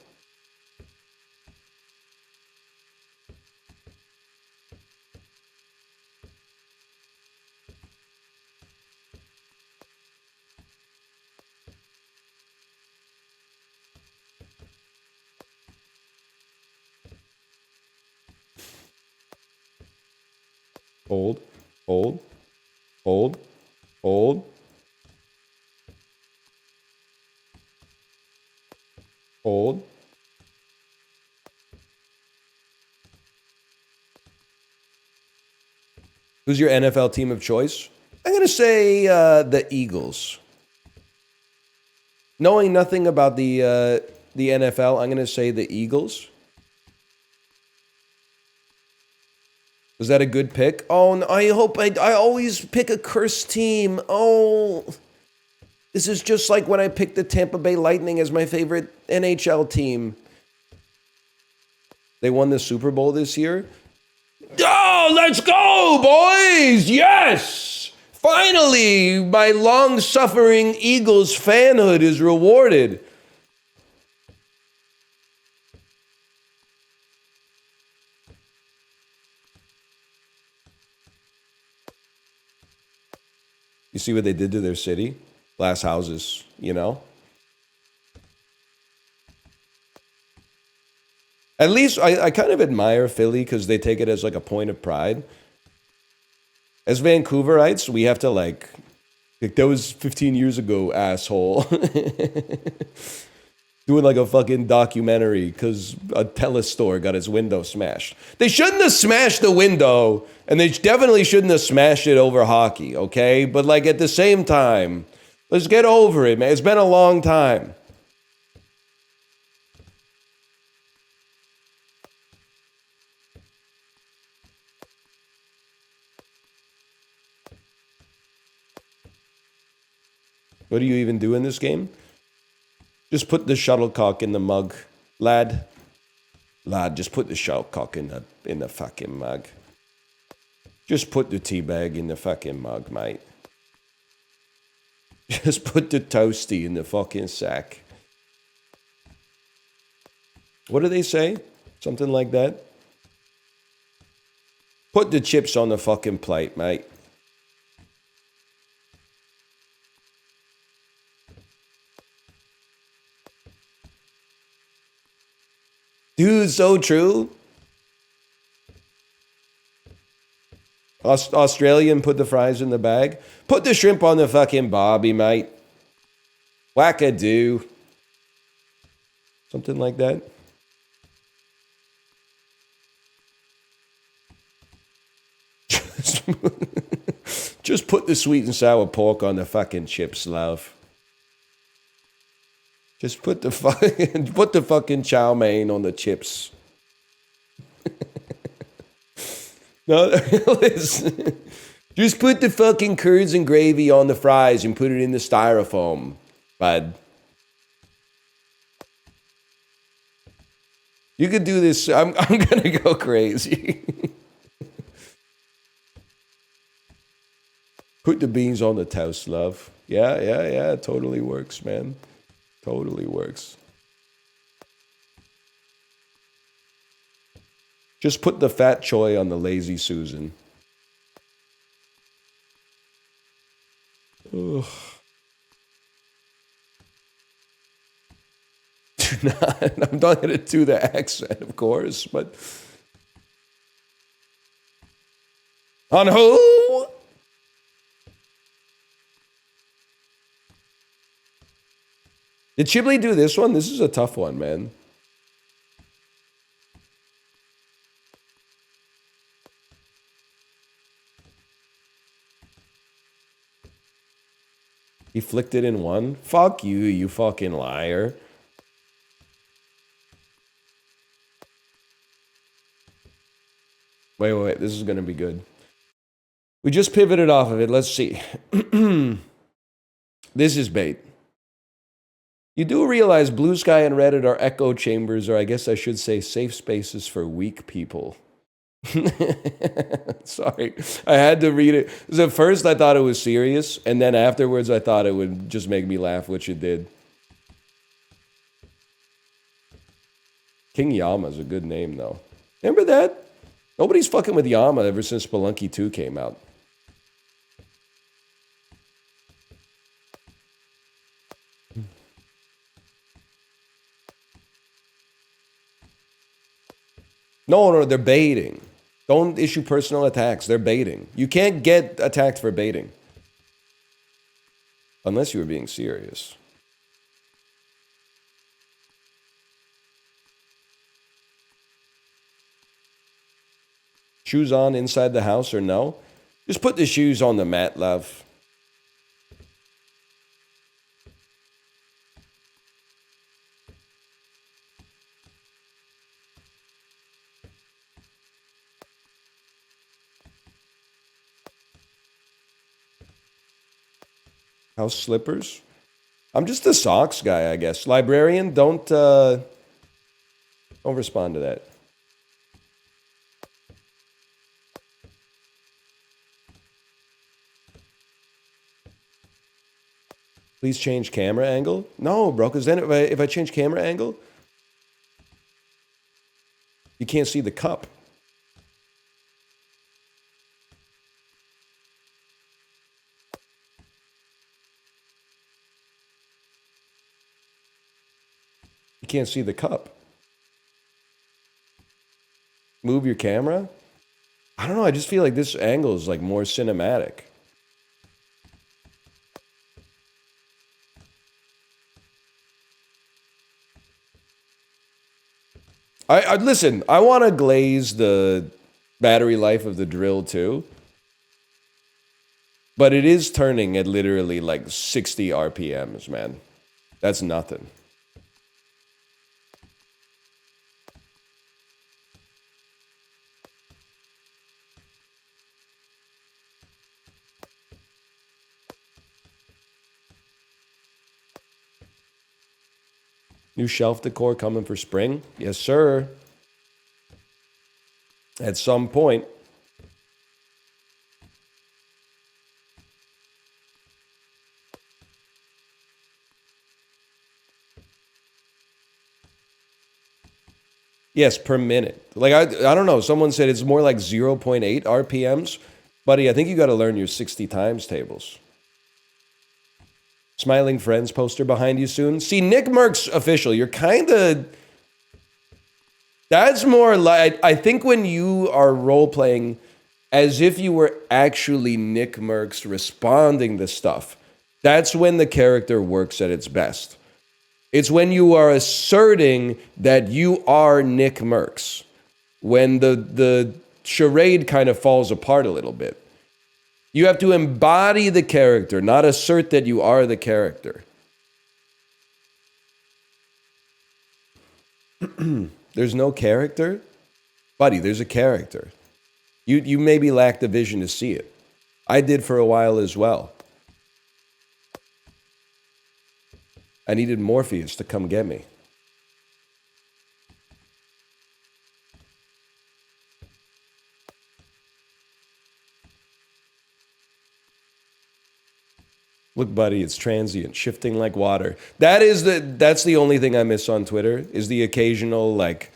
Hold, hold, hold, hold, hold. Who's your NFL team of choice? I'm going to say the Eagles. Knowing nothing about the NFL, I'm going to say the Eagles. Was that a good pick? Oh, no, I hope I always pick a cursed team. Oh, this is just like when I picked the Tampa Bay Lightning as my favorite NHL team. They won the Super Bowl this year. Oh, let's go, boys! Yes! Finally, my long-suffering Eagles fanhood is rewarded. You see what they did to their city? Glass houses, At least I kind of admire Philly because they take it as like a point of pride. As Vancouverites, we have to like Like, that was 15 years ago, asshole. Doing like a fucking documentary because a telestore got its window smashed. They shouldn't have smashed the window, and they definitely shouldn't have smashed it over hockey, okay? But like at the same time, let's get over it, man. It's been a long time. What do you even do in this game? Just put the shuttlecock in the mug, lad. Lad, just put the shuttlecock in the fucking mug. Just put the tea bag in the fucking mug, mate. Just put the toasty in the fucking sack. What do they say? Something like that? Put the chips on the fucking plate, mate. Dude, so true. Australian, put the fries in the bag. Put the shrimp on the fucking barbie, mate. Wackadoo. Something like that. Just put the sweet and sour pork on the fucking chips, love. Just put the fucking chow mein on the chips. No, listen. Just put the fucking curds and gravy on the fries and put it in the styrofoam, bud. You could do this. I'm gonna go crazy. Put the beans on the toast, love. Yeah. It totally works, man. Totally works. Just put the fat choy on the lazy Susan. Ugh. I'm not going to do the accent, of course, but... On who? Did Chiblee do this one? This is a tough one, man. He flicked it in one? Fuck you, you fucking liar. Wait. This is going to be good. We just pivoted off of it. Let's see. This is bait. You do realize Blue Sky and Reddit are echo chambers, or I guess I should say safe spaces for weak people. Sorry, I had to read it. Because at first I thought it was serious, and then afterwards I thought it would just make me laugh, which it did. King Yama's a good name, though. Remember that? Nobody's fucking with Yama ever since Spelunky 2 came out. No, they're baiting. Don't issue personal attacks. They're baiting. You can't get attacked for baiting. Unless you were being serious. Shoes on inside the house or no? Just put the shoes on the mat, love. House slippers? I'm just a socks guy, I guess. Librarian, don't respond to that. Please change camera angle? No, bro, because then if I change camera angle, you can't see the cup. You can't see the cup. Move your camera? I don't know, I just feel like this angle is like more cinematic. I listen, I want to glaze the battery life of the drill too. But it is turning at literally like 60 RPMs, man. That's nothing. New shelf decor coming for spring? Yes, sir. At some point. Yes, per minute. Like, I don't know. Someone said it's more like 0.8 RPMs. Buddy, I think you got to learn your 60 times tables. Smiling Friends poster behind you soon. See, Nick Merck's official. You're kind of... That's more like... I think when you are role-playing as if you were actually Nick Merck's responding to stuff, that's when the character works at its best. It's when you are asserting that you are Nick Merckx. When the charade kind of falls apart a little bit. You have to embody the character, not assert that you are the character. There's no character? Buddy, there's a character. You maybe lack the vision to see it. I did for a while as well. I needed Morpheus to come get me. Look, buddy, it's transient, shifting like water. That's the only thing I miss on Twitter, is the occasional, like,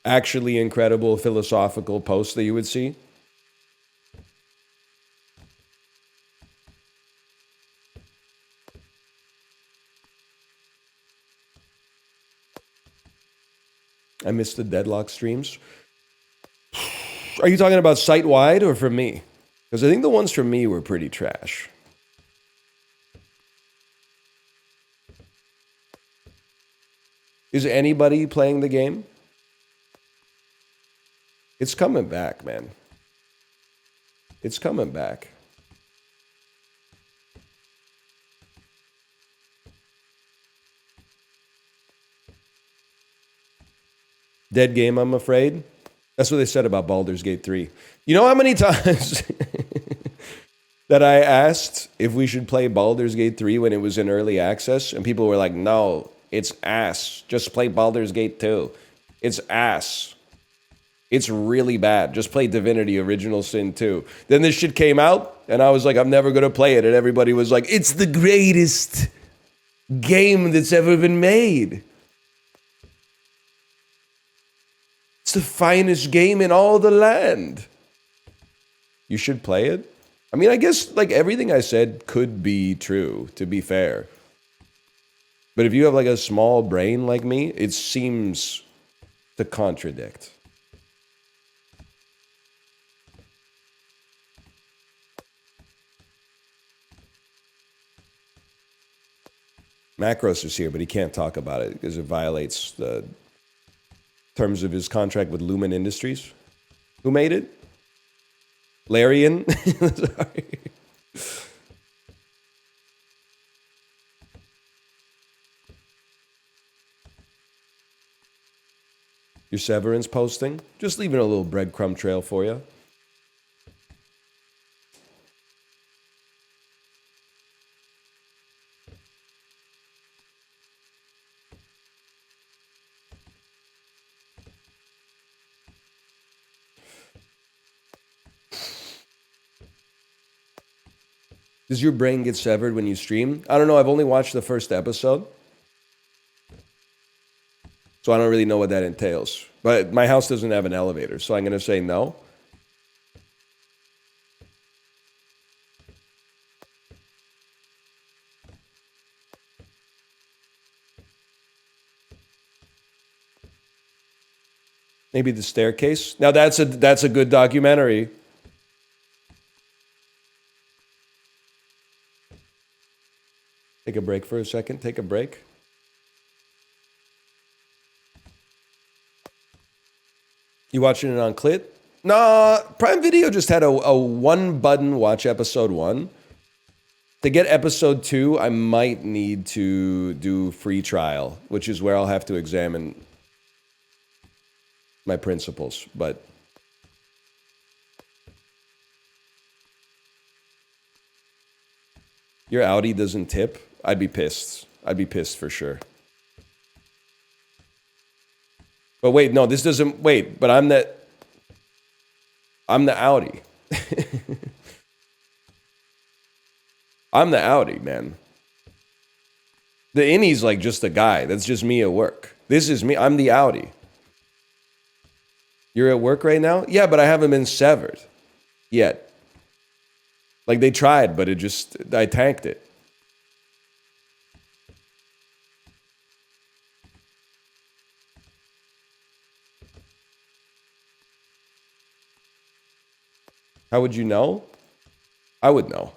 actually incredible philosophical post that you would see. I miss the Deadlock streams. Are you talking about site-wide or from me? Because I think the ones from me were pretty trash. Is anybody playing the game? It's coming back, man. It's coming back. Dead game, I'm afraid. That's what they said about Baldur's Gate 3. You know how many times that I asked if we should play Baldur's Gate 3 when it was in early access? And people were like, no, it's ass. Just play Baldur's Gate 2. It's ass. It's really bad. Just play Divinity Original Sin 2. Then this shit came out, and I was like, I'm never going to play it. And everybody was like, it's the greatest game that's ever been made. It's the finest game in all the land. You should play it. I mean, I guess like everything I said could be true, to be fair. But if you have like a small brain like me, it seems to contradict. Macros is here, but he can't talk about it because it violates the terms of his contract with Lumen Industries. Who made it? Larian? Sorry. Your Severance posting? Just leaving a little breadcrumb trail for you. Does your brain get severed when you stream? I don't know. I've only watched the first episode. So I don't really know what that entails. But my house doesn't have an elevator, so I'm going to say no. Maybe The Staircase. Now that's a good documentary. Take a break for a second. Take a break. You watching it on Clit? Nah, Prime Video just had a one button watch episode 1. To get episode 2, I might need to do free trial, which is where I'll have to examine my principles. But your Audi doesn't tip? I'd be pissed. I'd be pissed for sure. But wait, no, this doesn't... Wait, but I'm the Audi. I'm the Audi, man. The innie's like just a guy. That's just me at work. This is me. I'm the Audi. You're at work right now? Yeah, but I haven't been severed yet. Like they tried, but I tanked it. How would you know? I would know.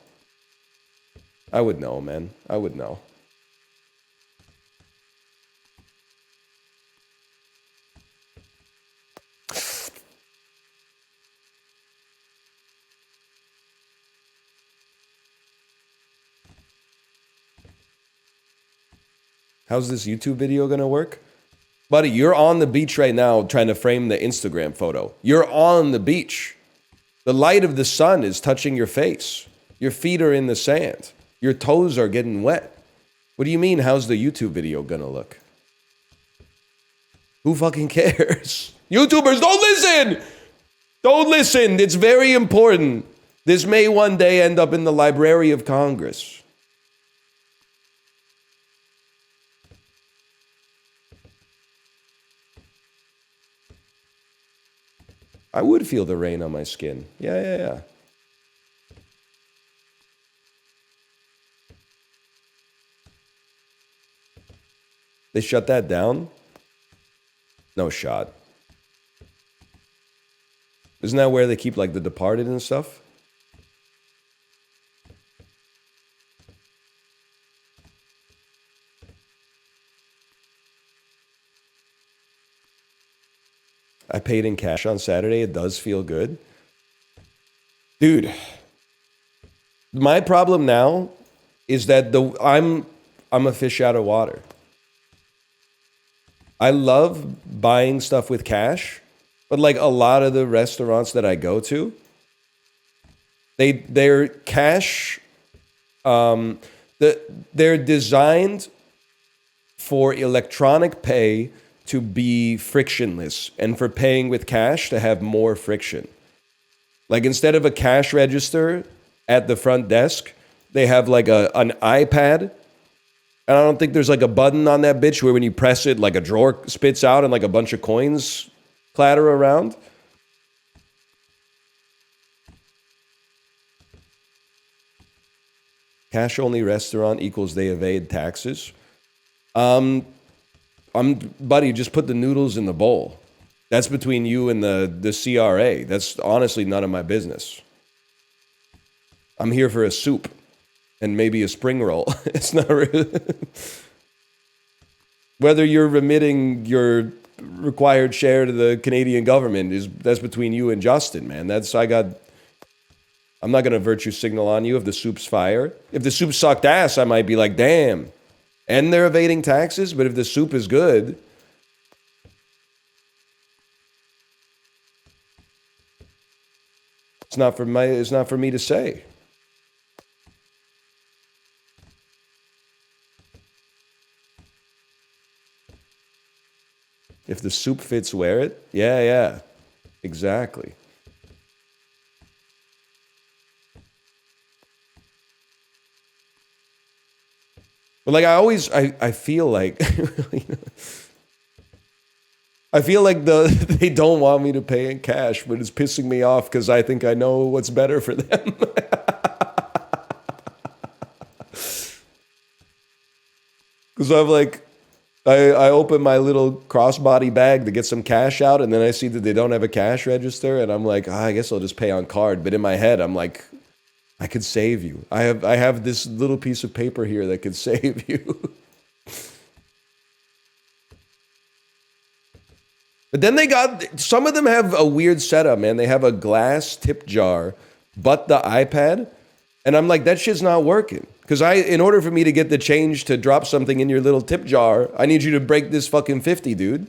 I would know, man. I would know. How's this YouTube video gonna work? Buddy, you're on the beach right now trying to frame the Instagram photo. You're on the beach. The light of the sun is touching your face. Your feet are in the sand. Your toes are getting wet. What do you mean, how's the YouTube video gonna look? Who fucking cares? YouTubers, don't listen! Don't listen, it's very important. This may one day end up in the Library of Congress. I would feel the rain on my skin. Yeah. They shut that down? No shot. Isn't that where they keep like The Departed and stuff? I paid in cash on Saturday. It does feel good. Dude, my problem now is that I'm a fish out of water. I love buying stuff with cash, but like a lot of the restaurants that I go to, they're cash. They're designed for electronic pay to be frictionless and for paying with cash to have more friction. Like instead of a cash register at the front desk, they have like an iPad. And I don't think there's like a button on that bitch where when you press it, like a drawer spits out and like a bunch of coins clatter around. Cash only restaurant equals they evade taxes. Buddy, just put the noodles in the bowl. That's between you and the CRA. That's honestly none of my business. I'm here for a soup and maybe a spring roll. It's not really... Whether you're remitting your required share to the Canadian government that's between you and Justin, man. I'm not gonna virtue signal on you if the soup's fire. If the soup sucked ass, I might be like, damn. And they're evading taxes, but if the soup is good, it's not for me to say. If the soup fits, wear it. Yeah, exactly. But like I feel like I feel like they don't want me to pay in cash, but it's pissing me off because I think I know what's better for them. Because I'm like, I open my little crossbody bag to get some cash out, and then I see that they don't have a cash register, and I'm like, I guess I'll just pay on card. But in my head, I'm like, I could save you. I have this little piece of paper here that could save you. But then some of them have a weird setup, man. They have a glass tip jar, but the iPad. And I'm like, that shit's not working. Because in order for me to get the change to drop something in your little tip jar, I need you to break this fucking 50, dude.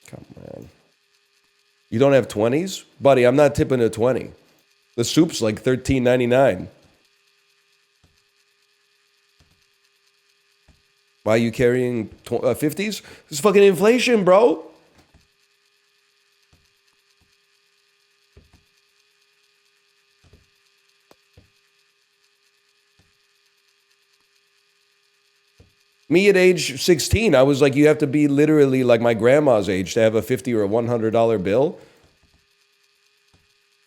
Come on. You don't have 20s? Buddy, I'm not tipping a 20. The soup's like $13.99. Why are you carrying 50s? It's fucking inflation, bro. Me at age 16, I was like, you have to be literally like my grandma's age to have a $50 or a $100 bill.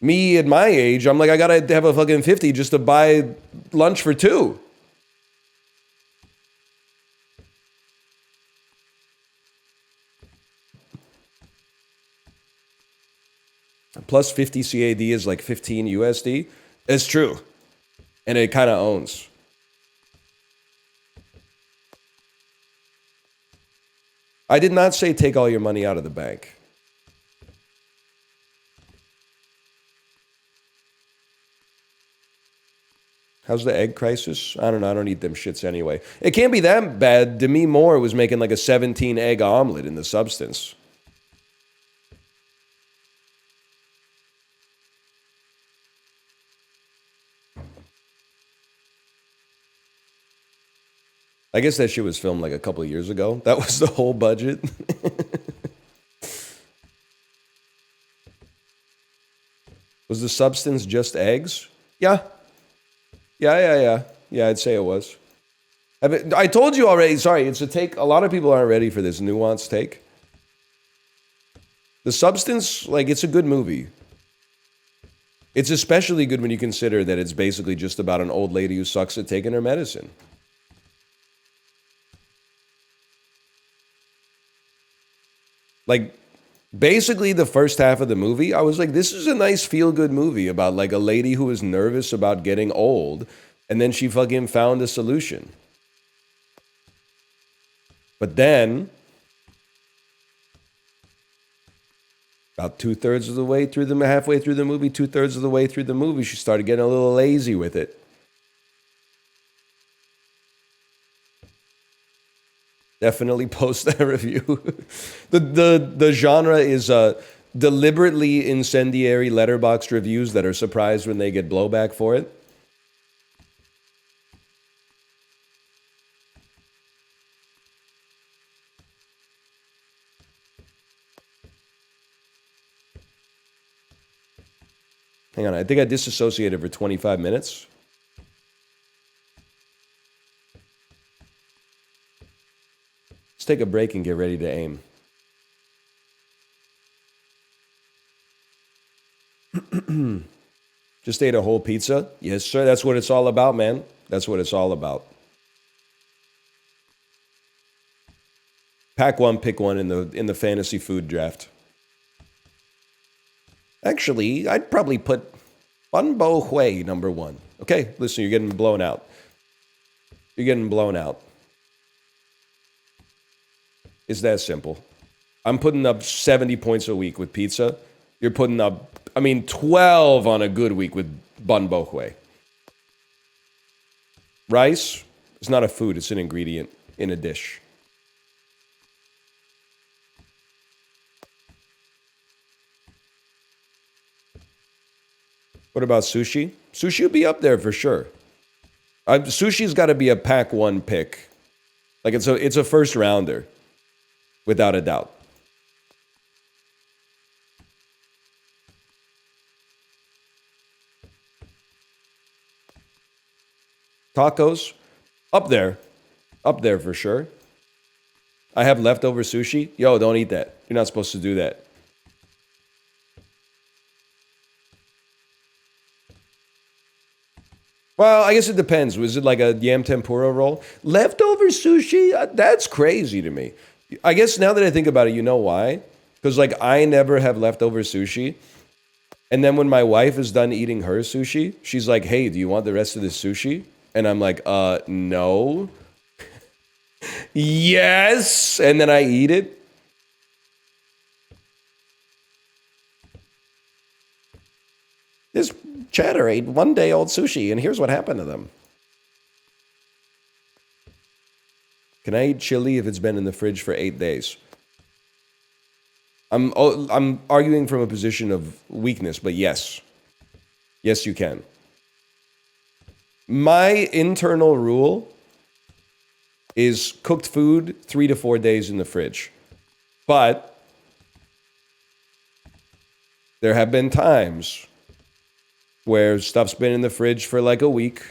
Me at my age, I'm like, I gotta have a fucking 50 just to buy lunch for two. Plus 50 CAD is like 15 USD. It's true. And it kind of owns. I did not say take all your money out of the bank. How's the egg crisis? I don't know. I don't eat them shits anyway. It can't be that bad. Demi Moore was making like a 17 egg omelet in the substance. I guess that shit was filmed like a couple of years ago. That was the whole budget. Was the substance just eggs? Yeah. Yeah, I'd say it was. I told you already. Sorry, it's a take. A lot of people aren't ready for this nuanced take. The substance, like, it's a good movie. It's especially good when you consider that it's basically just about an old lady who sucks at taking her medicine. Like, basically the first half of the movie, I was like, this is a nice feel-good movie about like a lady who was nervous about getting old, and then she fucking found a solution. But then, about two-thirds of the way through halfway through the movie, two-thirds of the way through the movie, she started getting a little lazy with it. Definitely post that review. The genre is deliberately incendiary letterboxd reviews that are surprised when they get blowback for it. Hang on, I think I disassociated for 25 minutes. Let's take a break and get ready to aim. Just ate a whole pizza? Yes, sir. That's what it's all about, man. That's what it's all about. Pack one, pick one in the fantasy food draft. Actually, I'd probably put Bunbo Hui number one. Okay, listen, you're getting blown out. You're getting blown out. It's that simple. I'm putting up 70 points a week with pizza. You're putting up, 12 on a good week with Bunbo Hui. Rice is not a food, it's an ingredient in a dish. What about sushi? Sushi would be up there for sure. Sushi's got to be a pack one pick. Like it's a first rounder. Without a doubt. Tacos, up there for sure. I have leftover sushi. Yo, don't eat that. You're not supposed to do that. Well, I guess it depends. Was it like a yam tempura roll? Leftover sushi? That's crazy to me. I guess now that I think about it, you know why? Because like I never have leftover sushi. And then when my wife is done eating her sushi, she's like, hey, do you want the rest of this sushi? And I'm like, no. Yes. And then I eat it. This chatter ate 1-day-old sushi, and here's what happened to them. Can I eat chili if it's been in the fridge for 8 days? I'm arguing from a position of weakness, but yes. Yes, you can. My internal rule is cooked food 3 to 4 days in the fridge. But there have been times where stuff's been in the fridge for like a week.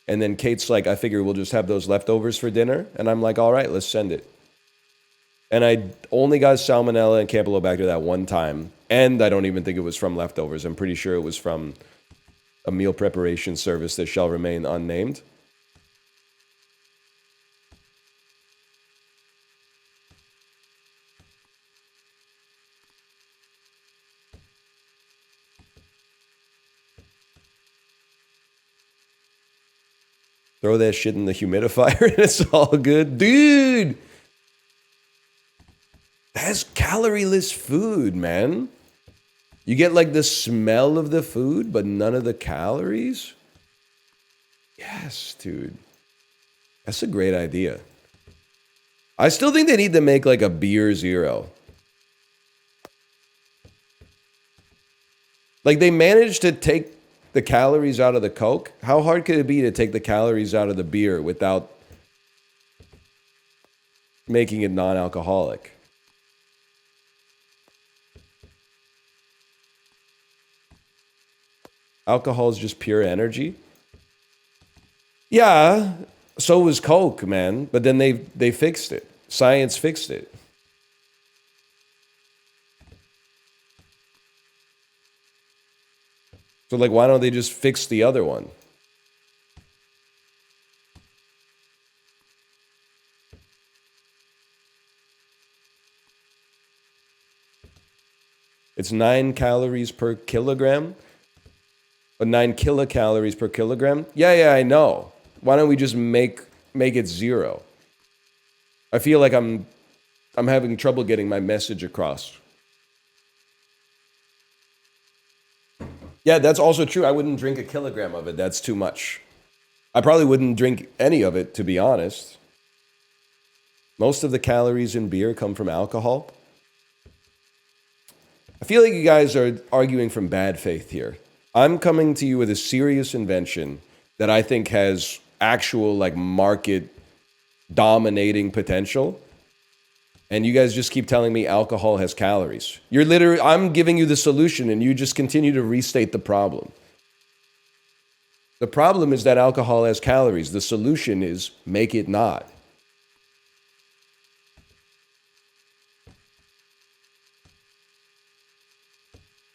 And then Kate's like, I figure we'll just have those leftovers for dinner. And I'm like, all right, let's send it. And I only got salmonella and Campylobacter that one time. And I don't even think it was from leftovers. I'm pretty sure it was from a meal preparation service that shall remain unnamed. Throw that shit in the humidifier and it's all good. Dude! That's calorie-less food, man. You get like the smell of the food, but none of the calories? Yes, dude. That's a great idea. I still think they need to make like a beer zero. Like they managed to take the calories out of the Coke. How hard could it be to take the calories out of the beer without making it non-alcoholic? Alcohol is just pure energy. Yeah, so was Coke, man. But then they fixed it. Science fixed it. So like, why don't they just fix the other one? It's 9 calories per kilogram. But 9 kilocalories per kilogram? Yeah, I know. Why don't we just make it 0? I feel like I'm having trouble getting my message across. Yeah, that's also true. I wouldn't drink a kilogram of it. That's too much. I probably wouldn't drink any of it, to be honest. Most of the calories in beer come from alcohol. I feel like you guys are arguing from bad faith here. I'm coming to you with a serious invention that I think has actual like market dominating potential. And you guys just keep telling me alcohol has calories. I'm giving you the solution and you just continue to restate the problem. The problem is that alcohol has calories. The solution is make it not.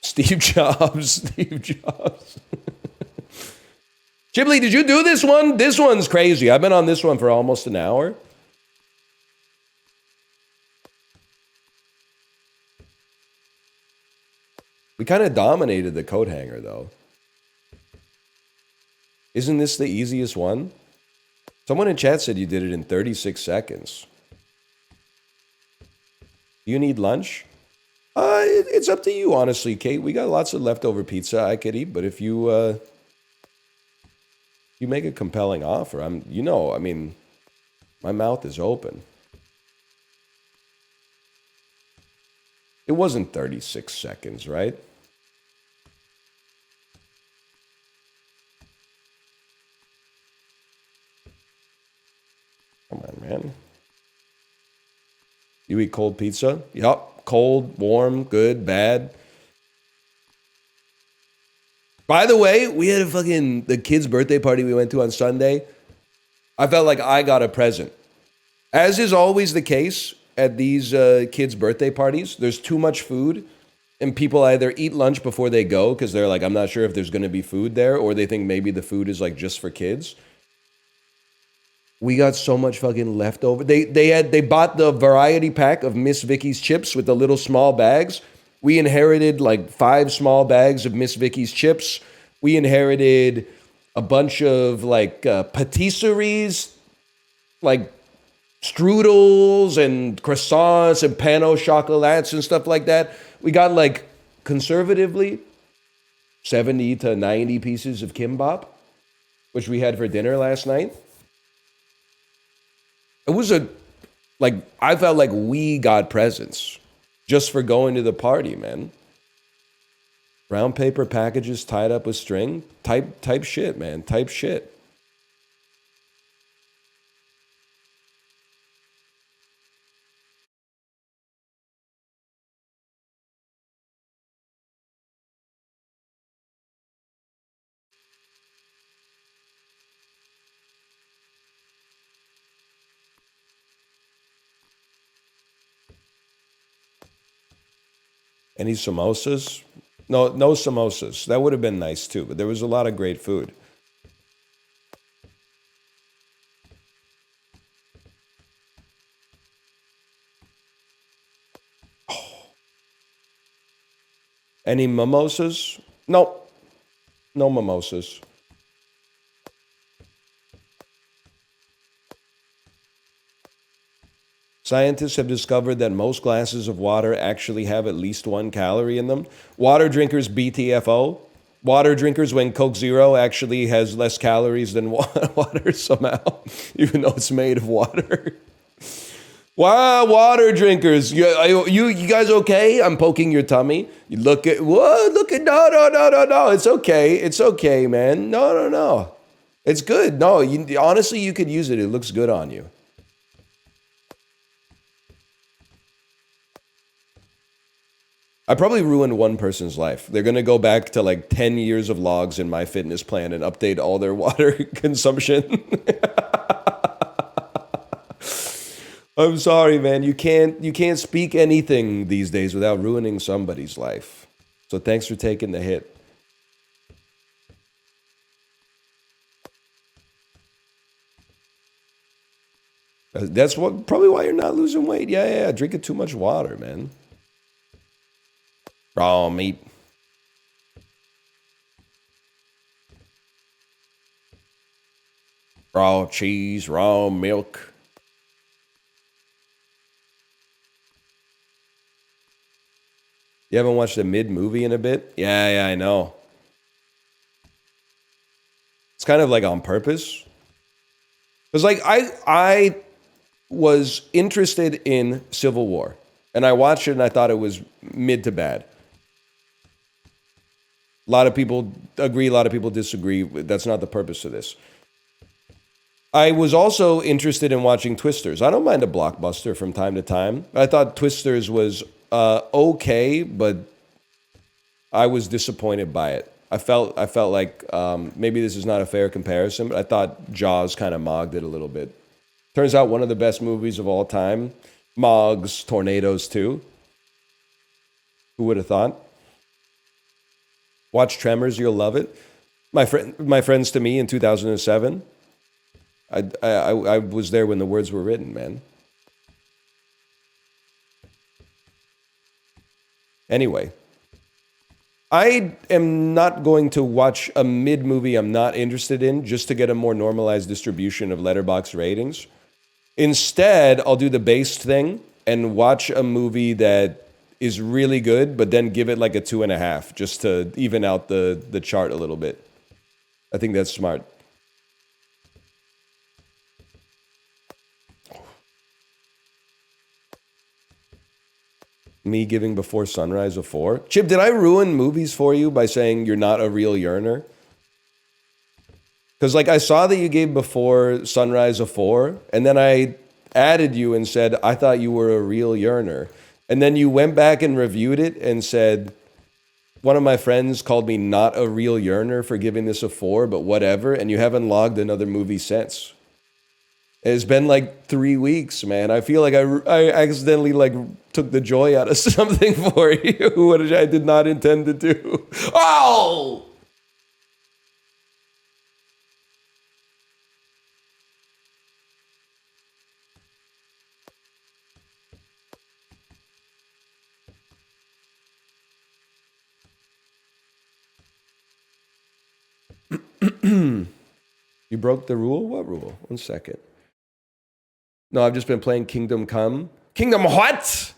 Steve Jobs. Chibley, did you do this one? This one's crazy. I've been on this one for almost an hour. We kind of dominated the coat hanger, though. Isn't this the easiest one? Someone in chat said you did it in 36 seconds. You need lunch? It's up to you, honestly, Kate. We got lots of leftover pizza I could eat, but if you make a compelling offer, my mouth is open. It wasn't 36 seconds, right? Come on, man. You eat cold pizza? Yup. Cold, warm, good, bad. By the way, we had the kid's birthday party we went to on Sunday. I felt like I got a present. As is always the case at these kids' birthday parties, there's too much food, and people either eat lunch before they go because they're like, I'm not sure if there's going to be food there, or they think maybe the food is like just for kids. We got so much fucking leftover. They bought the variety pack of Miss Vicky's chips with the little small bags. We inherited like 5 small bags of Miss Vicky's chips. We inherited a bunch of like patisseries, like strudels and croissants and pain au chocolats and stuff like that. We got like conservatively 70 to 90 pieces of kimbap, which we had for dinner last night. It was I felt like we got presents just for going to the party, man. Brown paper packages tied up with string. Type shit, man. Type shit. Any samosas? No samosas. That would have been nice too, but there was a lot of great food. Any mimosas? No. No mimosas. Scientists have discovered that most glasses of water actually have at least 1 calorie in them. Water drinkers BTFO. Water drinkers when Coke Zero actually has less calories than water somehow, even though it's made of water. Wow, water drinkers. You guys okay? I'm poking your tummy. You look at, what? Look at, no. It's okay. It's okay, man. No. It's good. No, honestly, you could use it. It looks good on you. I probably ruined one person's life. They're going to go back to like 10 years of logs in my fitness plan and update all their water consumption. I'm sorry, man. You can't speak anything these days without ruining somebody's life. So thanks for taking the hit. That's probably why you're not losing weight. Yeah. Drinking too much water, man. Raw meat. Raw cheese, raw milk. You haven't watched a mid-movie in a bit? Yeah, I know. It's kind of like on purpose. Because like I was interested in Civil War. And I watched it and I thought it was mid to bad. A lot of people agree, a lot of people disagree. That's not the purpose of this. I was also interested in watching Twisters. I don't mind a blockbuster from time to time. I thought Twisters was okay, but I was disappointed by it. I felt like maybe this is not a fair comparison, but I thought Jaws kind of mogged it a little bit. Turns out one of the best movies of all time mogs Tornadoes too. Who would have thought? Watch Tremors, you'll love it. My friends to me in 2007. I was there when the words were written, man. Anyway, I am not going to watch a mid-movie I'm not interested in just to get a more normalized distribution of Letterboxd ratings. Instead, I'll do the based thing and watch a movie that is really good, but then give it like a 2.5 just to even out the chart a little bit. I think that's smart. Me giving Before Sunrise a 4? Chip, did I ruin movies for you by saying you're not a real yearner? Because like I saw that you gave Before Sunrise a 4, and then I added you and said, I thought you were a real yearner. And then you went back and reviewed it and said, one of my friends called me not a real yearner for giving this a 4, but whatever, and you haven't logged another movie since. It's been like 3 weeks, man. I feel like I accidentally like took the joy out of something for you, which I did not intend to do. Oh! You broke the rule? What rule? 1 second. No, I've just been playing Kingdom Come. Kingdom what?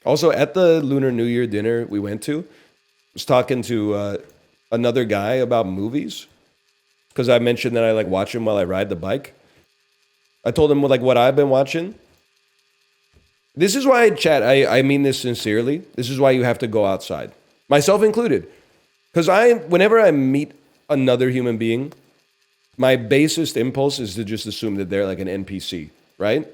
Also, at the Lunar New Year dinner we went to, I was talking to another guy about movies because I mentioned that I like watch them while I ride the bike. I told him like what I've been watching. This is why, chat, I mean this sincerely. This is why you have to go outside, myself included. Because whenever I meet another human being, my basest impulse is to just assume that they're like an NPC, right?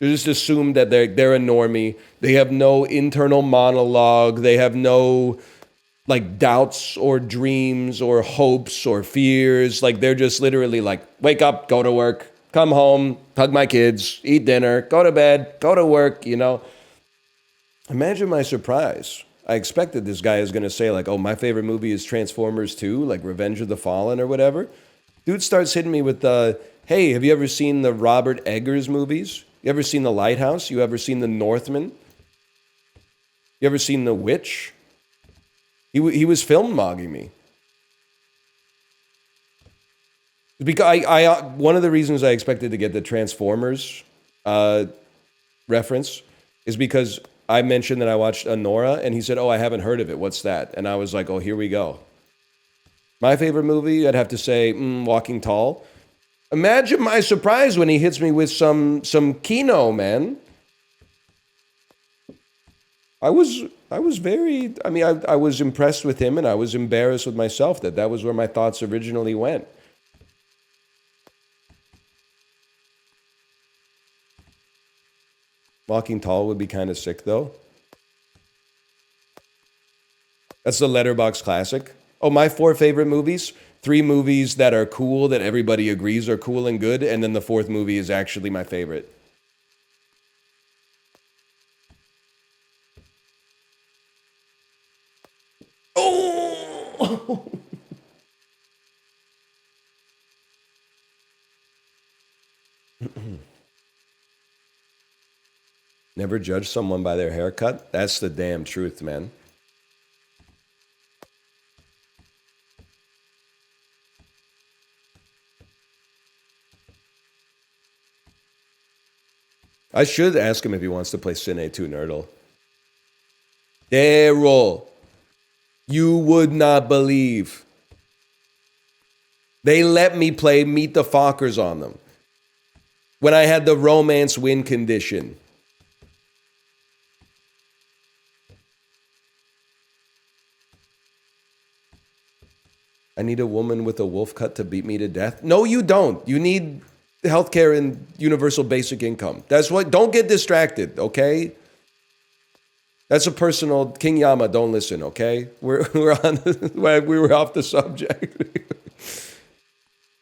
You just assume that they're a normie. They have no internal monologue. They have no like doubts or dreams or hopes or fears. Like they're just literally like, wake up, go to work, come home, hug my kids, eat dinner, go to bed, go to work, you know. Imagine my surprise. I expected this guy is going to say like, oh, my favorite movie is Transformers 2, like Revenge of the Fallen or whatever. Dude starts hitting me with the, hey, have you ever seen the Robert Eggers movies? You ever seen The Lighthouse? You ever seen The Northman? You ever seen The Witch? He was film mogging me. Because I one of the reasons I expected to get the Transformers reference is because I mentioned that I watched Anora, and he said, oh, I haven't heard of it. What's that? And I was like, oh, here we go. My favorite movie, I'd have to say, Walking Tall. Imagine my surprise when he hits me with some Kino, man. I was very, I mean, I was impressed with him, and I was embarrassed with myself that was where my thoughts originally went. Walking Tall would be kind of sick, though. That's the Letterboxd classic. Oh, my 4 favorite movies. 3 movies that are cool, that everybody agrees are cool and good, and then the 4th movie is actually my favorite. Oh! Never judge someone by their haircut? That's the damn truth, man. I should ask him if he wants to play Cine 2 Nerdle. Daryl, you would not believe. They let me play Meet the Fockers on them when I had the romance win condition. I need a woman with a wolf cut to beat me to death. No, you don't. You need healthcare and universal basic income. That's what. Don't get distracted, okay? That's a personal King Yama. Don't listen, okay? We're on. We were off the subject.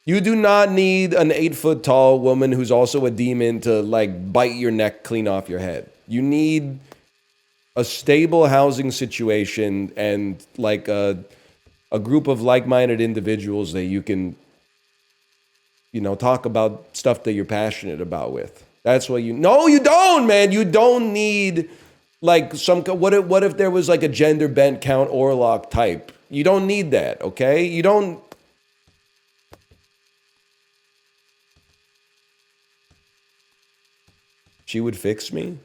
You do not need an 8-foot tall woman who's also a demon to like bite your neck clean off your head. You need a stable housing situation and like a group of like-minded individuals that you can, you know, talk about stuff that you're passionate about with. That's what you. No, you don't, man. You don't need like some. What if there was like a gender bent Count Orlok type? You don't need that, okay? You don't. She would fix me.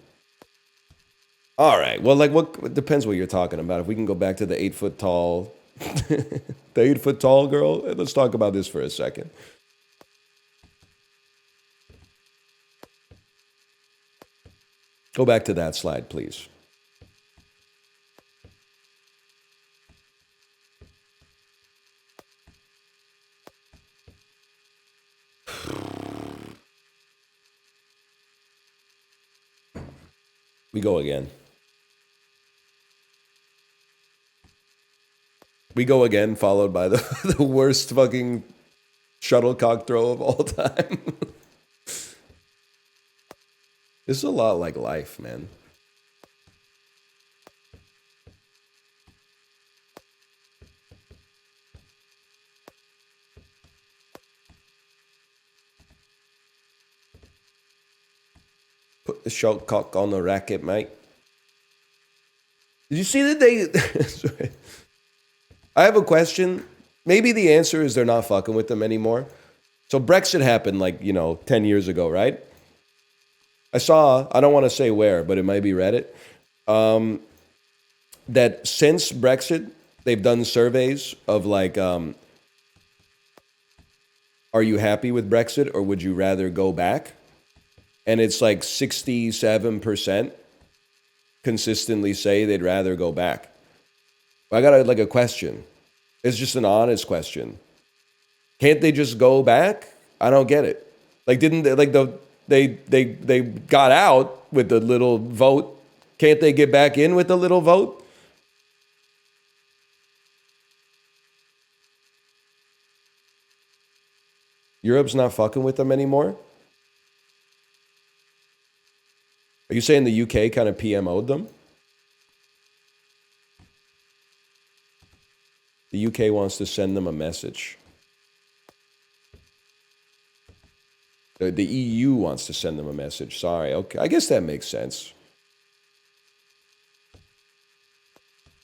All right. Well, like what? It depends what you're talking about. If we can go back to the 8-foot tall. The 8-foot tall girl. Let's talk about this for a second. Go back to that slide, please. We go again. We go again, followed by the worst fucking shuttlecock throw of all time. This is a lot like life, man. Put the shuttlecock on the racket, mate. Did you see that they... Sorry. I have a question. Maybe the answer is they're not fucking with them anymore. So Brexit happened 10 years ago, right? I saw, I don't want to say where, but it might be Reddit, that since Brexit, they've done surveys of are you happy with Brexit or would you rather go back? And it's 67% consistently say they'd rather go back. I got a question. It's just an honest question. Can't they just go back? I don't get it. Didn't they, they got out with the little vote. Can't they get back in with the little vote? Europe's not fucking with them anymore? Are you saying the UK kind of PMO'd them? The UK wants to send them a message. The EU wants to send them a message. Sorry. Okay. I guess that makes sense.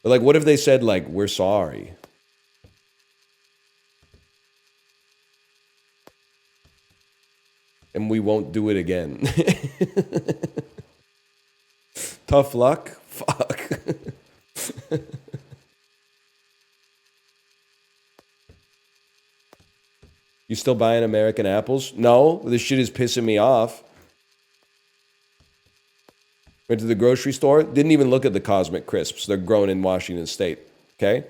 But what if they said we're sorry? And we won't do it again. Tough luck? Fuck. You still buying American apples? No, this shit is pissing me off. Went to the grocery store, didn't even look at the Cosmic Crisps. They're grown in Washington State, okay?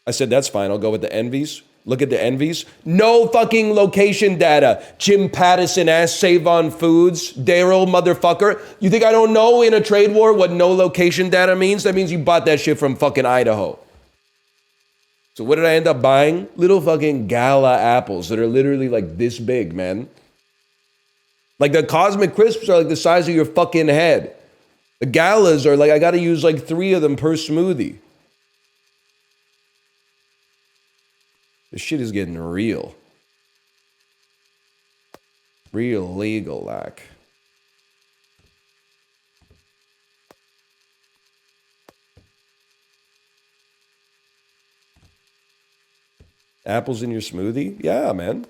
I said, that's fine, I'll go with the Envies. Look at the Envies. No fucking location data. Jim Pattison ass Save on Foods. Daryl motherfucker. You think I don't know in a trade war what no location data means? That means you bought that shit from fucking Idaho. So what did I end up buying? Little fucking gala apples that are literally this big, man. The Cosmic Crisps are the size of your fucking head. The galas are I gotta use 3 of them per smoothie. This shit is getting real. Real legal, Apples in your smoothie? Yeah, man.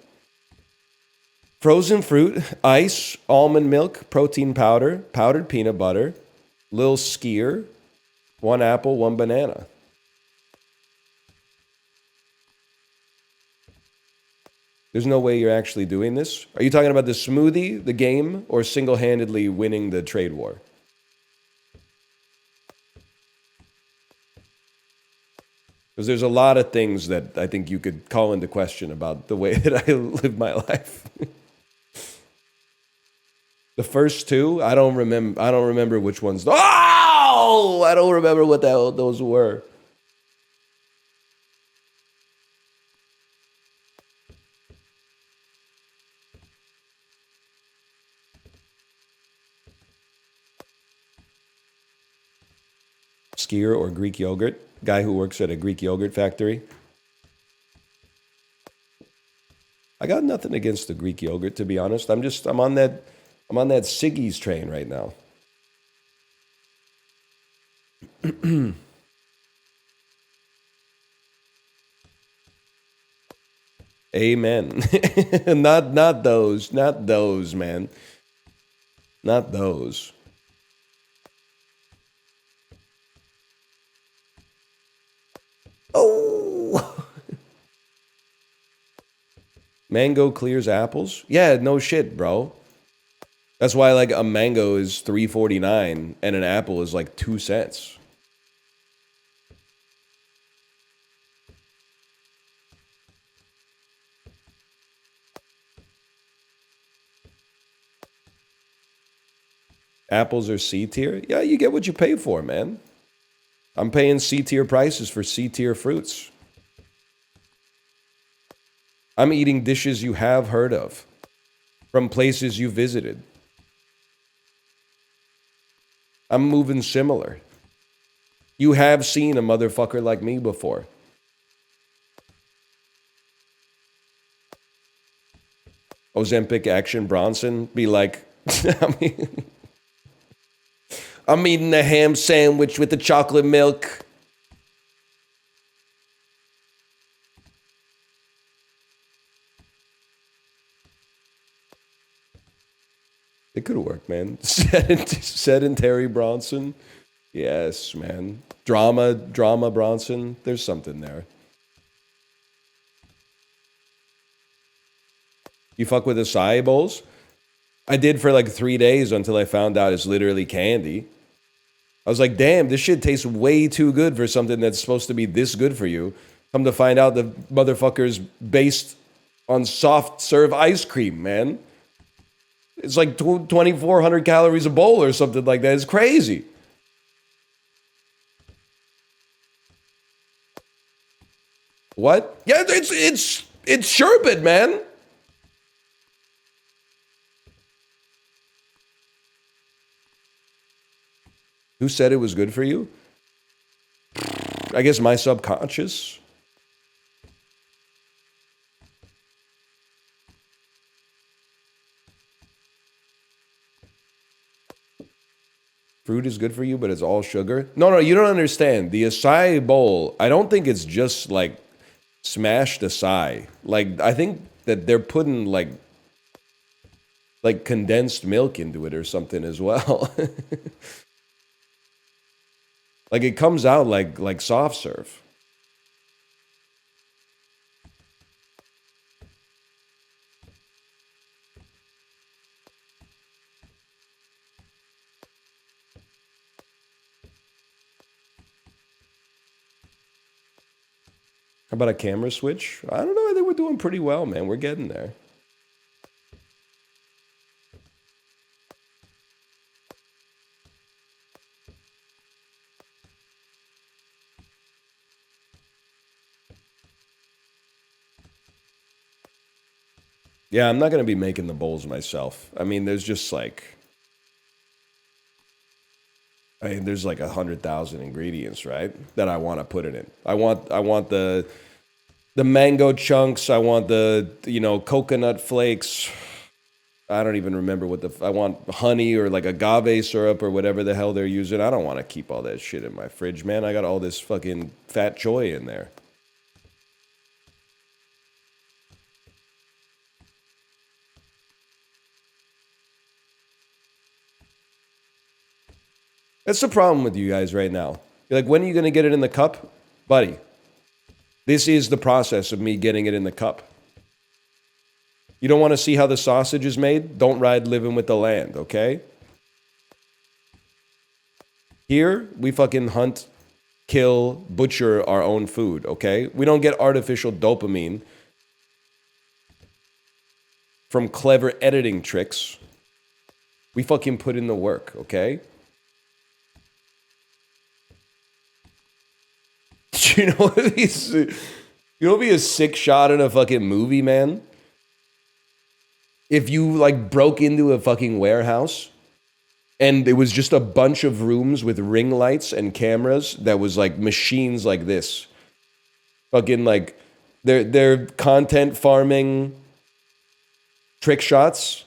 Frozen fruit, ice, almond milk, protein powder, powdered peanut butter, little skier, 1 apple, 1 banana. There's no way you're actually doing this. Are you talking about the smoothie, the game, or single-handedly winning the trade war? Because there's a lot of things that I think you could call into question about the way that I live my life. The first 2, I don't remember which ones. Oh! I don't remember what the hell those were. Skier or Greek yogurt. Guy who works at a Greek yogurt factory. I got nothing against the Greek yogurt, to be honest. I'm on that Siggy's train right now. Amen. not those, man. Not those. Oh. Mango clears apples? Yeah, no shit, bro. That's why a mango is $3.49 and an apple is 2 cents. Apples are C tier? Yeah, you get what you pay for, man. I'm paying C tier prices for C tier fruits. I'm eating dishes you have heard of from places you visited. I'm moving similar. You have seen a motherfucker like me before. Ozempic Action Bronson be I mean... I'm eating a ham sandwich with the chocolate milk. It could work, man. Sedentary Bronson. Yes, man. Drama Bronson. There's something there. You fuck with acai bowls? I did for like 3 days until I found out it's literally candy. I was like, damn, this shit tastes way too good for something that's supposed to be this good for you. Come to find out the motherfucker's based on soft serve ice cream, man. It's like 2,400 calories a bowl or something like that. It's crazy. What? Yeah, it's sherbet, man. Who said it was good for you? I guess my subconscious. Fruit is good for you, but it's all sugar. No, you don't understand. The acai bowl, I don't think it's just like smashed acai. Like, I think that they're putting like condensed milk into it or something as well. Like it comes out like soft serve. How about a camera switch? I don't know. I think we're doing pretty well, man. We're getting there. Yeah, I'm not going to be making the bowls myself. I mean, there's just like... there's like 100,000 ingredients, right? That I want to put in it. I want the mango chunks. I want the, coconut flakes. I don't even remember I want honey or like agave syrup or whatever the hell they're using. I don't want to keep all that shit in my fridge, man. I got all this fucking fat choy in there. That's the problem with you guys right now. You're like, when are you going to get it in the cup? Buddy, this is the process of me getting it in the cup. You don't want to see how the sausage is made? Don't ride living with the land, okay? Here, we fucking hunt, kill, butcher our own food, okay? We don't get artificial dopamine from clever editing tricks. We fucking put in the work, okay? You know what be a sick shot in a fucking movie, man? If you like broke into a fucking warehouse and it was just a bunch of rooms with ring lights and cameras that was like machines like this. Fucking like they're content farming trick shots.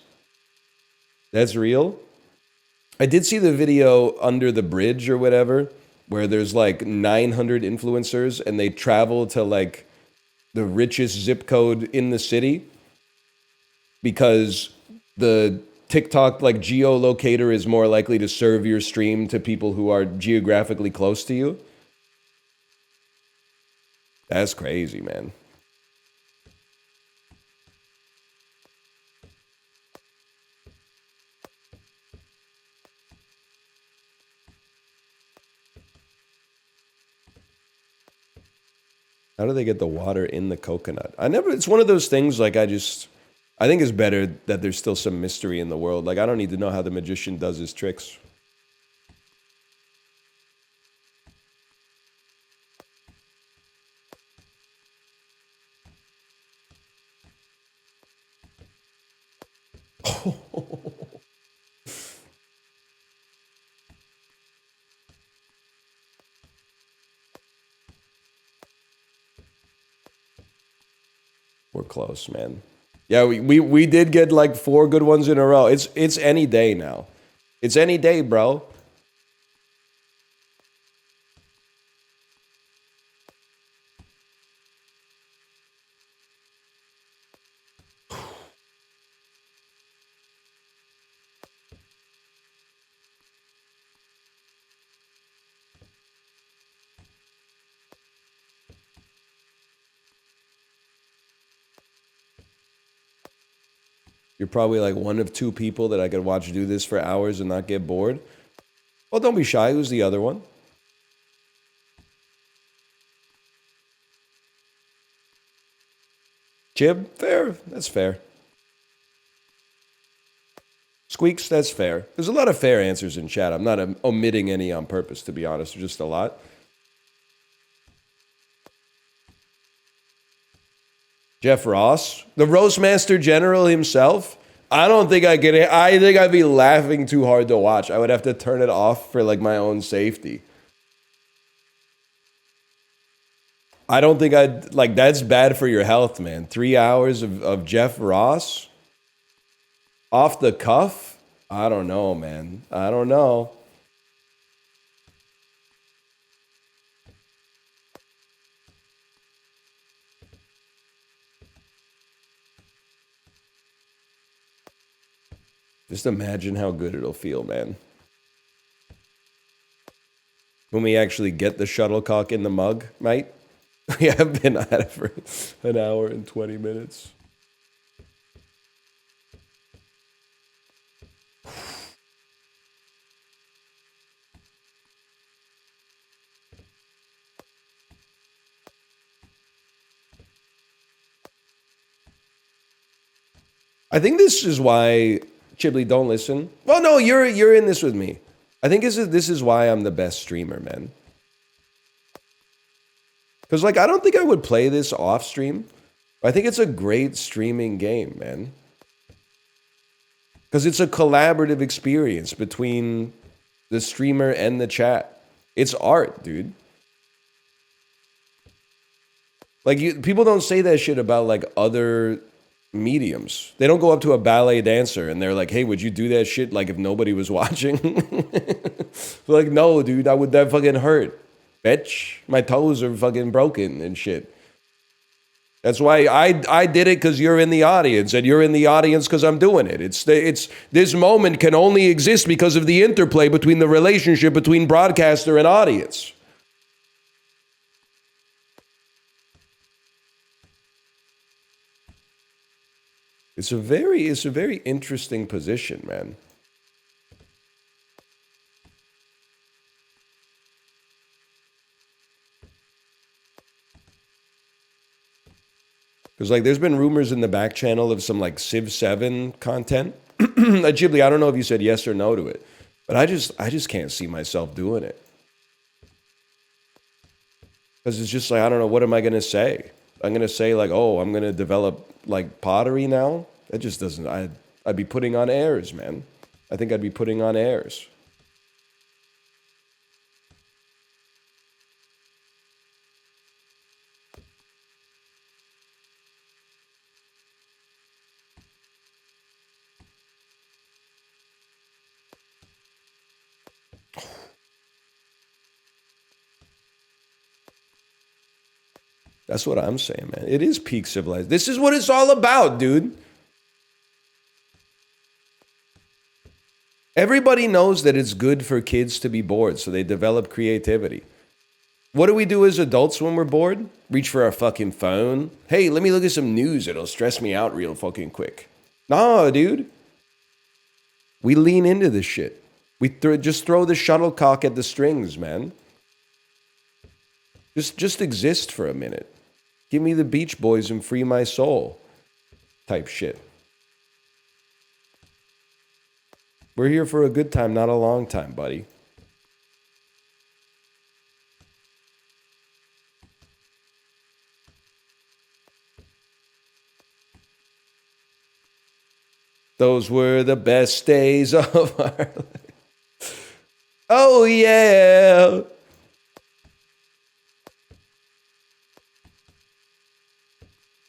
That's real. I did see the video Under the Bridge or whatever, where there's like 900 influencers and they travel to like the richest zip code in the city because the TikTok like geolocator is more likely to serve your stream to people who are geographically close to you. That's crazy, man. How do they get the water in the coconut? It's one of those things like I think it's better that there's still some mystery in the world. Like I don't need to know how the magician does his tricks. We're close, man. Yeah, we did get like 4 good ones in a row. It's any day now. It's any day, bro. You're probably like one of two people that I could watch do this for hours and not get bored. Well, don't be shy. Who's the other one? Jib? Fair. That's fair. Squeaks? That's fair. There's a lot of fair answers in chat. I'm not omitting any on purpose, to be honest. There's just a lot. Jeff Ross? The Roastmaster General himself? I don't think I get it. I think I'd be laughing too hard to watch. I would have to turn it off for like my own safety. I don't think I'd like that's bad for your health, man. 3 hours of Jeff Ross off the cuff? I don't know, man. I don't know. Just imagine how good it'll feel, man. When we actually get the shuttlecock in the mug, mate. We have been at it for an hour and 20 minutes. I think this is why Chibley, don't listen. Well, no, you're in this with me. I think this is why I'm the best streamer, man. Because, like, I don't think I would play this off stream. I think it's a great streaming game, man. Because it's a collaborative experience between the streamer and the chat. It's art, dude. Like, people don't say that shit about, like, other mediums. They don't go up to a ballet dancer and they're like, hey, would you do that shit, like, if nobody was watching? Like, no, dude, that fucking hurt. Bitch, my toes are fucking broken and shit. That's why I did it, because you're in the audience, and you're in the audience because I'm doing it. It's this moment can only exist because of the interplay between the relationship between broadcaster and audience. It's a very interesting position, man. Because, like, there's been rumors in the back channel of some, like, Civ 7 content. Ghibli, I don't know if you said yes or no to it. But I just can't see myself doing it. Because it's just like, I don't know, what am I going to say? I'm going to say, like, oh, I'm going to develop, like, pottery now? That just doesn't... I'd be putting on airs, man. I think I'd be putting on airs. That's what I'm saying, man. It is peak civilized. This is what it's all about, dude. Everybody knows that it's good for kids to be bored, so they develop creativity. What do we do as adults when we're bored? Reach for our fucking phone. Hey, let me look at some news. It'll stress me out real fucking quick. No, dude. We lean into this shit. We just throw the shuttlecock at the strings, man. Just exist for a minute. Give me the Beach Boys and free my soul. Type shit. We're here for a good time, not a long time, buddy. Those were the best days of our life. Oh, yeah.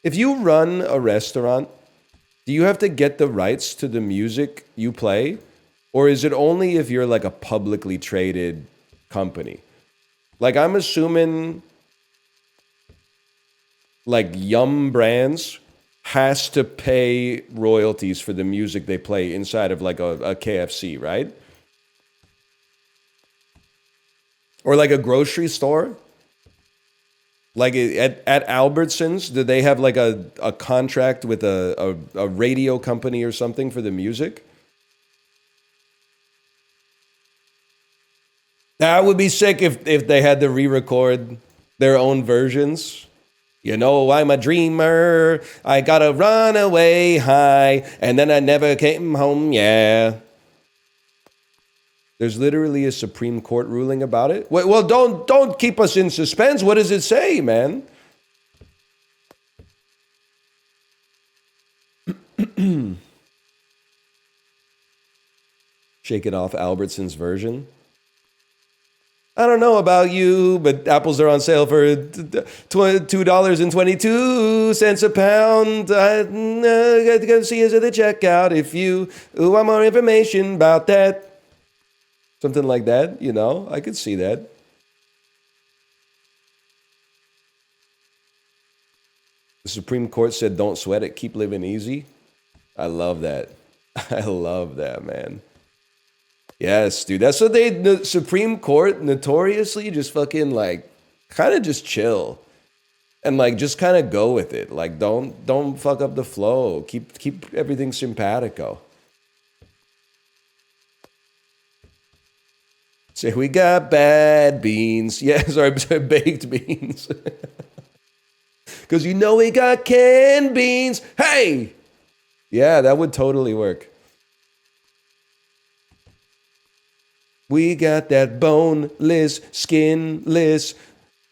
If you run a restaurant, do you have to get the rights to the music you play? Or is it only if you're like a publicly traded company? Like, I'm assuming like Yum Brands has to pay royalties for the music they play inside of like a KFC, right? Or like a grocery store. Like at Albertsons, do they have like a contract with a radio company or something for the music? That would be sick if they had to re-record their own versions. You know, I'm a dreamer. I got a runaway high, and then I never came home. Yeah. There's literally a Supreme Court ruling about it. Well, don't keep us in suspense. What does it say, man? Shake it off Albertson's version. I don't know about you, but apples are on sale for $2.22 a pound. I can see us at the checkout if you want more information about that. Something like that, you know? I could see that. The Supreme Court said, don't sweat it, keep living easy. I love that. I love that, man. Yes, dude. That's what the Supreme Court notoriously just fucking like kind of just chill and like just kind of go with it. Like don't fuck up the flow. Keep everything simpatico. Say we got bad beans. Yeah, sorry, baked beans. Cause you know we got canned beans. Hey! Yeah, that would totally work. We got that boneless, skinless,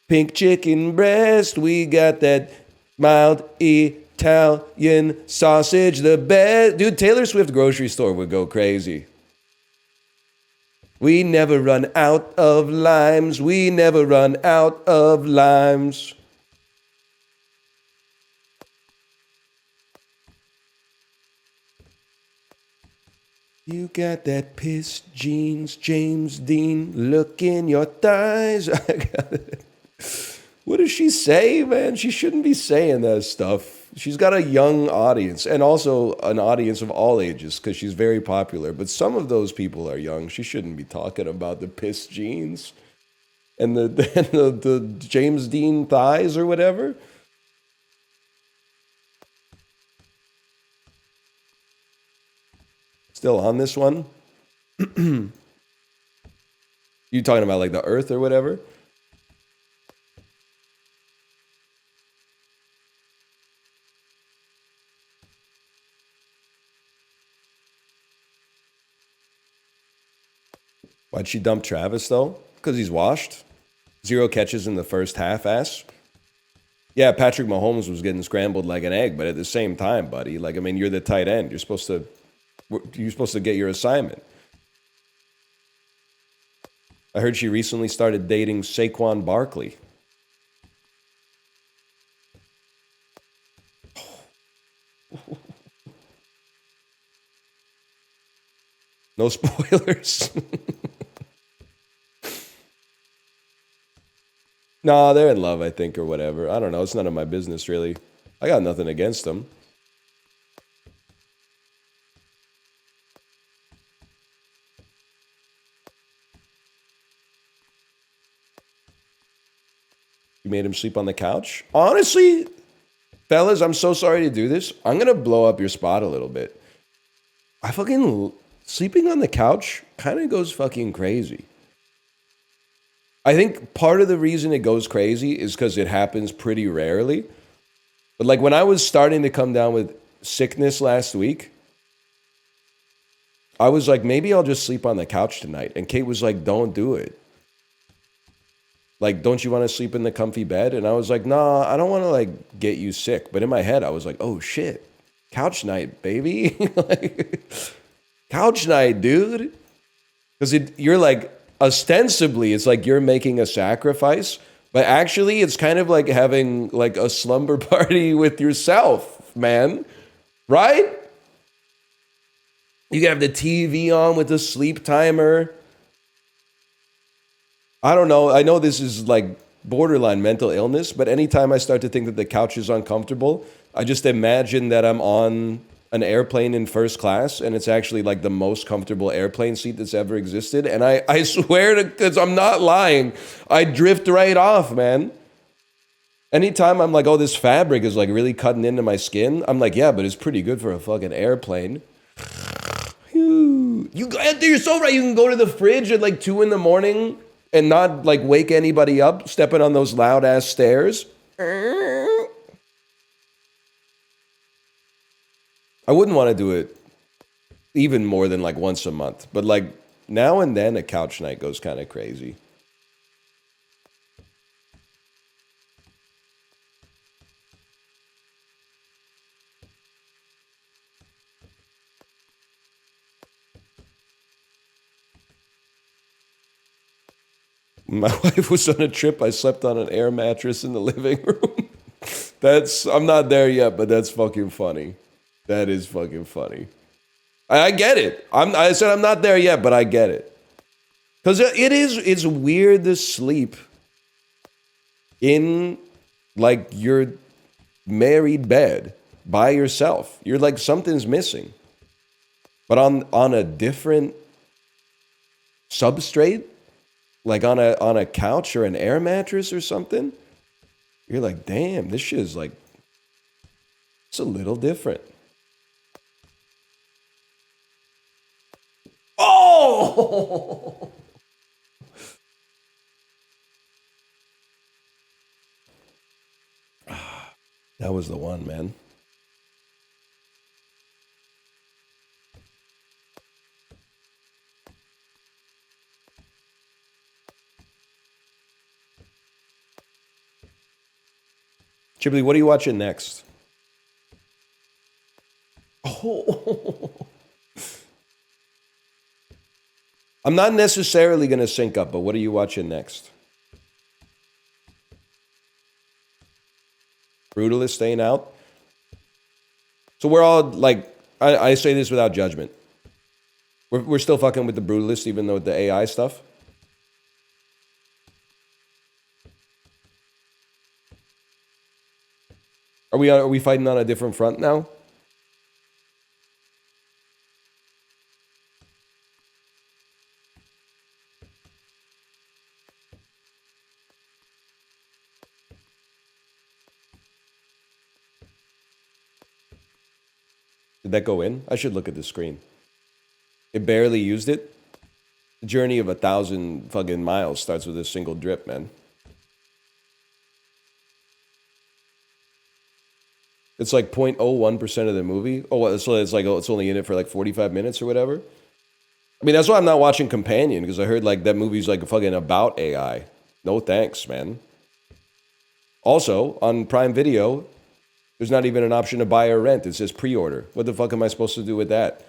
pink chicken breast. We got that mild Italian sausage, the best. Dude, Taylor Swift grocery store would go crazy. We never run out of limes. We never run out of limes. You got that piss jeans, James Dean, look in your thighs. What does she say, man? She shouldn't be saying that stuff. She's got a young audience and also an audience of all ages because she's very popular. But some of those people are young. She shouldn't be talking about the piss jeans and the James Dean thighs or whatever. Still on this one? You talking about like the Earth or whatever? Why'd she dump Travis though? Because he's washed. 0 catches in the first half, ass. Yeah, Patrick Mahomes was getting scrambled like an egg, but at the same time, buddy, like I mean, you're the tight end. You're supposed to get your assignment. I heard she recently started dating Saquon Barkley. No spoilers. No, they're in love, I think, or whatever. I don't know. It's none of my business, really. I got nothing against them. You made him sleep on the couch? Honestly, fellas, I'm so sorry to do this. I'm going to blow up your spot a little bit. I fucking... Sleeping on the couch kind of goes fucking crazy. I think part of the reason it goes crazy is because it happens pretty rarely. But like when I was starting to come down with sickness last week, I was like, maybe I'll just sleep on the couch tonight. And Kate was like, don't do it. Like, don't you want to sleep in the comfy bed? And I was like, nah, I don't want to like get you sick. But in my head, I was like, oh shit, couch night, baby. Like, couch night, dude. Because you're like, ostensibly, it's like you're making a sacrifice. But actually, it's kind of like having like a slumber party with yourself, man. Right? You have the TV on with the sleep timer. I don't know. I know this is like borderline mental illness, but anytime I start to think that the couch is uncomfortable, I just imagine that I'm on an airplane in first class and it's actually like the most comfortable airplane seat that's ever existed. And I swear to, because I'm not lying, I drift right off, man. Anytime I'm like, oh, this fabric is like really cutting into my skin, I'm like, yeah, but it's pretty good for a fucking airplane. You're so right. You can go to the fridge at like 2 in the morning and not like wake anybody up stepping on those loud ass stairs. I wouldn't want to do it even more than like once a month, but like now and then a couch night goes kind of crazy. My wife was on a trip. I slept on an air mattress in the living room. I'm not there yet, but that's fucking funny. That is fucking funny. I get it. I said I'm not there yet, but I get it. Because it's weird to sleep in like your married bed by yourself. You're like, something's missing. But on a different substrate, like on a couch or an air mattress or something, you're like, damn, this shit is like, it's a little different. Oh! That was the one, man. Chibley, what are you watching next? Oh. I'm not necessarily going to sync up, but what are you watching next? Brutalist staying out? So we're all like, I say this without judgment. We're still fucking with the Brutalist, even though with the AI stuff. Are we fighting on a different front now? Did that go in? I should look at the screen. It barely used it. The journey of 1,000 fucking miles starts with a single drip, man. It's like 0.01% of the movie. Oh, so it's like, it's only in it for like 45 minutes or whatever. I mean, that's why I'm not watching Companion, because I heard like that movie's like fucking about AI. No thanks, man. Also, on Prime Video, there's not even an option to buy or rent. It says pre-order. What the fuck am I supposed to do with that?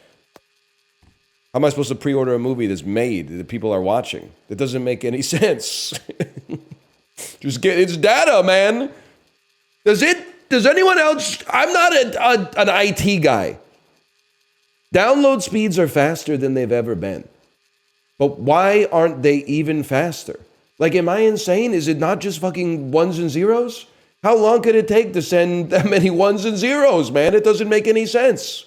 How am I supposed to pre-order a movie that's made that people are watching? That doesn't make any sense. Just get it's data, man. Does anyone else? I'm not an IT guy. Download speeds are faster than they've ever been. But why aren't they even faster? Like, am I insane? Is it not just fucking ones and zeros? How long could it take to send that many ones and zeros, man? It doesn't make any sense.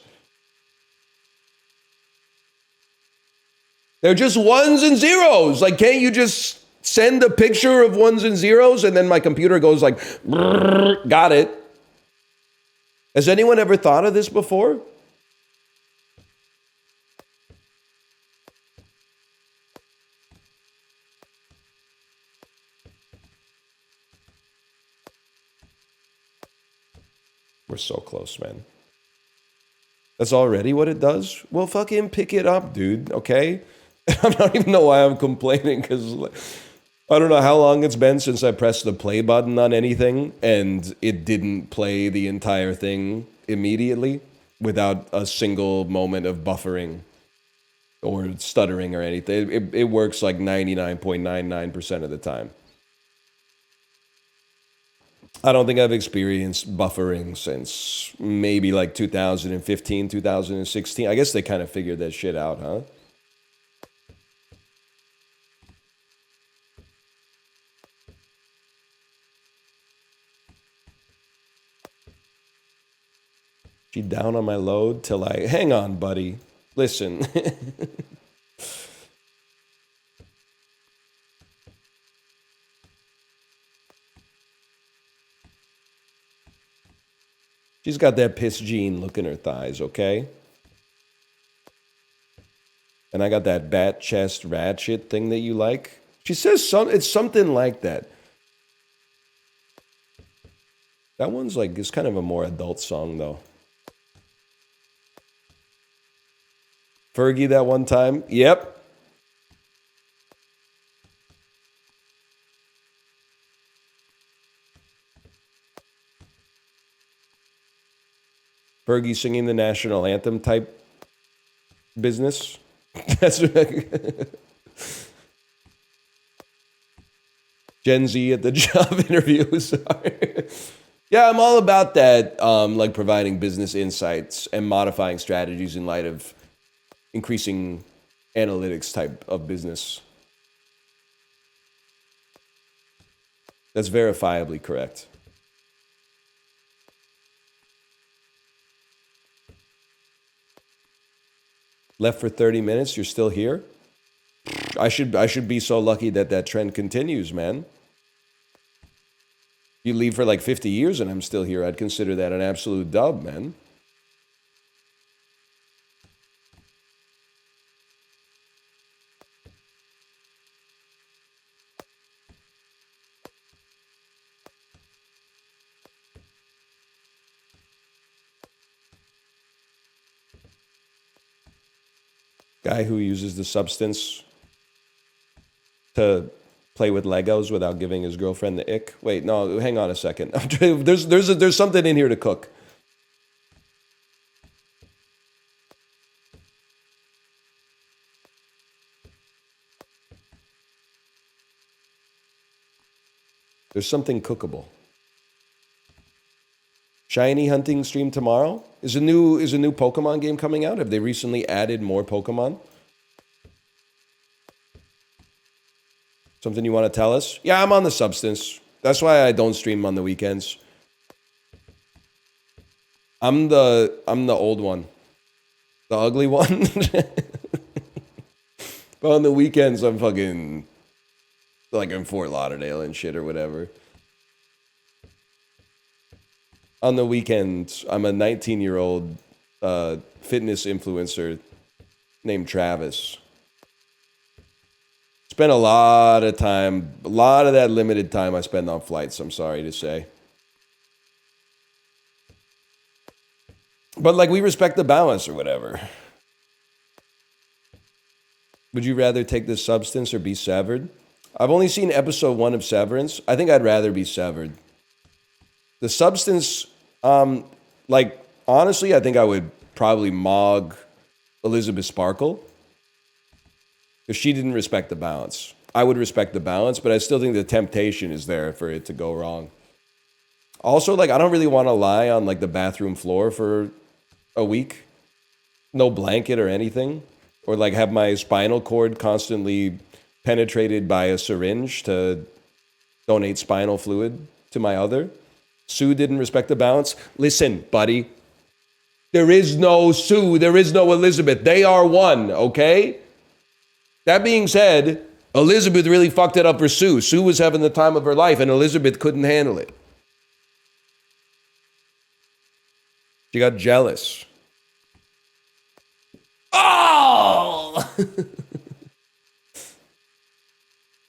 They're just ones and zeros. Like, can't you just send a picture of ones and zeros and then my computer goes like, got it. Has anyone ever thought of this before? We're so close, man. That's already what it does? Well, fucking pick it up, dude, okay? I don't even know why I'm complaining, because I don't know how long it's been since I pressed the play button on anything, and it didn't play the entire thing immediately without a single moment of buffering or stuttering or anything. It works like 99.99% of the time. I don't think I've experienced buffering since maybe like 2015, 2016. I guess they kind of figured that shit out, huh? She down on my load till I... Hang on, buddy. Listen. She's got that piss gene look in her thighs, okay? And I got that bat chest ratchet thing that you like. She says it's something like that. That one's like, it's kind of a more adult song, though. Fergie that one time? Yep. Fergie singing the national anthem type business. That's Gen Z at the job interview. Sorry. Yeah, I'm all about that, like providing business insights and modifying strategies in light of increasing analytics type of business. That's verifiably correct. Left for 30 minutes, you're still here? I should be so lucky that that trend continues, man. You leave for like 50 years and I'm still here, I'd consider that an absolute dub, man. Guy who uses the substance to play with Legos without giving his girlfriend the ick. Wait, no, hang on a second. There's something in here to cook. There's something cookable. Shiny hunting stream tomorrow? Is a new Pokemon game coming out? Have they recently added more Pokemon? Something you want to tell us? Yeah, I'm on the substance. That's why I don't stream on the weekends. I'm the old one. The ugly one. But on the weekends I'm fucking like in Fort Lauderdale and shit or whatever. On the weekends, I'm a 19-year-old fitness influencer named Travis. Spent a lot of time, a lot of that limited time I spend on flights, I'm sorry to say. But like, we respect the balance or whatever. Would you rather take this substance or be severed? I've only seen episode 1 of Severance. I think I'd rather be severed. The substance, like, honestly, I think I would probably mog Elizabeth Sparkle if she didn't respect the balance. I would respect the balance, but I still think the temptation is there for it to go wrong. Also, like, I don't really want to lie on, like, the bathroom floor for a week. No blanket or anything. Or, like, have my spinal cord constantly penetrated by a syringe to donate spinal fluid to my other. Sue didn't respect the balance. Listen, buddy. There is no Sue. There is no Elizabeth. They are one, okay? That being said, Elizabeth really fucked it up for Sue. Sue was having the time of her life, and Elizabeth couldn't handle it. She got jealous. Oh!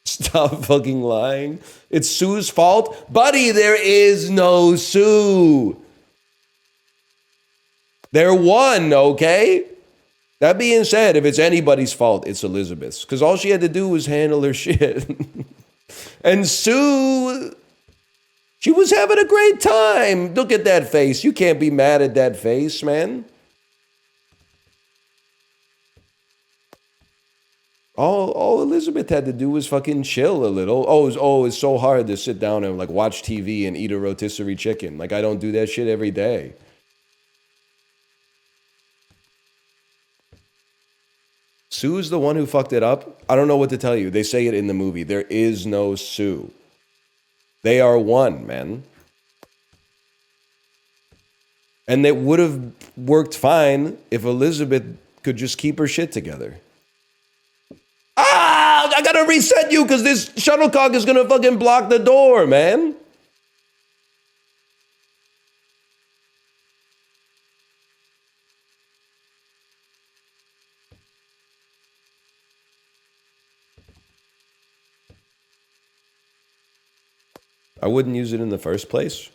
Stop fucking lying. It's Sue's fault? Buddy, there is no Sue. They're one, okay? That being said, if it's anybody's fault, it's Elizabeth's. Because all she had to do was handle her shit. And Sue, she was having a great time. Look at that face. You can't be mad at that face, man. All Elizabeth had to do was fucking chill a little. It's so hard to sit down and like watch TV and eat a rotisserie chicken. Like, I don't do that shit every day. Sue's the one who fucked it up. I don't know what to tell you. They say it in the movie. There is no Sue. They are one, man. And it would have worked fine if Elizabeth could just keep her shit together. I gotta reset you because this shuttlecock is gonna fucking block the door, man. I wouldn't use it in the first place.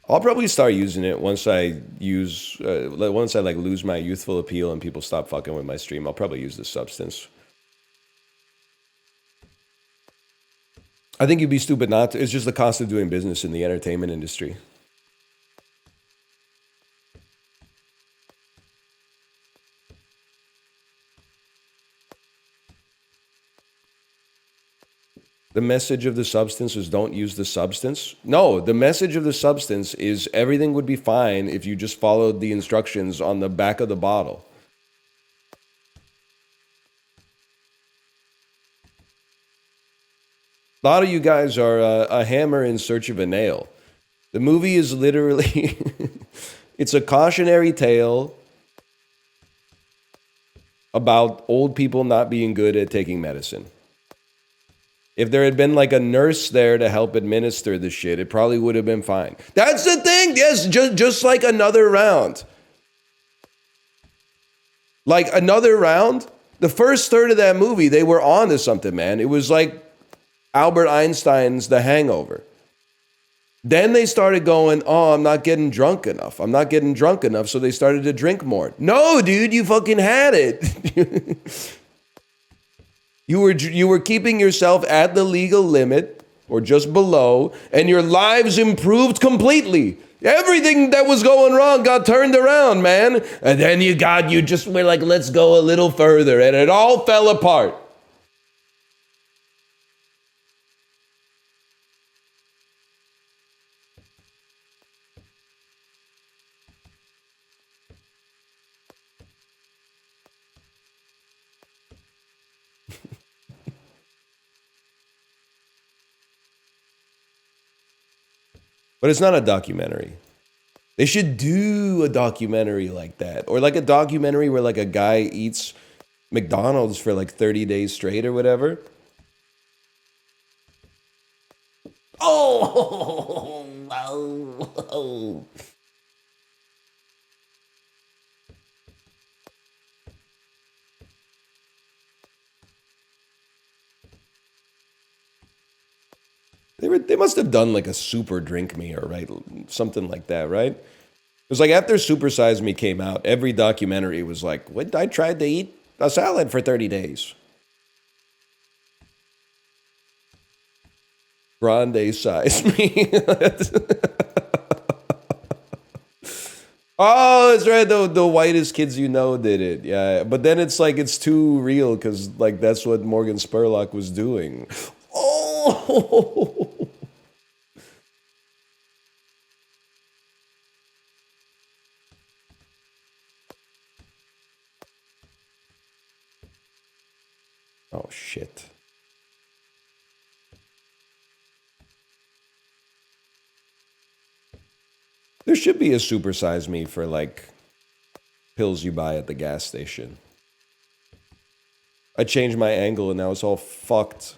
I'll probably start using it once I like lose my youthful appeal and people stop fucking with my stream. I'll probably use this substance. I think you'd be stupid not to. It's just the cost of doing business in the entertainment industry. The message of the substance is don't use the substance. No, the message of the substance is everything would be fine if you just followed the instructions on the back of the bottle. A lot of you guys are a hammer in search of a nail. The movie is literally, it's a cautionary tale about old people not being good at taking medicine. If there had been like a nurse there to help administer the shit, it probably would have been fine. That's the thing. Yes, just like Another Round. Like Another Round, the first third of that movie, they were on to something, man. It was like Albert Einstein's The Hangover. Then they started going, oh, I'm not getting drunk enough. I'm not getting drunk enough. So they started to drink more. No, dude, you fucking had it. You were keeping yourself at the legal limit or just below, and your lives improved completely. Everything that was going wrong got turned around, man. And then you just were like, let's go a little further, and it all fell apart. But it's not a documentary. They should do a documentary like that. Or like a documentary where like a guy eats McDonald's for like 30 days straight or whatever. Oh! They must have done like a Super Drink Me or right, something like that, right? It was like after Super Size Me came out, every documentary was like, "What? I tried to eat a salad for 30 days." Grande Size Me. Oh, that's right. The whitest kids you know did it. Yeah, but then it's like it's too real because like that's what Morgan Spurlock was doing. Oh. Oh, shit. There should be a Super Size Me for, like, pills you buy at the gas station. I changed my angle and now it's all fucked.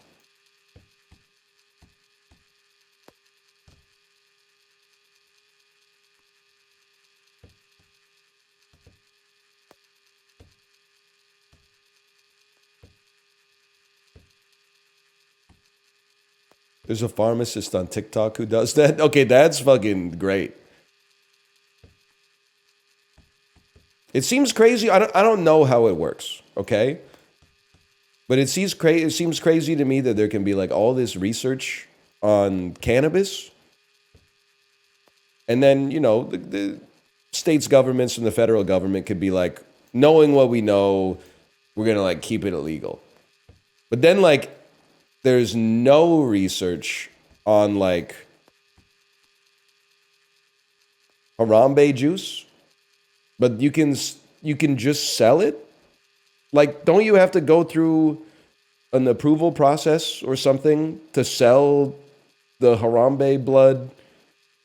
There's a pharmacist on TikTok who does that. Okay, that's fucking great. It seems crazy. I don't know how it works, okay? But it seems crazy to me that there can be like all this research on cannabis. And then, you know, the states governments and the federal government could be like, knowing what we know, we're going to like keep it illegal. But then like there's no research on like Harambe juice, but you can just sell it. Like, don't you have to go through an approval process or something to sell the Harambe blood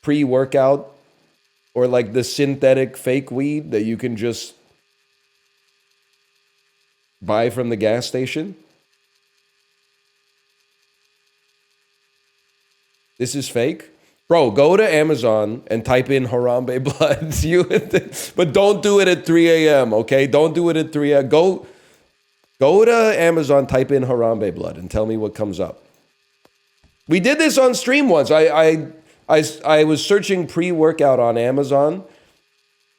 pre-workout or like the synthetic fake weed that you can just buy from the gas station? This is fake? Bro, go to Amazon and type in Harambe blood. But don't do it at 3 a.m., okay? Don't do it at 3 a.m. Go to Amazon, type in Harambe blood, and tell me what comes up. We did this on stream once. I was searching pre-workout on Amazon,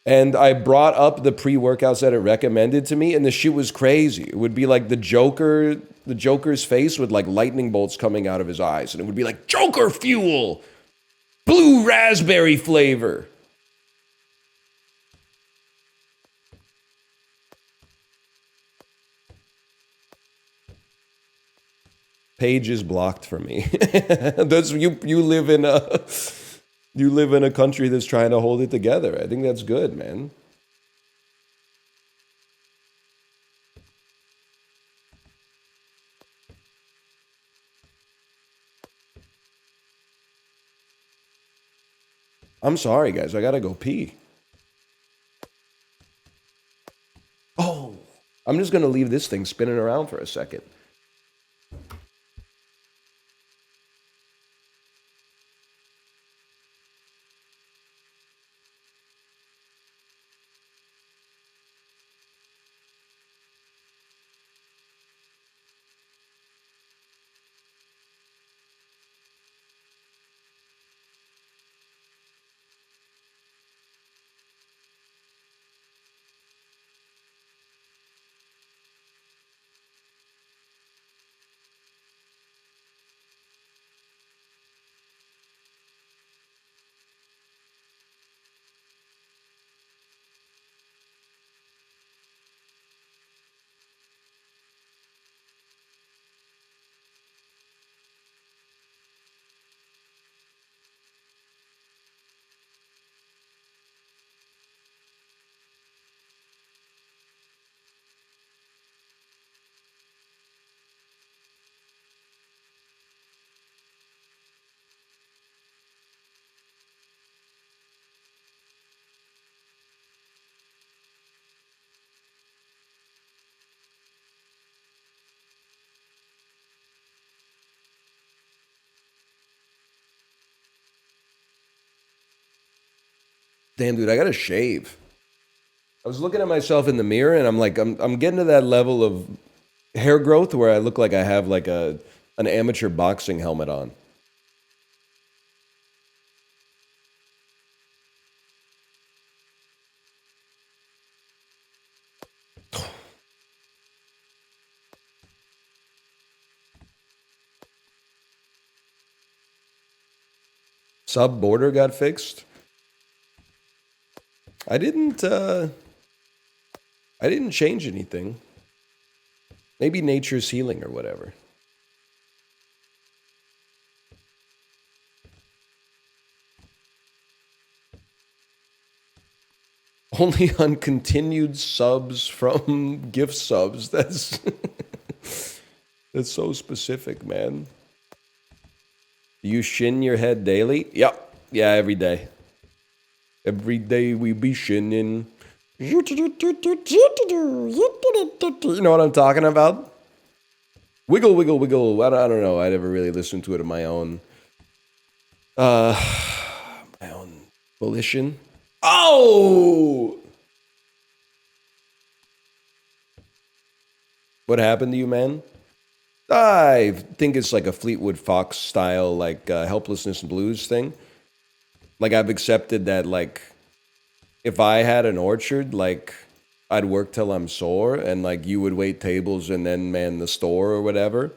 and I brought up the pre-workouts that it recommended to me, and the shit was crazy. It would be like the Joker's face with like lightning bolts coming out of his eyes, and it would be like Joker fuel, blue raspberry flavor. Page is blocked for me. That's you live in a country that's trying to hold it together. I think that's good, man. I'm sorry, guys. I gotta go pee. Oh, I'm just gonna leave this thing spinning around for a second. Damn, dude, I gotta shave. I was looking at myself in the mirror, and I'm like, I'm getting to that level of hair growth where I look like I have like an amateur boxing helmet on. Sub border got fixed. I didn't change anything. Maybe nature's healing or whatever. Only on continued subs from gift subs. That's that's so specific, man. You shin your head daily? Yep. Yeah, every day. Every day we be shinning. You know what I'm talking about? Wiggle, wiggle, wiggle. I don't know. I never really listened to it on my own volition. Oh! What happened to you, man? I think it's like a Fleetwood Fox style, like helplessness blues thing. Like I've accepted that, like, if I had an orchard, like I'd work till I'm sore, and like you would wait tables and then man the store or whatever.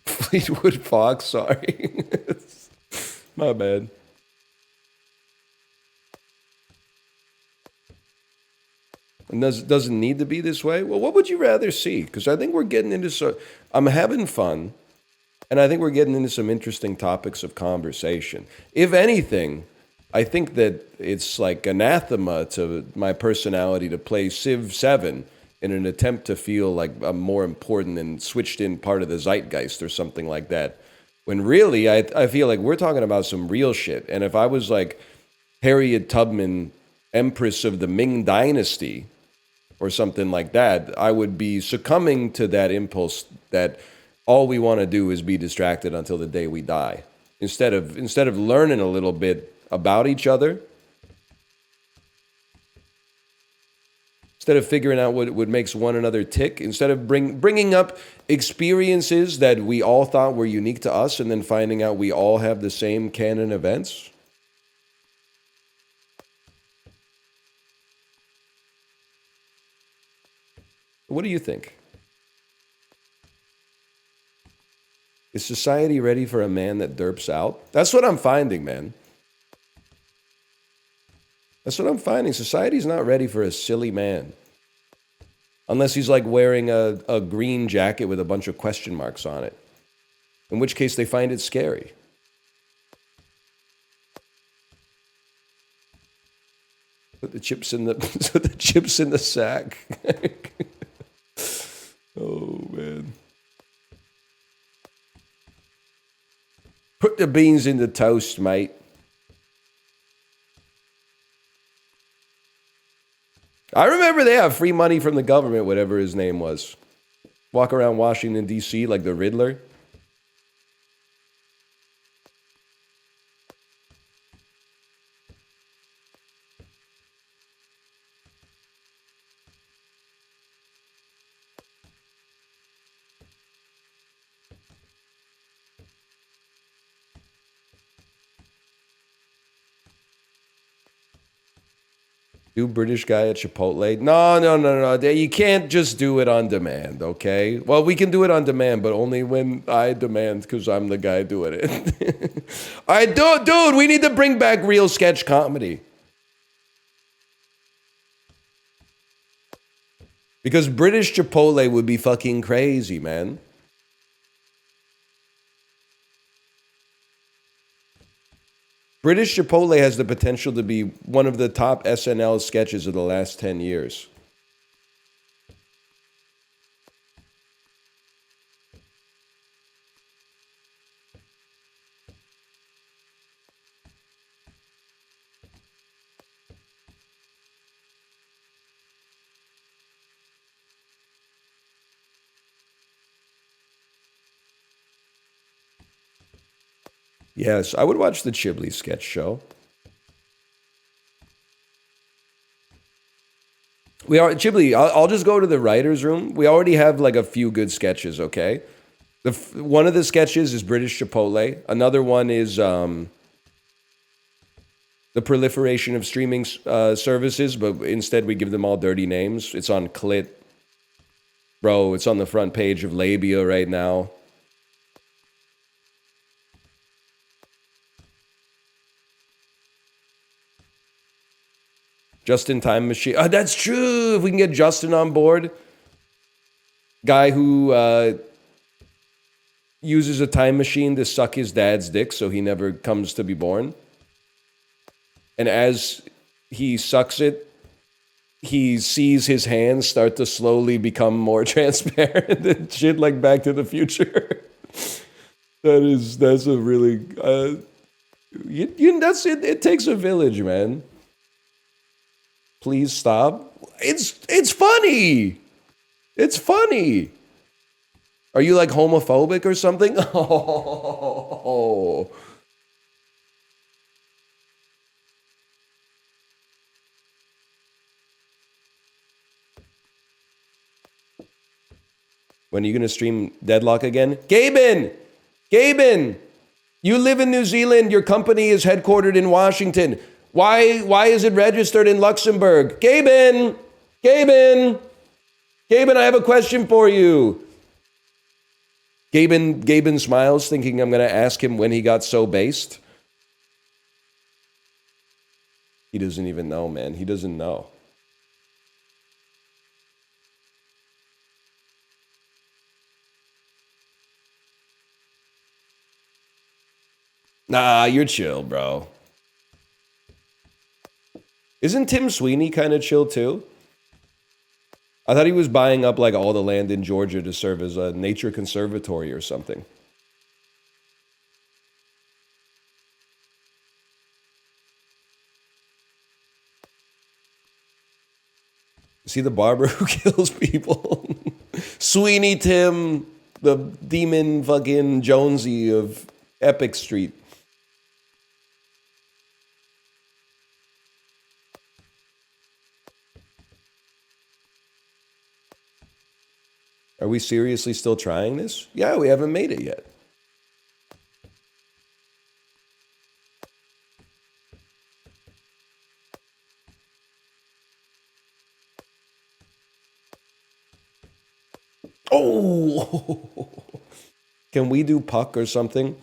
Fleetwood Fox, sorry. My bad. And doesn't need to be this way. Well, what would you rather see? Because I think we're getting into I'm having fun, and I think we're getting into some interesting topics of conversation. If anything, I think that it's like anathema to my personality to play Civ 7 in an attempt to feel like I'm more important and switched in part of the zeitgeist or something like that. When really, I feel like we're talking about some real shit. And if I was like Harriet Tubman, Empress of the Ming Dynasty, or something like that, I would be succumbing to that impulse that all we want to do is be distracted until the day we die. Instead of learning a little bit about each other. Instead of figuring out what makes one another tick, instead of bringing up experiences that we all thought were unique to us and then finding out we all have the same canon events. What do you think? Is society ready for a man that derps out? That's what I'm finding, man. That's what I'm finding. Society's not ready for a silly man. Unless he's like wearing a green jacket with a bunch of question marks on it. In which case they find it scary. Put the chips in the put the chips in the sack. Oh man. Put the beans in the toast, mate. I remember they have free money from the government, whatever his name was. Walk around Washington, D.C. like the Riddler. Do British guy at Chipotle? No. You can't just do it on demand, okay? Well, we can do it on demand, but only when I demand, because I'm the guy doing it. All right, dude, we need to bring back real sketch comedy. Because British Chipotle would be fucking crazy, man. British Chipotle has the potential to be one of the top SNL sketches of the last 10 years. Yes, I would watch the Chibli sketch show. Chibli, I'll just go to the writer's room. We already have like a few good sketches, okay? One of the sketches is British Chipotle. Another one is the proliferation of streaming services, but instead we give them all dirty names. It's on Clit. Bro, it's on the front page of Labia right now. Justin Time Machine. Oh, that's true. If we can get Justin on board. Guy who uses a time machine to suck his dad's dick so he never comes to be born. And as he sucks it, he sees his hands start to slowly become more transparent and shit like Back to the Future. That's a really... that's it. It takes a village, man. Please stop. It's funny. It's funny. Are you like homophobic or something? Oh. When are you going to stream Deadlock again? Gaben! You live in New Zealand. Your company is headquartered in Washington. Why is it registered in Luxembourg? Gaben, I have a question for you. Gaben smiles, thinking I'm going to ask him when he got so based. He doesn't even know, man. He doesn't know. Nah, you're chill, bro. Isn't Tim Sweeney kind of chill too? I thought he was buying up like all the land in Georgia to serve as a nature conservatory or something. Is he the barber who kills people? Sweeney Tim, the demon fucking Jonesy of Epic Street. Are we seriously still trying this? Yeah, we haven't made it yet. Oh! Can we do puck or something?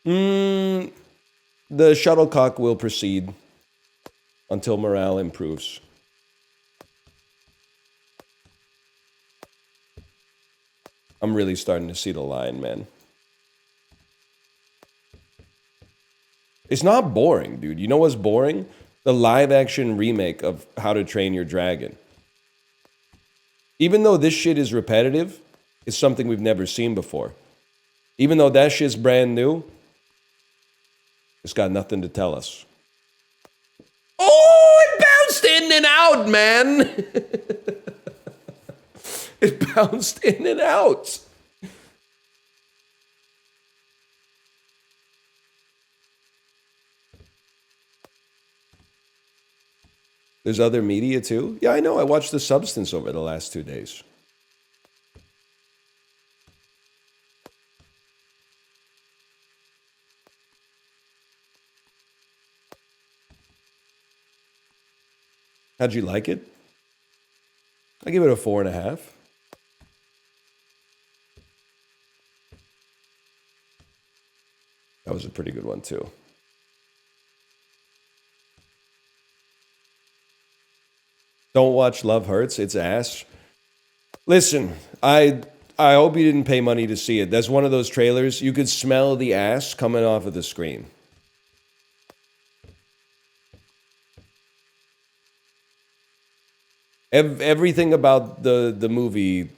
The shuttlecock will proceed until morale improves. I'm really starting to see the line, man. It's not boring, dude. You know what's boring? The live-action remake of How to Train Your Dragon. Even though this shit is repetitive, it's something we've never seen before. Even though that shit's brand new, it's got nothing to tell us. Oh, it bounced in and out, man. It bounced in and out. There's other media too? Yeah, I know. I watched The Substance over the last 2 days. How'd you like it? I give it a 4.5. That was a pretty good one too. Don't watch Love Hurts. It's ass. Listen, I hope you didn't pay money to see it. That's one of those trailers. You could smell the ass coming off of the screen. Everything about the movie,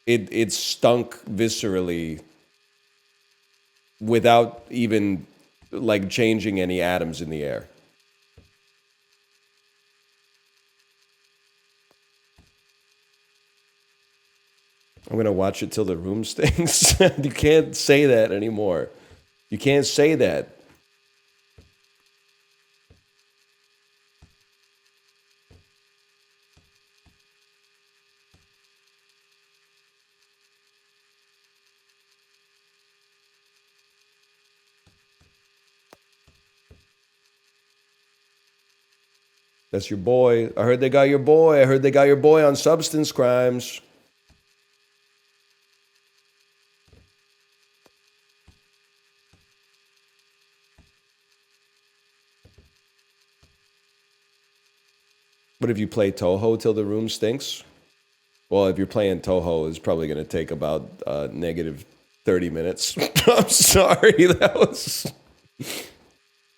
it stunk viscerally without even like changing any atoms in the air. I'm gonna watch it till the room stinks. You can't say that anymore. You can't say that. That's your boy. I heard they got your boy. I heard they got your boy on substance crimes. But if you play Toho till the room stinks? Well, if you're playing Toho, it's probably going to take about negative 30 minutes. I'm sorry. That was...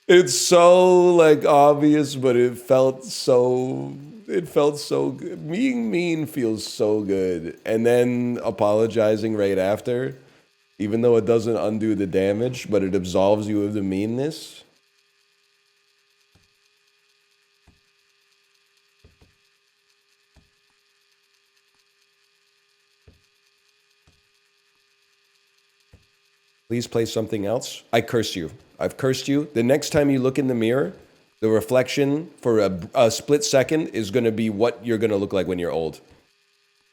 It's so, like, obvious, but it felt so good. Being mean feels so good. And then apologizing right after, even though it doesn't undo the damage, but it absolves you of the meanness. Please play something else. I curse you. I've cursed you. The next time you look in the mirror, the reflection for a split second is going to be what you're going to look like when you're old.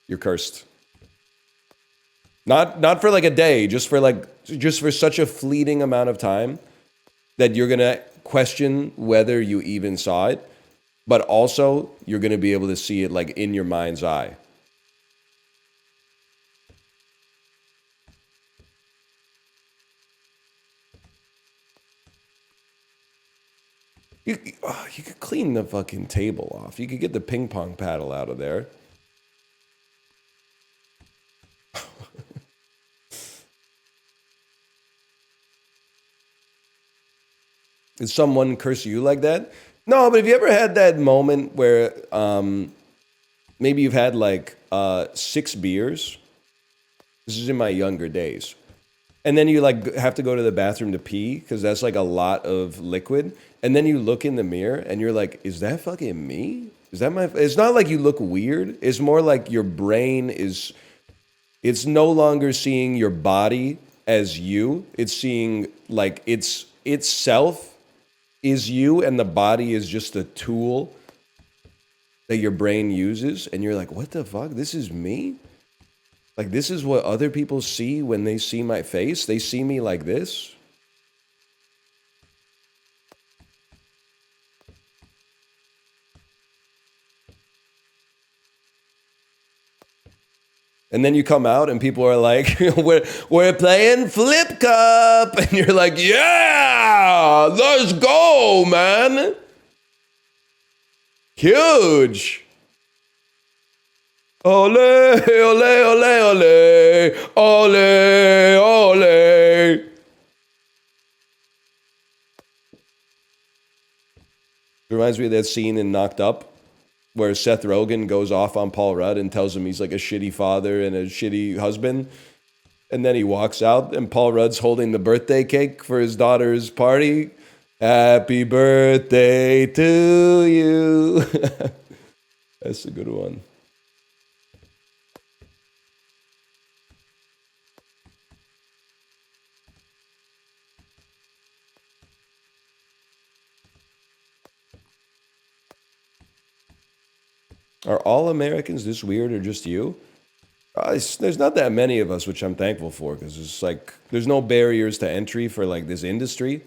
You're cursed. Not for like a day, just for such a fleeting amount of time that you're going to question whether you even saw it, but also you're going to be able to see it like in your mind's eye. You could clean the fucking table off. You could get the ping pong paddle out of there. Did someone curse you like that? No, but have you ever had that moment where maybe you've had like 6 beers? This is in my younger days. And then you like have to go to the bathroom to pee because that's like a lot of liquid. And then you look in the mirror and you're like, is that fucking me? Is that my... It's not like you look weird. It's more like your brain is... It's no longer seeing your body as you. It's seeing like itself is you and the body is just a tool that your brain uses. And you're like, what the fuck? This is me? Like, this is what other people see when they see my face? They see me like this? And then you come out and people are like, we're playing Flip Cup. And you're like, yeah, let's go, man. Huge. Ole, ole, ole, ole, ole, ole. It reminds me of that scene in Knocked Up where Seth Rogen goes off on Paul Rudd and tells him he's like a shitty father and a shitty husband. And then he walks out and Paul Rudd's holding the birthday cake for his daughter's party. Happy birthday to you. That's a good one. Are all Americans this weird or just you? There's not that many of us, which I'm thankful for, because it's like there's no barriers to entry for like this industry.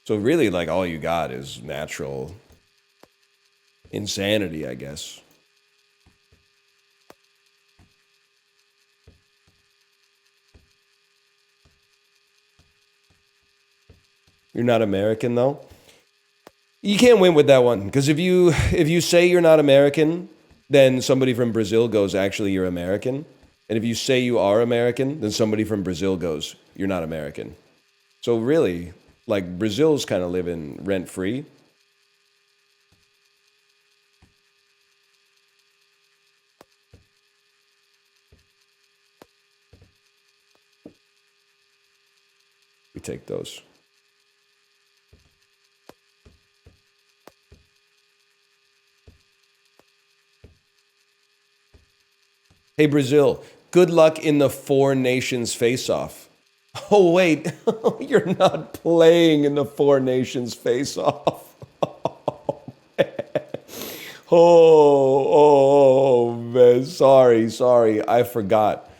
So really, like all you got is natural insanity, I guess. You're not American though. You can't win with that one because if you say you're not American, then somebody from Brazil goes, actually, you're American. And if you say you are American, then somebody from Brazil goes, you're not American. So really, like Brazil's kind of living rent free. We take those. Hey, Brazil, good luck in the Four Nations face-off. Oh, wait, you're not playing in the Four Nations face-off. Oh, man, sorry, I forgot.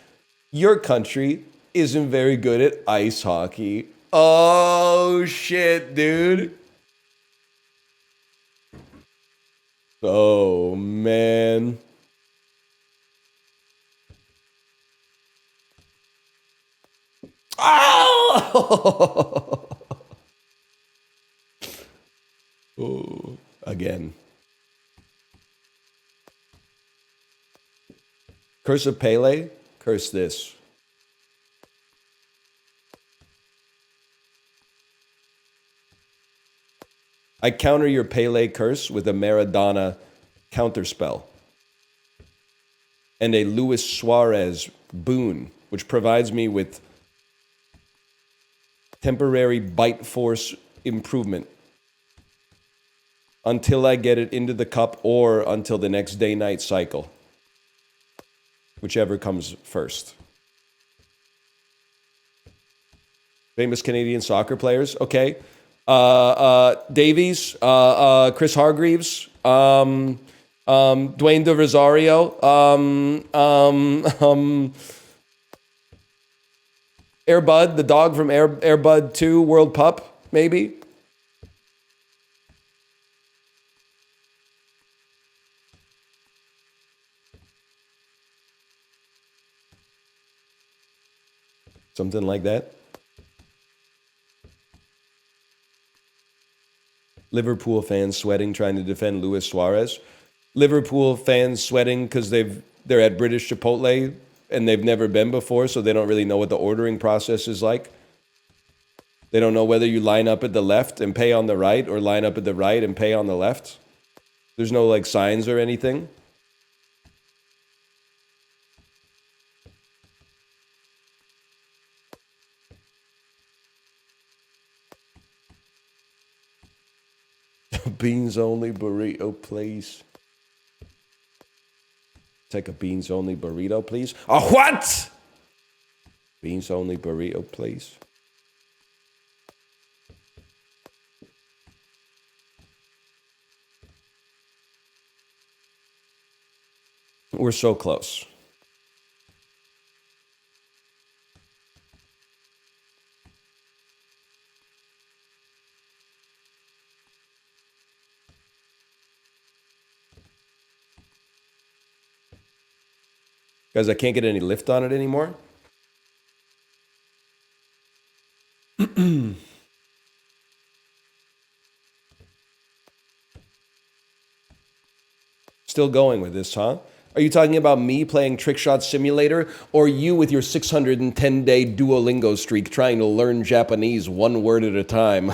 Your country isn't very good at ice hockey. Oh, shit, dude. Oh, man. Oh! Oh, again. Curse of Pele? Curse this. I counter your Pele curse with a Maradona counterspell and a Luis Suarez boon, which provides me with temporary bite force improvement until I get it into the cup or until the next day-night cycle, whichever comes first. Famous Canadian soccer players, okay. Davies, Chris Hargreaves, Dwayne De Rosario, Air Bud, the dog from Air Bud 2 World Pup, maybe. Something like that. Liverpool fans sweating trying to defend Luis Suarez. Liverpool fans sweating because they're at British Chipotle and they've never been before, so they don't really know what the ordering process is like. They don't know whether you line up at the left and pay on the right or line up at the right and pay on the left. There's no like signs or anything. Beans only burrito, please. Take a beans only burrito, please. A what? Beans only burrito, please. We're so close. Guys, I can't get any lift on it anymore. Still going with this, huh? Are you talking about me playing Trick Shot Simulator, or you with your 610-day Duolingo streak trying to learn Japanese one word at a time?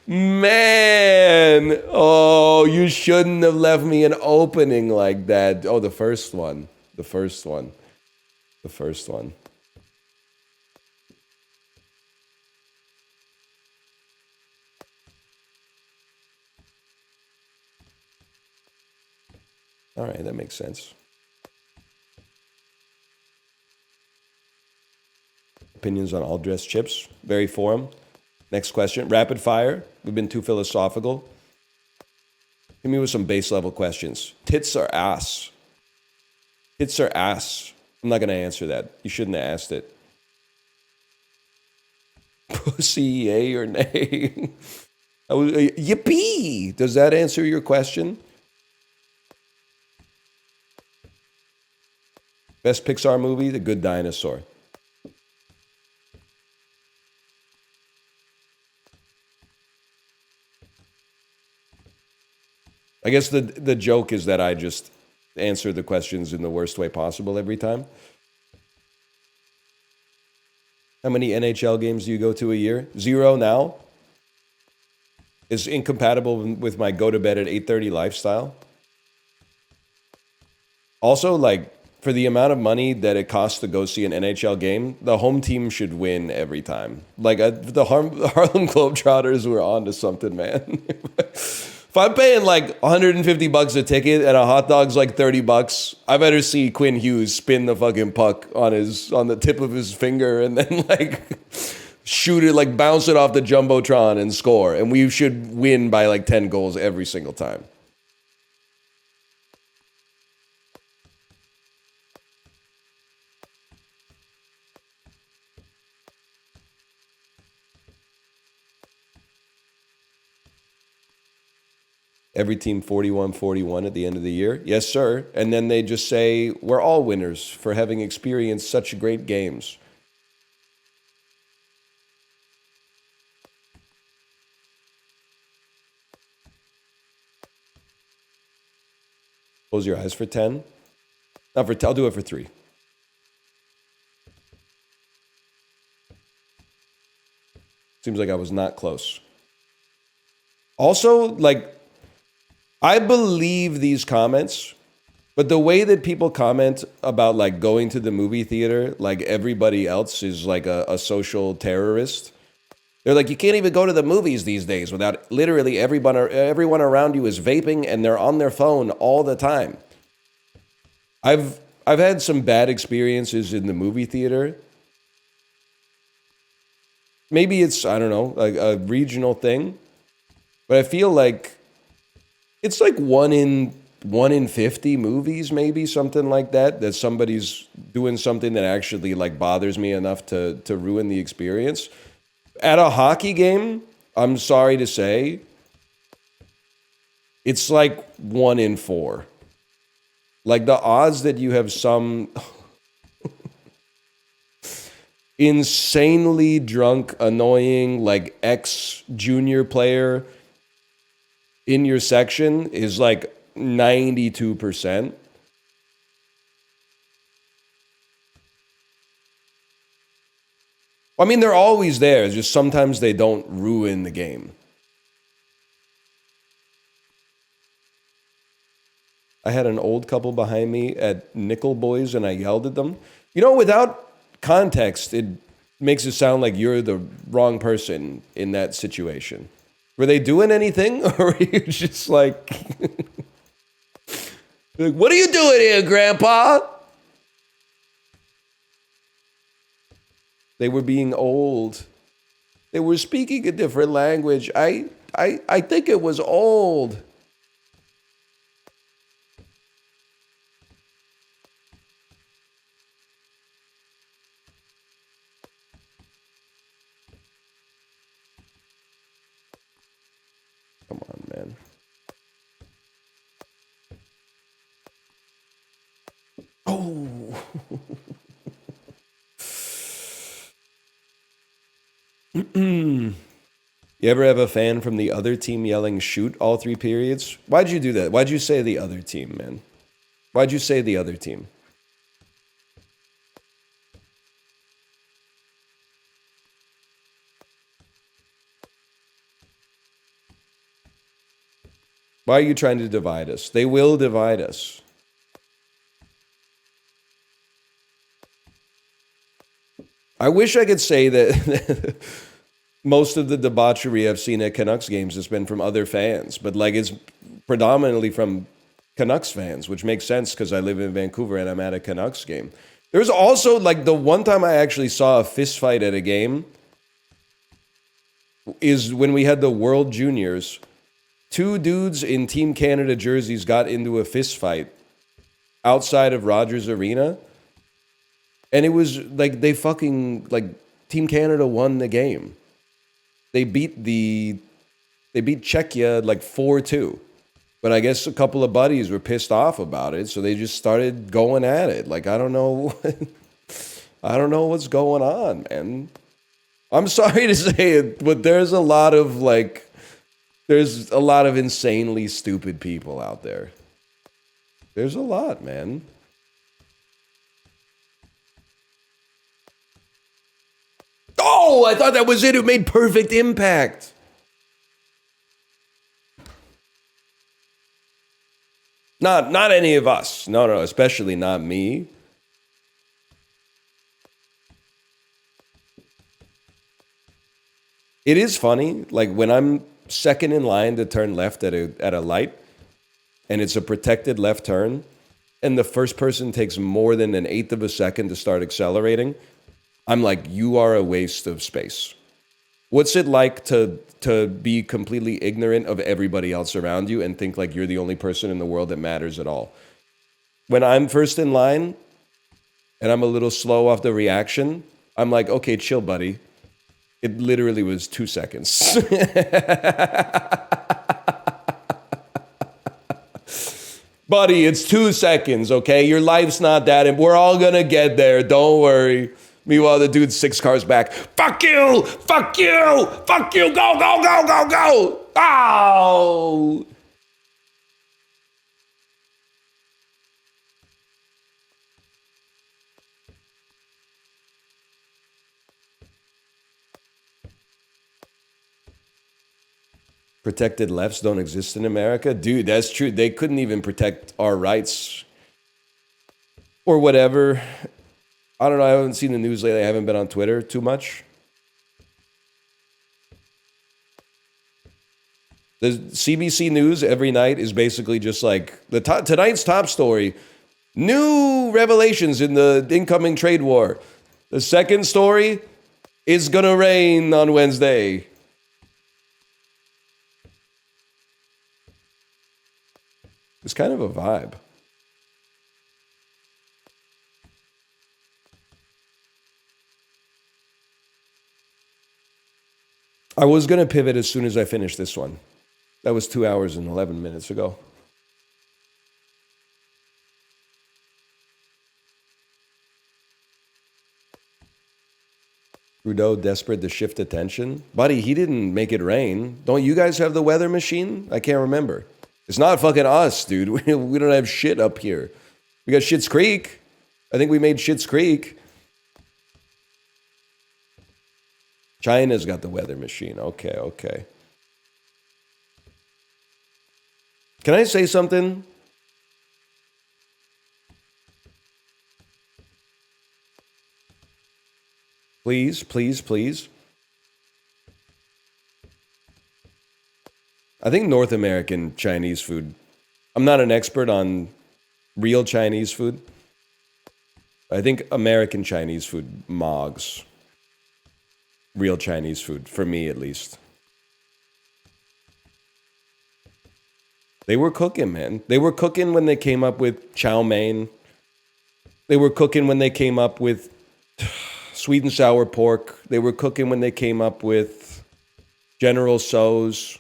Man, oh, you shouldn't have left me an opening like that. Oh, the first one. The first one. The first one. All right, that makes sense. Opinions on all dressed chips. Very forum. Next question. Rapid fire. We've been too philosophical. Hit me with some base level questions. Tits or ass? Tits or ass? I'm not going to answer that. You shouldn't have asked it. Pussy, yay or nay? Yippee! Does that answer your question? Best Pixar movie? The Good Dinosaur. I guess the joke is that I just answer the questions in the worst way possible every time. How many NHL games do you go to a year? 0 now. Is incompatible with my go to bed at 8:30 lifestyle. Also, like, for the amount of money that it costs to go see an NHL game, the home team should win every time. Like, the Harlem Globetrotters were on to something, man. If I'm paying like $150 a ticket and a hot dog's like $30, I better see Quinn Hughes spin the fucking puck on the tip of his finger and then like shoot it, like bounce it off the Jumbotron and score. And we should win by like 10 goals every single time. Every team 41-41 at the end of the year. Yes, sir. And then they just say, we're all winners for having experienced such great games. Close your eyes for 10. Not for 10, I'll do it for 3. Seems like I was not close. Also, like, I believe these comments, but the way that people comment about like going to the movie theater, like everybody else is like a social terrorist. They're like, you can't even go to the movies these days without literally everyone around you is vaping and they're on their phone all the time. I've had some bad experiences in the movie theater. Maybe it's, I don't know, like a regional thing, but I feel like it's like 1 in 50 movies, maybe something like that, that somebody's doing something that actually like bothers me enough to ruin the experience. At a hockey game, I'm sorry to say, it's like 1 in 4. Like the odds that you have some insanely drunk, annoying, like ex-junior player in your section is like 92%. I mean, they're always there. It's just sometimes they don't ruin the game. I had an old couple behind me at Nickel Boys and I yelled at them. You know, without context, it makes it sound like you're the wrong person in that situation. Were they doing anything? Or were you just like, what are you doing here, Grandpa? They were being old. They were speaking a different language. I think it was old. Come on, man. You ever have a fan from the other team yelling shoot all 3 periods? Why'd you do that? Why'd you say the other team, man? Why'd you say the other team? Why are you trying to divide us? They will divide us. I wish I could say that most of the debauchery I've seen at Canucks games has been from other fans, but like it's predominantly from Canucks fans, which makes sense because I live in Vancouver and I'm at a Canucks game. There's also like the one time I actually saw a fist fight at a game is when we had the World Juniors. 2 dudes in Team Canada jerseys got into a fist fight outside of Rogers Arena. And it was like they fucking like Team Canada won the game. They beat Czechia like 4-2. But I guess a couple of buddies were pissed off about it, so they just started going at it. Like I don't know I don't know what's going on, man. I'm sorry to say it, but there's a lot of insanely stupid people out there. There's a lot, man. Oh, I thought that was it. It made perfect impact. Not any of us. No, especially not me. It is funny, like when I'm second in line to turn left at a light, and it's a protected left turn, and the first person takes more than an eighth of a second to start accelerating, I'm like, you are a waste of space. What's it like to be completely ignorant of everybody else around you and think like you're the only person in the world that matters at all? When I'm first in line and I'm a little slow off the reaction, I'm like, okay, chill, buddy. It literally was 2 seconds. Buddy, it's 2 seconds, okay? Your life's not that, and we're all gonna get there. Don't worry. Meanwhile, the dude's 6 cars back. Fuck you! Fuck you! Fuck you! Go, go, go, go, go! Oh! Protected lefts don't exist in America? Dude, that's true. They couldn't even protect our rights or whatever. I don't know. I haven't seen the news lately. I haven't been on Twitter too much. The CBC News every night is basically just like tonight's top story. New revelations in the incoming trade war. The second story is going to rain on Wednesday. It's kind of a vibe. I was going to pivot as soon as I finished this one. That was 2 hours and 11 minutes ago. Trudeau desperate to shift attention. Buddy, he didn't make it rain. Don't you guys have the weather machine? I can't remember. It's not fucking us, dude. We don't have shit up here. We got Schitt's Creek. I think we made Schitt's Creek. China's got the weather machine. Okay. Can I say something? Please. I think North American Chinese food. I'm not an expert on real Chinese food. I think American Chinese food mogs real Chinese food, for me at least. They were cooking, man. They were cooking when they came up with chow mein. They were cooking when they came up with sweet and sour pork. They were cooking when they came up with General Tso's.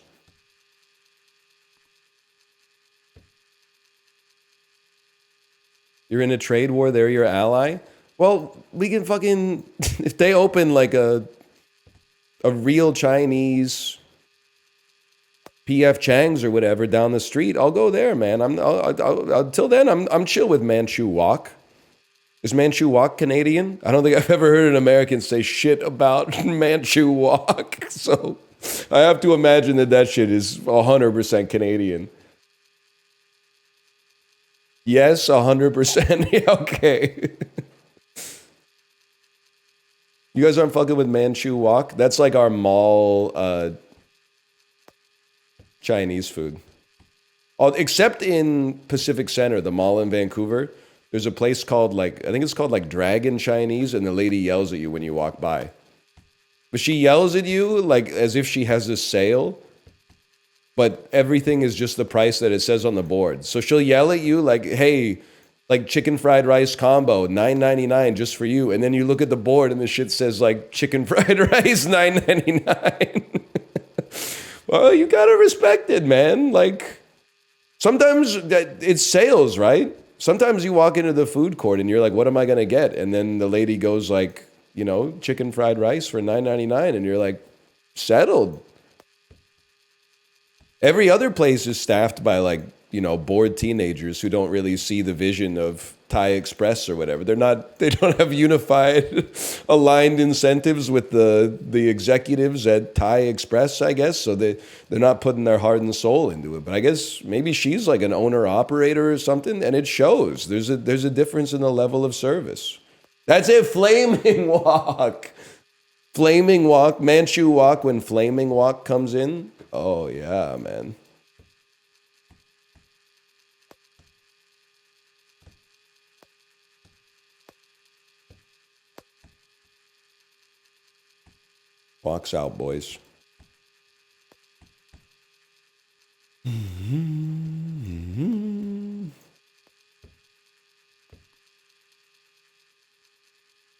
You're in a trade war, they're your ally. Well, we can fucking if they open like a real Chinese PF Chang's or whatever down the street, I'll go there, man. Until then, I'm chill with Manchu Wok. Is Manchu Wok Canadian? I don't think I've ever heard an American say shit about Manchu Wok. So I have to imagine that shit is 100% Canadian. Yes, 100%. Okay. You guys aren't fucking with Manchu Wok? That's like our mall Chinese food. Except in Pacific Center, the mall in Vancouver, there's a place called I think it's called like Dragon Chinese, and the lady yells at you when you walk by. But she yells at you like as if she has a sale, but everything is just the price that it says on the board. So she'll yell at you like, hey, like chicken fried rice combo, $9.99 just for you. And then you look at the board and the shit says like chicken fried rice, $9.99. Well, you gotta respect it, man. Like, sometimes it's sales, right? Sometimes you walk into the food court and you're like, what am I gonna get? And then the lady goes like, you know, chicken fried rice for $9.99, and you're like, settled. Every other place is staffed by like, you know, bored teenagers who don't really see the vision of Thai Express or whatever. They don't have unified, aligned incentives with the executives at Thai Express, I guess. So they're not putting their heart and soul into it. But I guess maybe she's like an owner operator or something, and it shows. There's a difference in the level of service. That's it. Flaming Wok. Flaming Wok, Manchu Wok. When Flaming Wok comes in, oh yeah, man. Walks out, boys.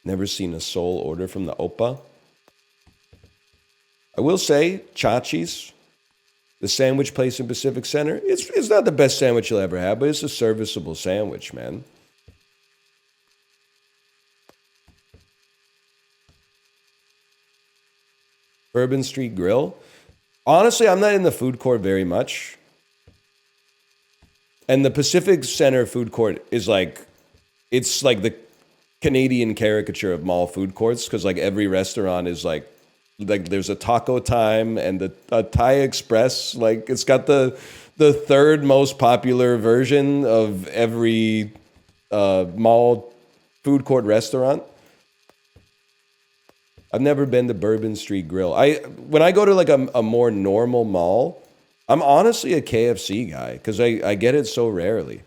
Never seen a soul order from the Oppa. I will say, Chachi's, the sandwich place in Pacific Center, it's not the best sandwich you'll ever have, but it's a serviceable sandwich, man. Bourbon Street Grill. Honestly, I'm not in the food court very much. And the Pacific Center food court is like, it's like the Canadian caricature of mall food courts, because like every restaurant is like there's a Taco Time and a Thai Express. Like it's got the third most popular version of every mall food court restaurant. I've never been to Bourbon Street Grill. When I go to like a more normal mall, I'm honestly a KFC guy because I get it so rarely.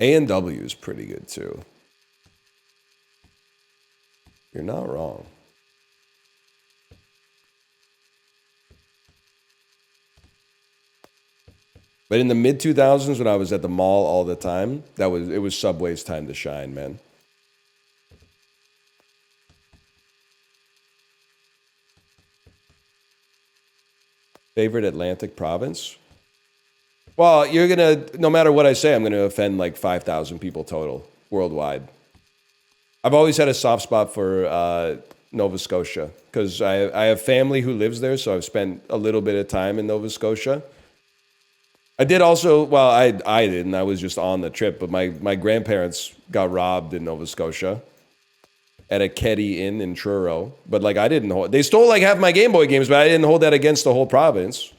A&W is pretty good too. You're not wrong. But in the mid-2000s, when I was at the mall all the time, it was Subway's time to shine, man. Favorite Atlantic province? Well, no matter what I say, I'm gonna offend like 5,000 people total worldwide. I've always had a soft spot for Nova Scotia because I have family who lives there, so I've spent a little bit of time in Nova Scotia. I did also, well, I didn't. I was just on the trip, but my grandparents got robbed in Nova Scotia at a Keddy Inn in Truro. But like I didn't hold, they stole like half my Game Boy games, but I didn't hold that against the whole province.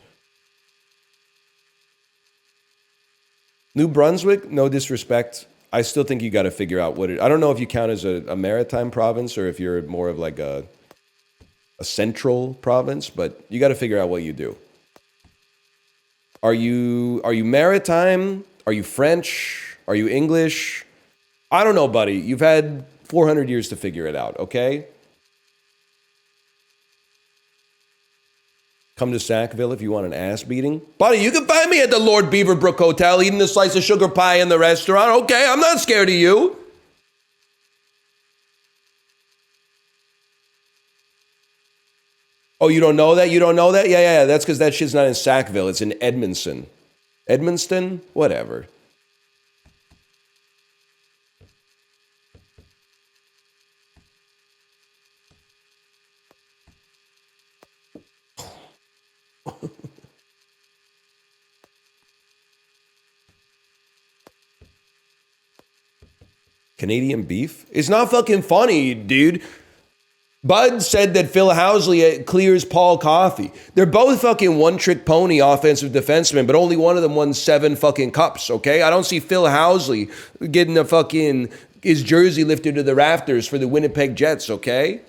New Brunswick, no disrespect. I still think you got to figure out I don't know if you count as a maritime province or if you're more of like a central province, but you got to figure out what you do. Are you maritime? Are you French? Are you English? I don't know, buddy. You've had 400 years to figure it out, okay? Come to Sackville if you want an ass beating. Buddy, you can find me at the Lord Beaverbrook Hotel eating a slice of sugar pie in the restaurant. Okay, I'm not scared of you. Oh, you don't know that? You don't know that? Yeah. That's because that shit's not in Sackville. It's in Edmondson. Edmonston? Whatever. Canadian beef? It's not fucking funny, dude. Bud said that Phil Housley clears Paul Coffey. They're both fucking one-trick pony offensive defensemen, but only one of them won 7 fucking cups, okay? I don't see Phil Housley getting his jersey lifted to the rafters for the Winnipeg Jets, okay?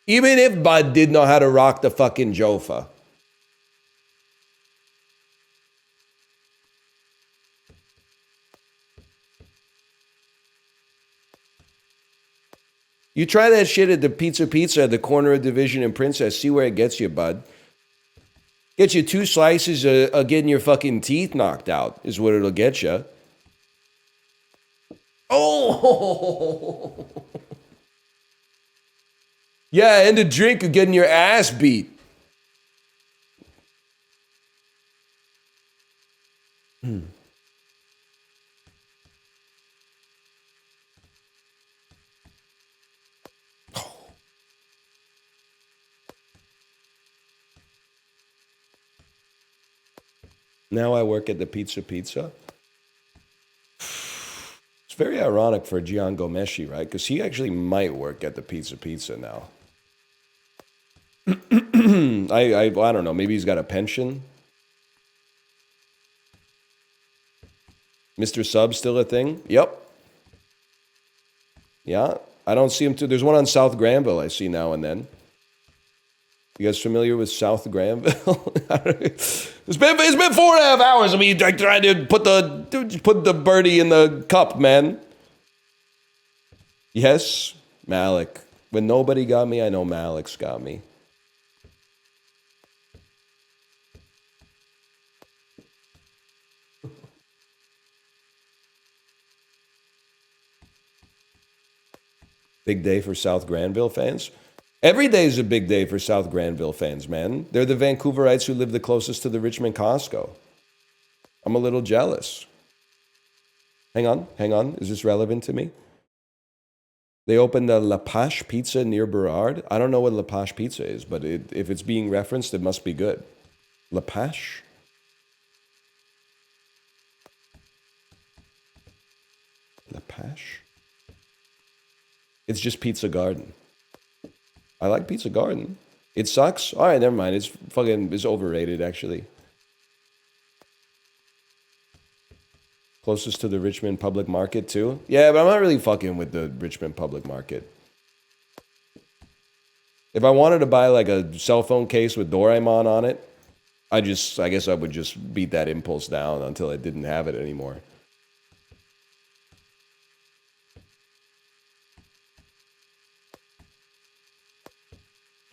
Even if Bud did know how to rock the fucking Jofa. You try that shit at the Pizza at the corner of Division and Princess. See where it gets you, bud. Get you 2 slices of getting your fucking teeth knocked out is what it'll get you. Oh! Yeah, and a drink of getting your ass beat. Now I work at the Pizza. It's very ironic for Gian Gomeshi, right? Because he actually might work at the Pizza now. I don't know. Maybe he's got a pension. Mr. Sub still a thing? Yep. Yeah. I don't see him too. There's one on South Granville I see now and then. You guys familiar with South Granville? It's been 4.5 hours of me trying to put the birdie in the cup, man. Yes, Malik. When nobody got me, I know Malik's got me. Big day for South Granville fans. Every day is a big day for South Granville fans, man. They're the Vancouverites who live the closest to the Richmond Costco. I'm a little jealous. Hang on. Is this relevant to me? They opened a La Pache Pizza near Burrard. I don't know what La Pache Pizza is, but if it's being referenced, it must be good. La Pache? La Pache? It's just Pizza Garden. I like Pizza Garden. It sucks? All right, never mind. It's overrated, actually. Closest to the Richmond Public Market, too? Yeah, but I'm not really fucking with the Richmond Public Market. If I wanted to buy like a cell phone case with Doraemon on it, I guess I would just beat that impulse down until I didn't have it anymore.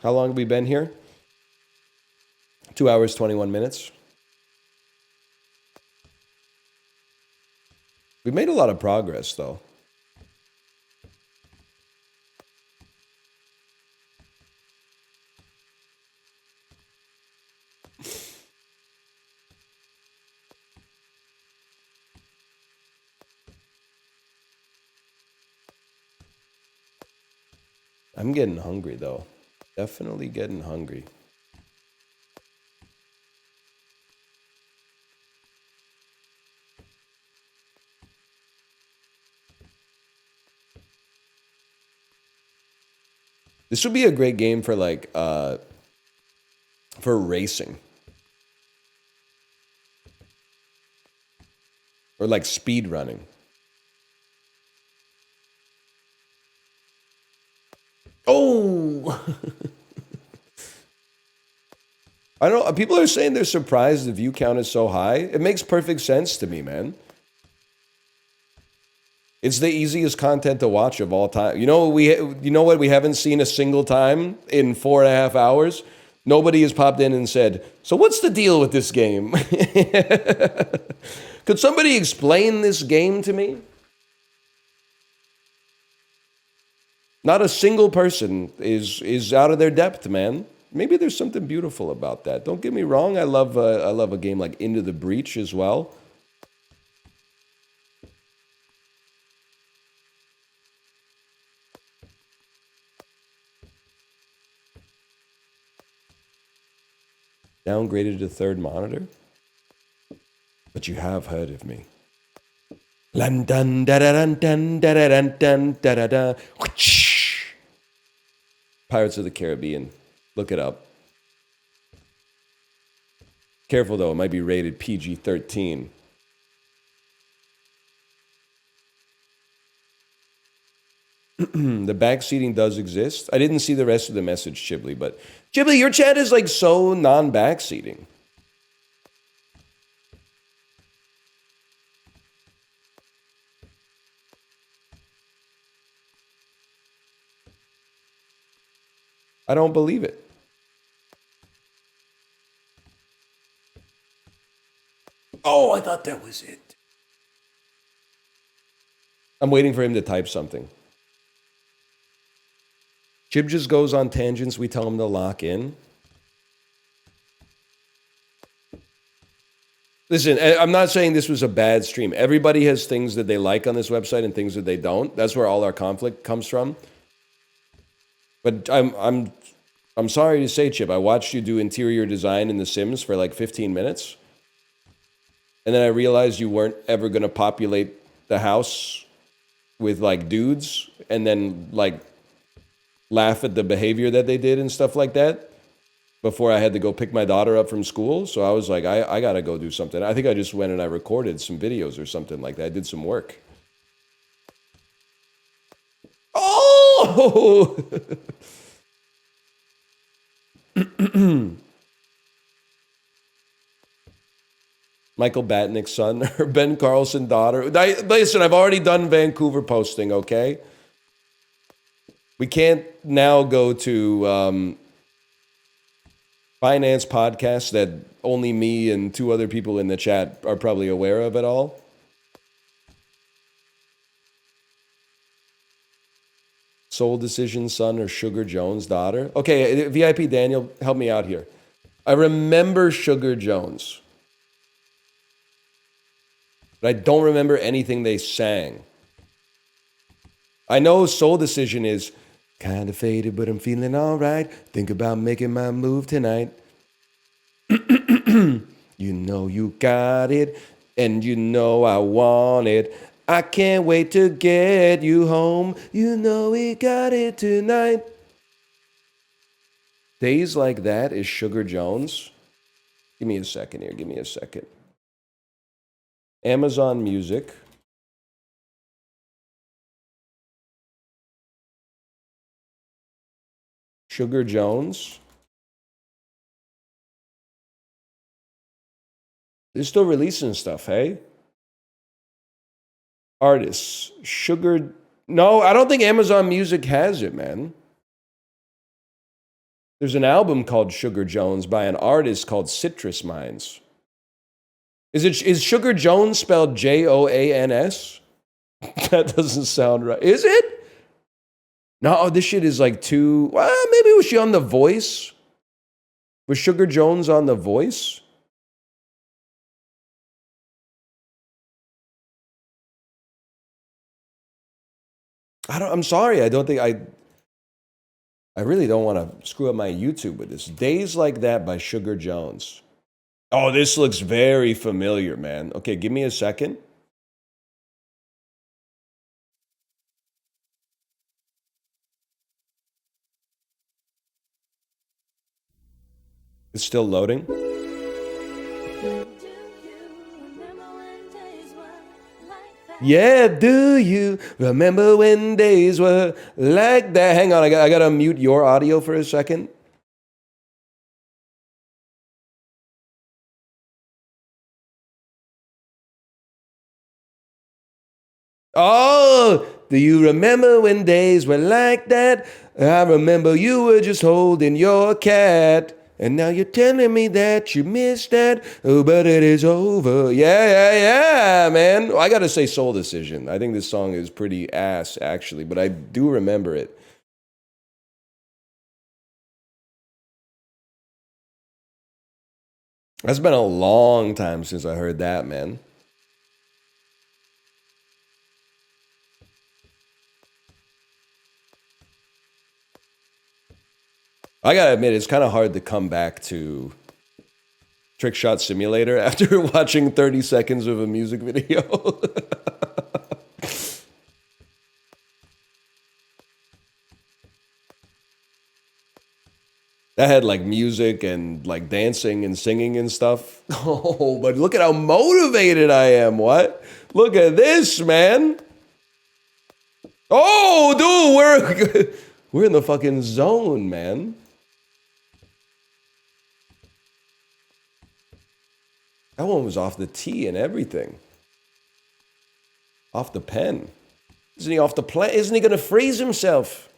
How long have we been here? 2 hours, 21 minutes. We've made a lot of progress, though. I'm getting hungry, though. Definitely getting hungry. This would be a great game for for racing. Or like speed running. Oh! I don't know. People are saying they're surprised the view count is so high. It makes perfect sense to me, man. It's the easiest content to watch of all time. You know what we haven't seen a single time in 4.5 hours? Nobody has popped in and said, "So what's the deal with this game?" Could somebody explain this game to me? Not a single person is out of their depth, man. Maybe there's something beautiful about that. Don't get me wrong. I love a game like Into the Breach as well. Downgraded to third monitor? But you have heard of me. Lan dun da da dun dun da da dun dun da da da. Pirates of the Caribbean. Look it up. Careful though, it might be rated PG-13. The back seating does exist. I didn't see the rest of the message, Chibli, but Chibli, your chat is like so non-back seating. I don't believe it. Oh, I thought that was it. I'm waiting for him to type something. Chib just goes on tangents. We tell him to lock in. Listen, I'm not saying this was a bad stream. Everybody has things that they like on this website and things that they don't. That's where all our conflict comes from. But I'm sorry to say, Chip, I watched you do interior design in The Sims for like 15 minutes. And then I realized you weren't ever going to populate the house with like dudes and then like laugh at the behavior that they did and stuff like that before I had to go pick my daughter up from school. So I was like, I got to go do something. I think I just went and I recorded some videos or something like that. I did some work. Oh! Michael Batnick's son or Ben Carlson daughter. Listen, I've already done Vancouver posting, okay? We can't now go to finance podcasts that only me and two other people in the chat are probably aware of at all. Soul Decision son or Sugar Jones daughter. Okay, VIP Daniel, help me out here. I remember Sugar Jones, but I don't remember anything they sang. I know Soul Decision is kind of faded, but I'm feeling all right. Think about making my move tonight. You know you got it, and you know I want it. I can't wait to get you home. You know we got it tonight. Days Like That is Sugar Jones. Give me a second here. Give me a second. Amazon Music. Sugar Jones. They're still releasing stuff, hey? Artists. Sugar. No, I don't think Amazon Music has it, man. There's an album called Sugar Jones by an artist called Citrus Minds. Is Sugar Jones spelled Joans? That doesn't sound right. Is it? No, this shit is like too. Well, maybe was she on The Voice? Was Sugar Jones on The Voice? I'm sorry. I don't think I really don't want to screw up my YouTube with this. Days Like That by Sugar Jones. Oh, this looks very familiar, man. Okay, give me a second. It's still loading. Yeah, do you remember when days were like that? Hang on, I got to mute your audio for a second. Oh, do you remember when days were like that? I remember you were just holding your cat. And now you're telling me that you missed that. Oh, but it is over. Yeah, man. I got to say Soul Decision. I think this song is pretty ass, actually. But I do remember it. That's been a long time since I heard that, man. I gotta admit, it's kind of hard to come back to Trick Shot Simulator after watching 30 seconds of a music video. That had like music and like dancing and singing and stuff. Oh, but look at how motivated I am. What? Look at this, man. Oh, dude, we're in the fucking zone, man. That one was off the tee and everything. Off the pen. Isn't he off the plane? Isn't he going to freeze himself?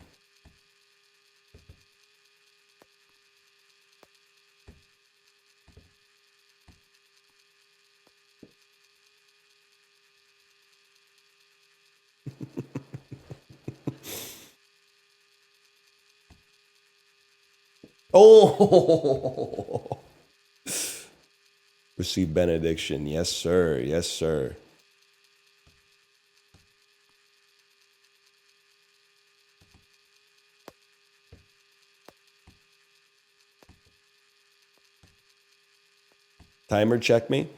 Oh! Receive benediction. Yes, sir. Yes, sir. Timer check me.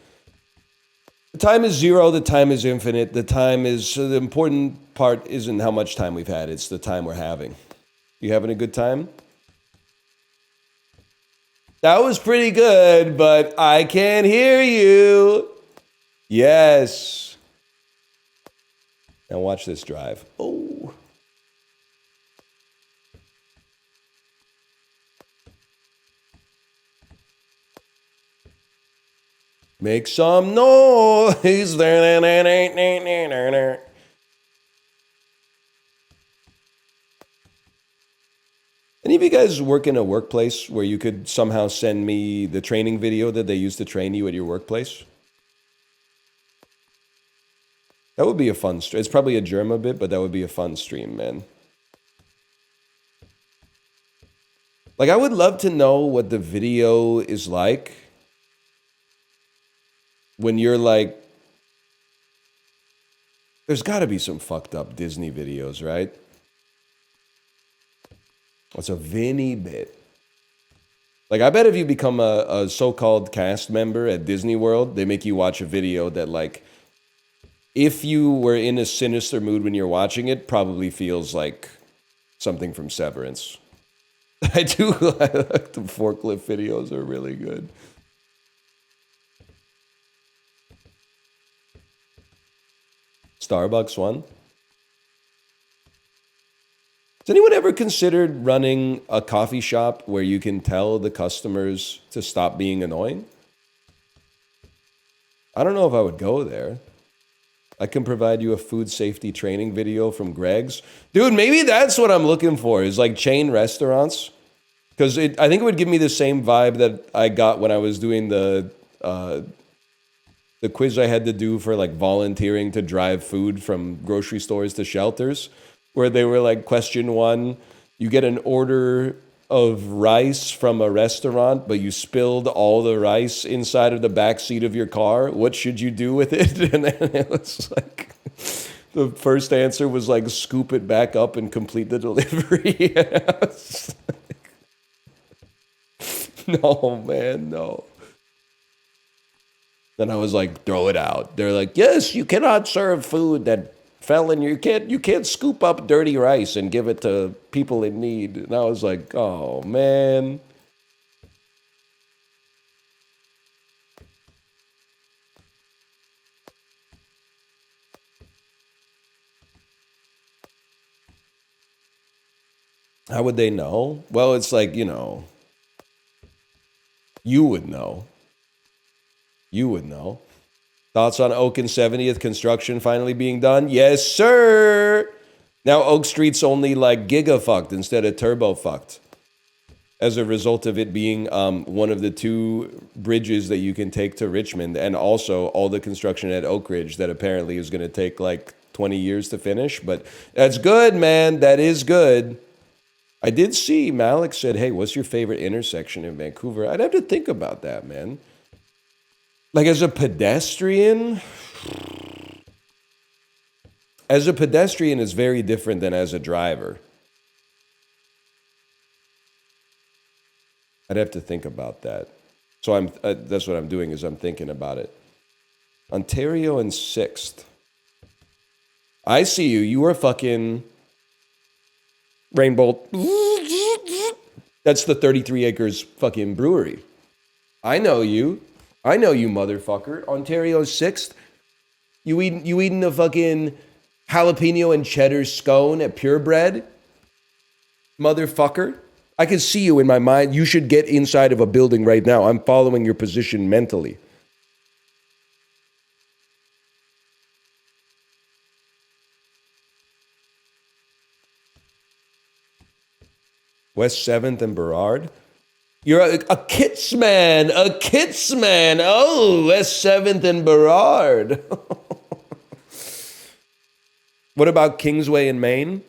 The time is 0. The time is infinite. The time is... the important part isn't how much time we've had. It's the time we're having. You having a good time? That was pretty good, but I can't hear you. Yes. Now watch this drive. Oh. Make some noise. Any of you guys work in a workplace where you could somehow send me the training video that they used to train you at your workplace? That would be a fun stream. It's probably a germ a bit, but that would be a fun stream, man. Like, I would love to know what the video is like when you're like... There's got to be some fucked up Disney videos, right? It's a Vinny bit. Like, I bet if you become a so-called cast member at Disney World, they make you watch a video that, like, if you were in a sinister mood when you're watching it, probably feels like something from Severance. I do like the forklift videos are really good. Starbucks one. Has anyone ever considered running a coffee shop where you can tell the customers to stop being annoying? I don't know if I would go there. I can provide you a food safety training video from Greg's. Dude, maybe that's what I'm looking for, is like chain restaurants. Because I think it would give me the same vibe that I got when I was doing the quiz I had to do for like volunteering to drive food from grocery stores to shelters. Where they were like, question 1, you get an order of rice from a restaurant, but you spilled all the rice inside of the back seat of your car. What should you do with it? And then it was like, the first answer was like, scoop it back up and complete the delivery. No, man, no. Then I was like, throw it out. They're like, yes, you cannot serve food that fell in you can't scoop up dirty rice and give it to people in need. And I was like, oh man. How would they know? Well, it's like, you know, you would know. You would know. Thoughts on Oak and 70th construction finally being done? Yes, sir. Now Oak Street's only like giga-fucked instead of turbo-fucked. As a result of it being one of the 2 bridges that you can take to Richmond, and also all the construction at Oak Ridge that apparently is going to take like 20 years to finish. But that's good, man. That is good. I did see Malik said, hey, what's your favorite intersection in Vancouver? I'd have to think about that, man. Like as a pedestrian, is very different than as a driver. I'd have to think about that. So that's what I'm doing is I'm thinking about it. Ontario in 6th. I see you. You were fucking Rainbow. That's the 33 acres fucking brewery. I know you. I know you, motherfucker. Ontario 6th. You eating a fucking jalapeno and cheddar scone at Purebred? Motherfucker. I can see you in my mind. You should get inside of a building right now. I'm following your position mentally. West 7th and Burrard. You're a Kits man. A Kits man. Oh, West 7th and Burrard. What about Kingsway and Maine?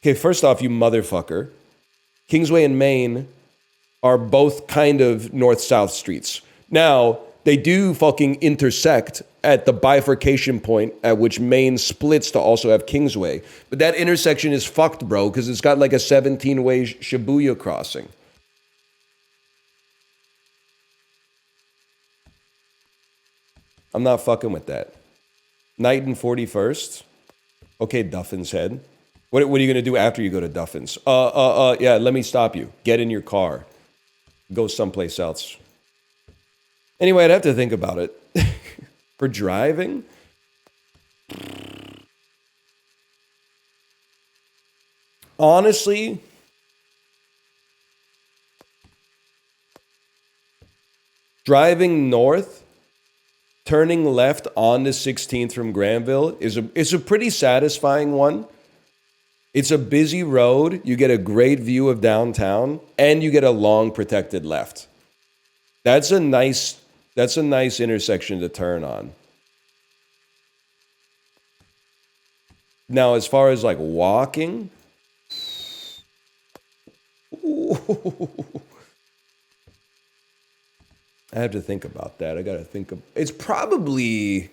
Okay, first off, you motherfucker. Kingsway and Maine are both kind of north-south streets. Now, they do fucking intersect at the bifurcation point at which Maine splits to also have Kingsway. But that intersection is fucked, bro, because it's got like a 17-way Shibuya crossing. I'm not fucking with that. Night and 41st. Okay, Duffin's Head. What are you going to do after you go to Duffin's? Yeah, let me stop you. Get in your car. Go someplace else. Anyway, I'd have to think about it. For driving? Honestly, driving north, turning left on the 16th from Granville is a pretty satisfying one. It's a busy road. You get a great view of downtown, and you get a long protected left. That's a nice intersection to turn on. Now, as far as like walking, I have to think about that. I got to think of it's probably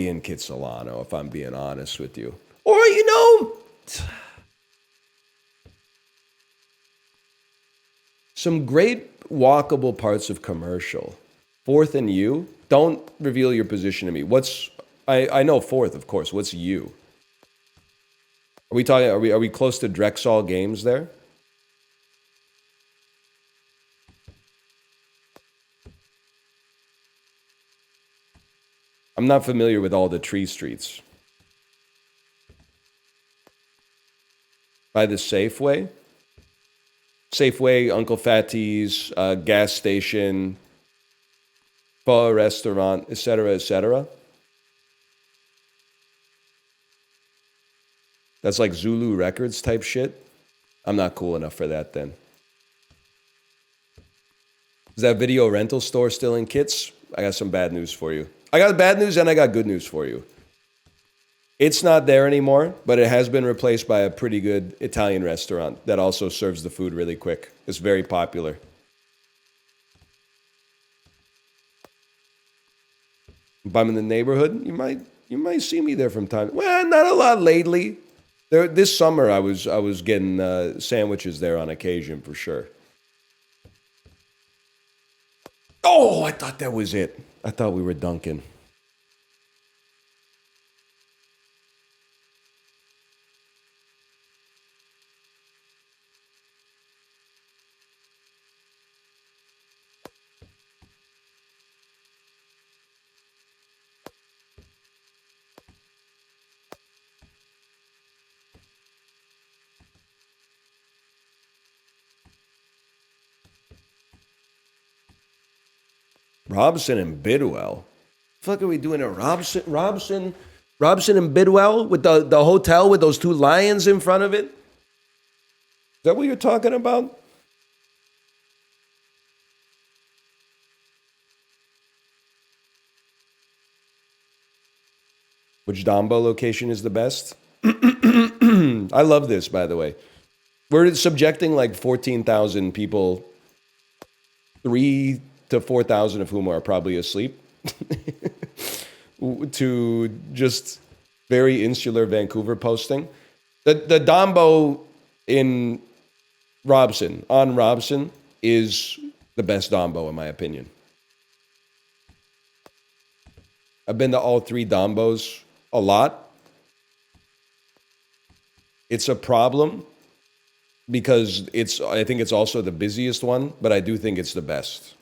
in Kitsilano, if I'm being honest with you. Or, some great walkable parts of Commercial. 4th and U. Don't reveal your position to me. I know 4th, of course. What's U? Are we close to Drexel Games there? I'm not familiar with all the tree streets. By the Safeway? Safeway, Uncle Fatty's, gas station, pho restaurant, etc., etc. That's like Zulu Records type shit. I'm not cool enough for that then. Is that video rental store still in Kits? I got some bad news for you. I got bad news and I got good news for you. It's not there anymore, but it has been replaced by a pretty good Italian restaurant that also serves the food really quick. It's very popular. If I'm in the neighborhood, you might see me there from time. Well, not a lot lately. This summer I was getting sandwiches there on occasion for sure. Oh, I thought that was it. I thought we were dunking. Robson and Bidwell. The fuck are we doing at Robson and Bidwell with the hotel with those two lions in front of it? Is that what you're talking about? Which Dombo location is the best? I love this, by the way. We're subjecting like 14,000 people 3 to 4,000 of whom are probably asleep, to just very insular Vancouver posting. The Dombo in Robson, on Robson, is the best Dombo in my opinion. I've been to all 3 Dombos a lot. It's a problem because I think it's also the busiest one, but I do think it's the best.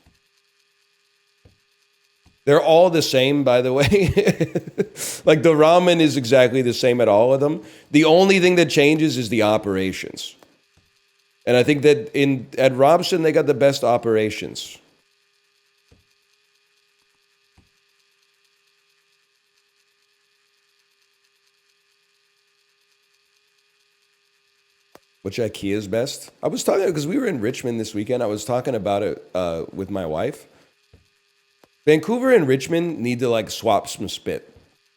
They're all the same, by the way. Like the ramen is exactly the same at all of them. The only thing that changes is the operations. And I think that at Robson, they got the best operations. Which IKEA is best? I was talking, because we were in Richmond this weekend, I was talking about it with my wife. Vancouver and Richmond need to like swap some spit.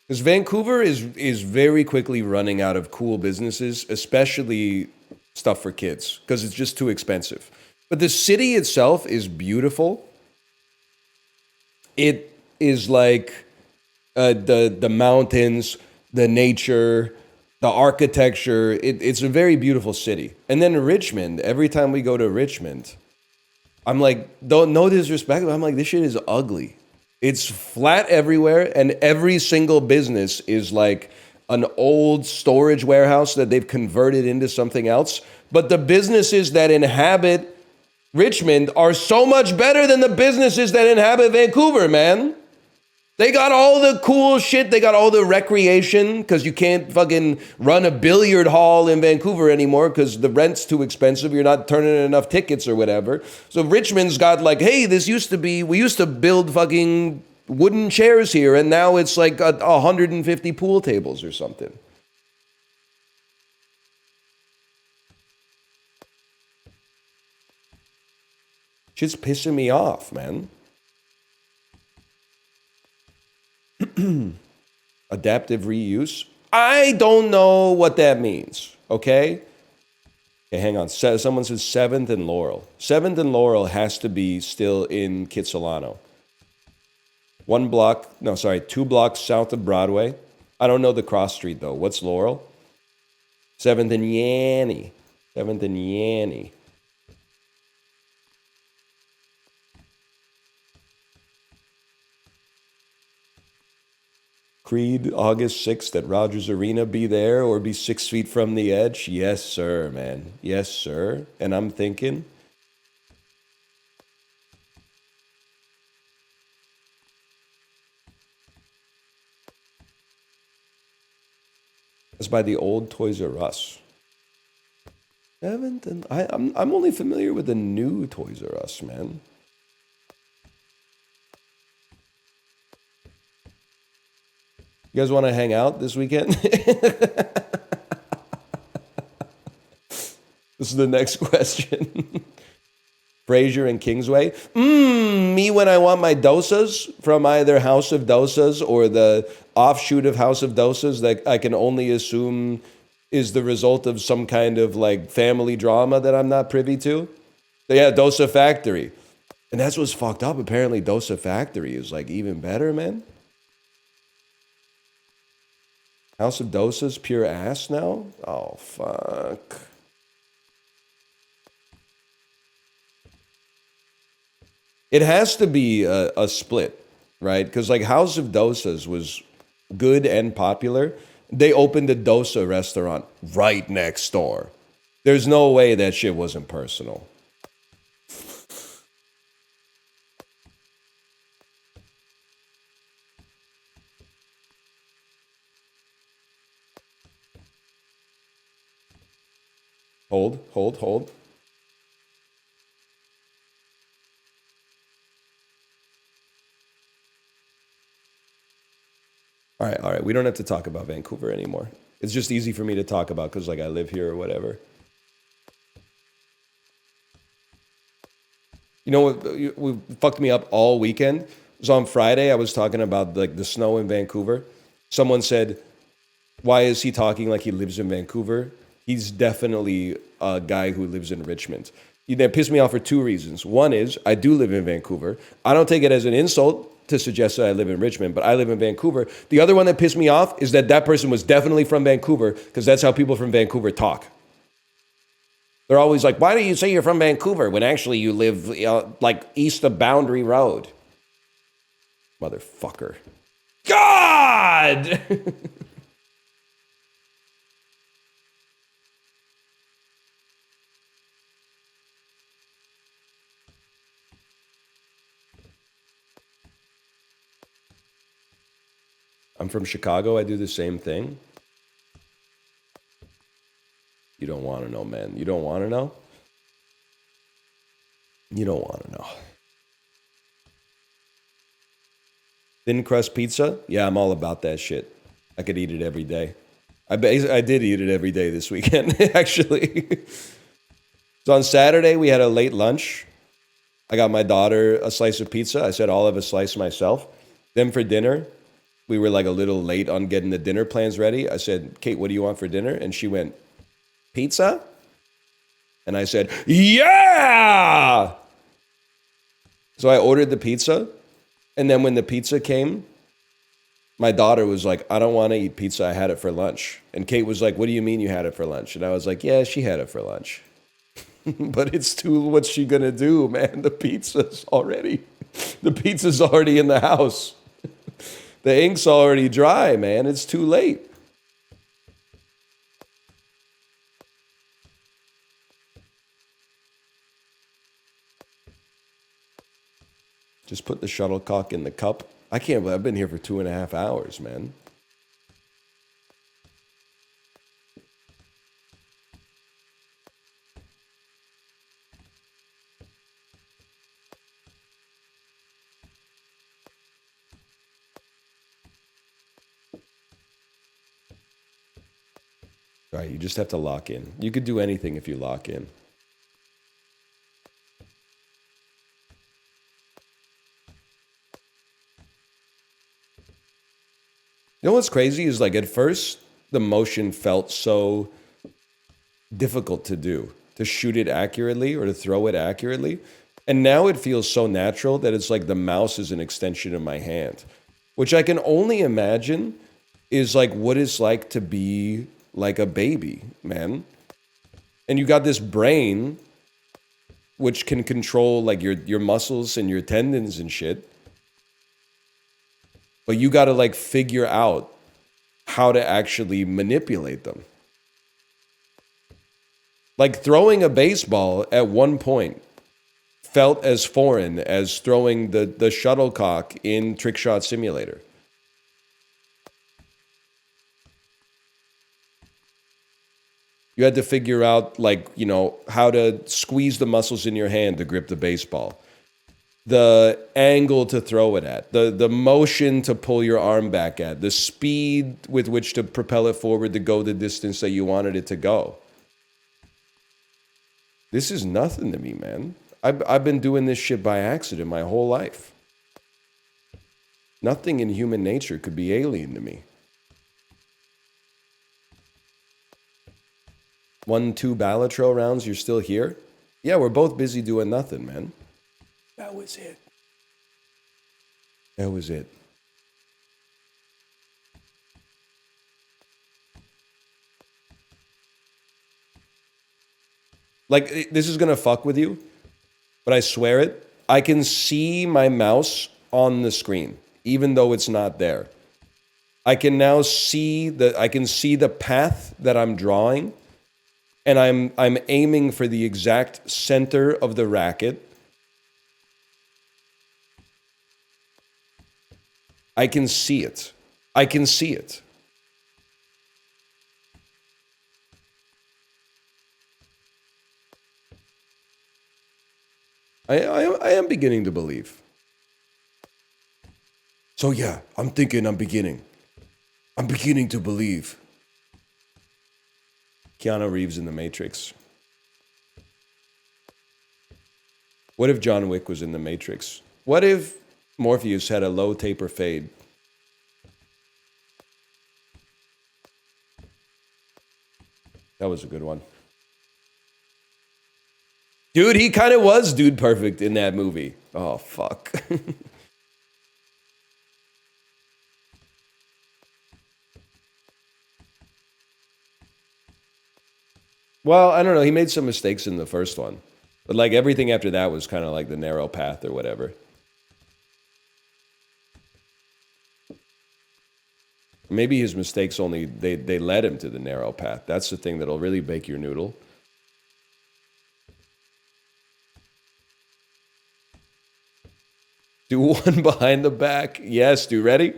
Because Vancouver is very quickly running out of cool businesses, especially stuff for kids, because it's just too expensive. But the city itself is beautiful. It is like the mountains, the nature, the architecture. It's a very beautiful city. And then Richmond, every time we go to Richmond, I'm like, no disrespect, but I'm like, this shit is ugly. It's flat everywhere, and every single business is like an old storage warehouse that they've converted into something else. But the businesses that inhabit Richmond are so much better than the businesses that inhabit Vancouver, man. They got all the cool shit. They got all the recreation, because you can't fucking run a billiard hall in Vancouver anymore because the rent's too expensive. You're not turning in enough tickets or whatever. So Richmond's got like, hey, we used to build fucking wooden chairs here, and now it's like 150 pool tables or something. Shit's pissing me off, man. Adaptive reuse? I don't know what that means, okay? Okay, hang on. Someone says 7th and Laurel. 7th and Laurel has to be still in Kitsilano. 2 blocks south of Broadway. I don't know the cross street, though. What's Laurel? 7th and Yanny. 7th and Yanny. Creed, August 6th at Rogers Arena. Be there or be 6 feet from the edge. Yes, sir, man. Yes, sir. And I'm thinking, it's by the old Toys R Us. I'm only familiar with the new Toys R Us, man. You guys want to hang out this weekend? This is the next question. Fraser and Kingsway. Me when I want my dosas from either House of Dosas or the offshoot of House of Dosas that I can only assume is the result of some kind of like family drama that I'm not privy to. So yeah, Dosa Factory. And that's what's fucked up. Apparently Dosa Factory is like even better, man. House of Dosas, pure ass now? Oh, fuck. It has to be a split, right? Because like House of Dosas was good and popular. They opened a dosa restaurant right next door. There's no way that shit wasn't personal. Hold. All right. We don't have to talk about Vancouver anymore. It's just easy for me to talk about because like I live here or whatever. You know what fucked me up all weekend? It was on Friday. I was talking about like the snow in Vancouver. Someone said, why is he talking like he lives in Vancouver? He's definitely a guy who lives in Richmond. That piss me off for two reasons. One is I do live in Vancouver. I don't take it as an insult to suggest that I live in Richmond, but I live in Vancouver. The other one that pissed me off is that that person was definitely from Vancouver, because that's how people from Vancouver talk. They're always like, why do you say you're from Vancouver when actually you live like east of Boundary Road? Motherfucker. God! I'm from Chicago. I do the same thing. You don't want to know, man. You don't want to know? You don't want to know. Thin crust pizza? Yeah, I'm all about that shit. I could eat it every day. I did eat it every day this weekend, actually. So on Saturday, we had a late lunch. I got my daughter a slice of pizza. I said, I'll have a slice myself. Then for dinner, we were like a little late on getting the dinner plans ready. I said, Kate, what do you want for dinner? And she went, pizza? And I said, yeah! So I ordered the pizza. And then when the pizza came, my daughter was like, I don't want to eat pizza. I had it for lunch. And Kate was like, what do you mean you had it for lunch? And I was like, yeah, she had it for lunch. But it's too, what's she going to do, man? The pizza's already in the house. The ink's already dry, man. It's too late. Just put the shuttlecock in the cup. I can't believe I've been here for 2.5 hours, man. All right, you just have to lock in. You could do anything if you lock in. You know what's crazy is like at first the motion felt so difficult to do, to shoot it accurately or to throw it accurately. And now it feels so natural that it's like the mouse is an extension of my hand, which I can only imagine is like what it's like to be like a baby, man. And you got this brain which can control like your muscles and your tendons and shit. But you got to like figure out how to actually manipulate them. Like throwing a baseball at one point felt as foreign as throwing the shuttlecock in Trick Shot Simulator. You had to figure out like, you know, how to squeeze the muscles in your hand to grip the baseball. The angle to throw it at, the motion to pull your arm back at, the speed with which to propel it forward to go the distance that you wanted it to go. This is nothing to me, man. I've been doing this shit by accident my whole life. Nothing in human nature could be alien to me. 1-2 Balatro rounds, you're still here? Yeah, we're both busy doing nothing, man. That was it. That was it. Like, this is going to fuck with you, but I swear it. I can see my mouse on the screen, even though it's not there. I can now see the path that I'm drawing, and I'm aiming for the exact center of the racket. I can see it. I can see it. I am beginning to believe. So yeah, I'm beginning to believe. Keanu Reeves in The Matrix. What if John Wick was in The Matrix? What if Morpheus had a low taper fade? That was a good one. Dude, he kind of was Dude Perfect in that movie. Oh, fuck. Well, I don't know. He made some mistakes in the first one. But like everything after that was kind of like the narrow path or whatever. Maybe his mistakes only, they led him to the narrow path. That's the thing that'll really bake your noodle. Do one behind the back. Yes, dude. Ready?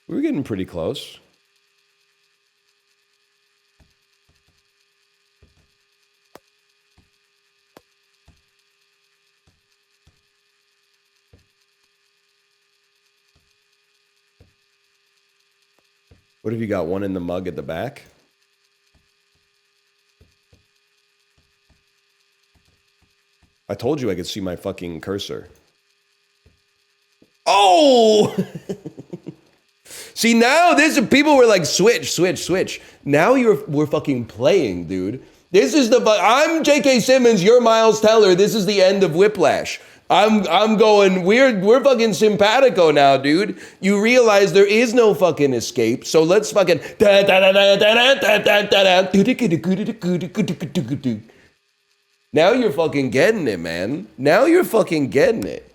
We were getting pretty close. What have you got? One in the mug at the back? I told you I could see my fucking cursor. Oh! See, now this people were like, switch, switch, switch. Now we're fucking playing, dude. This is I'm J.K. Simmons, you're Miles Teller. This is the end of Whiplash. I'm going, we're fucking simpatico now, dude. You realize there is no fucking escape, so let's fucking now you're fucking getting it, man. Now you're fucking getting it.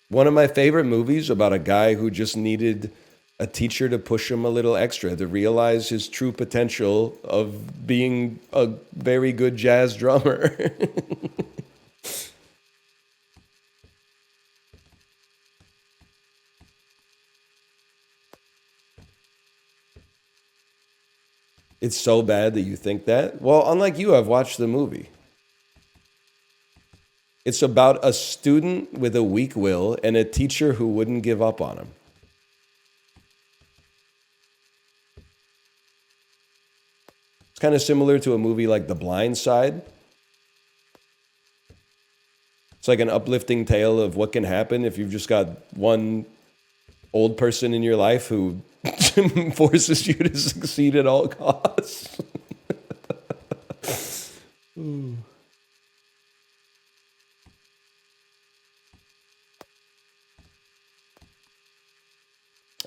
One of my favorite movies about a guy who just needed a teacher to push him a little extra to realize his true potential of being a very good jazz drummer. It's so bad that you think that? Well, unlike you, I've watched the movie. It's about a student with a weak will and a teacher who wouldn't give up on him. It's kind of similar to a movie like The Blind Side. It's like an uplifting tale of what can happen if you've just got one old person in your life who forces you to succeed at all costs.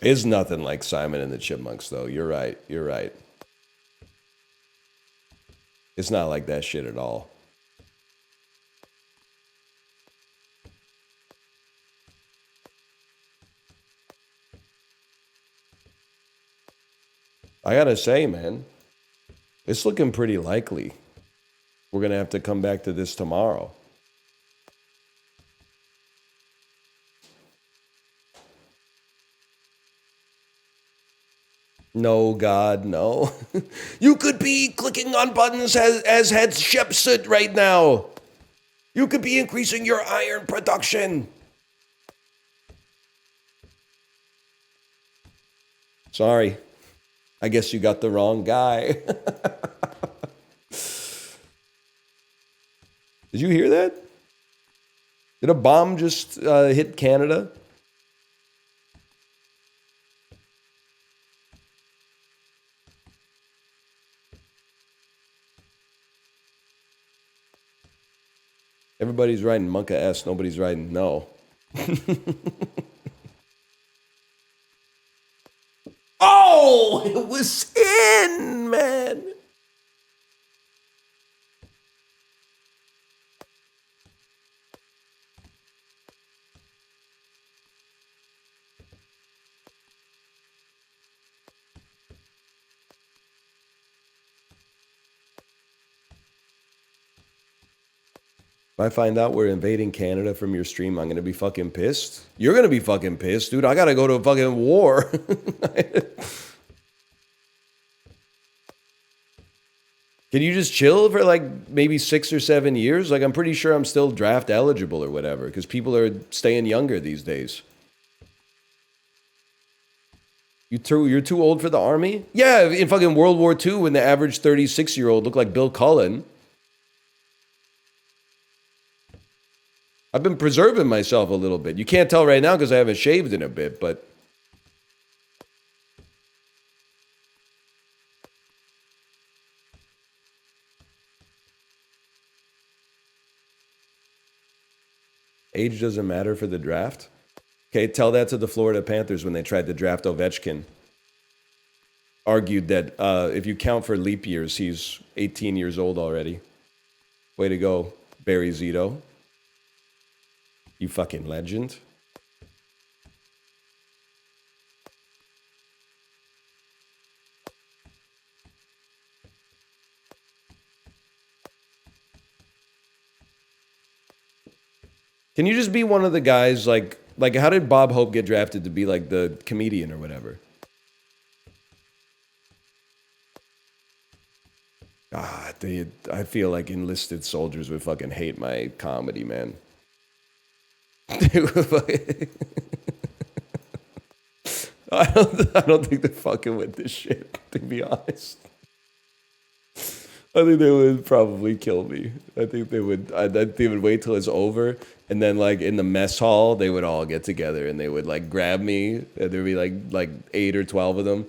It's nothing like Simon and the Chipmunks, though. You're right. You're right. It's not like that shit at all. I gotta say, man, it's looking pretty likely we're gonna have to come back to this tomorrow. No, God, no. You could be clicking on buttons as head Shepsut right now. You could be increasing your iron production. Sorry. I guess you got the wrong guy. Did you hear that? Did a bomb just hit Canada? Everybody's writing Monka S. Nobody's writing no. Oh, it was in, man. If I find out we're invading Canada from your stream, I'm going to be fucking pissed. You're going to be fucking pissed, dude. I got to go to a fucking war. Can you just chill for like maybe 6 or 7 years? Like, I'm pretty sure I'm still draft eligible or whatever because people are staying younger these days. You're too old for the army? Yeah, in fucking World War II, when the average 36-year-old looked like Bill Cullen. I've been preserving myself a little bit. You can't tell right now because I haven't shaved in a bit, but age doesn't matter for the draft. Okay, tell that to the Florida Panthers when they tried to draft Ovechkin. Argued that if you count for leap years, he's 18 years old already. Way to go, Barry Zito. You fucking legend. Can you just be one of the guys like how did Bob Hope get drafted to be like the comedian or whatever? I feel like enlisted soldiers would fucking hate my comedy, man. I don't think they're fucking with this shit, to be honest. I think they would probably kill me. I think they would. They would wait till it's over, and then like in the mess hall, they would all get together and they would like grab me. And there'd be like 8 or 12 of them,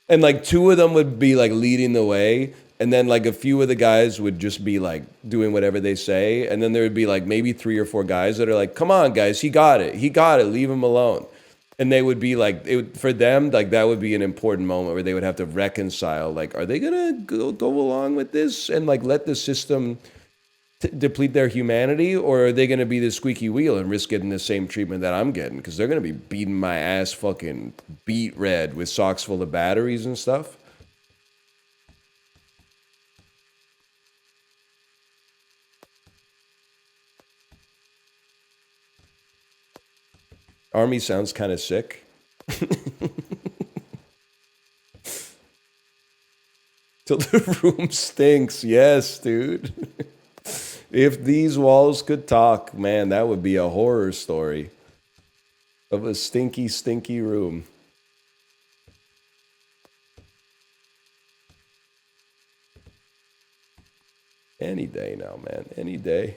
and like 2 of them would be like leading the way, and then like a few of the guys would just be like doing whatever they say, and then there would be like maybe 3 or 4 guys that are like, "Come on, guys, he got it, leave him alone." And they would be like, for them, like that would be an important moment where they would have to reconcile, like, are they gonna go along with this and like let the system deplete their humanity, or are they gonna be the squeaky wheel and risk getting the same treatment that I'm getting? Because they're gonna be beating my ass fucking beat red with socks full of batteries and stuff. Army sounds kind of sick. Till the room stinks. Yes, dude. If these walls could talk, man, that would be a horror story of a stinky, stinky room. Any day now, man. Any day.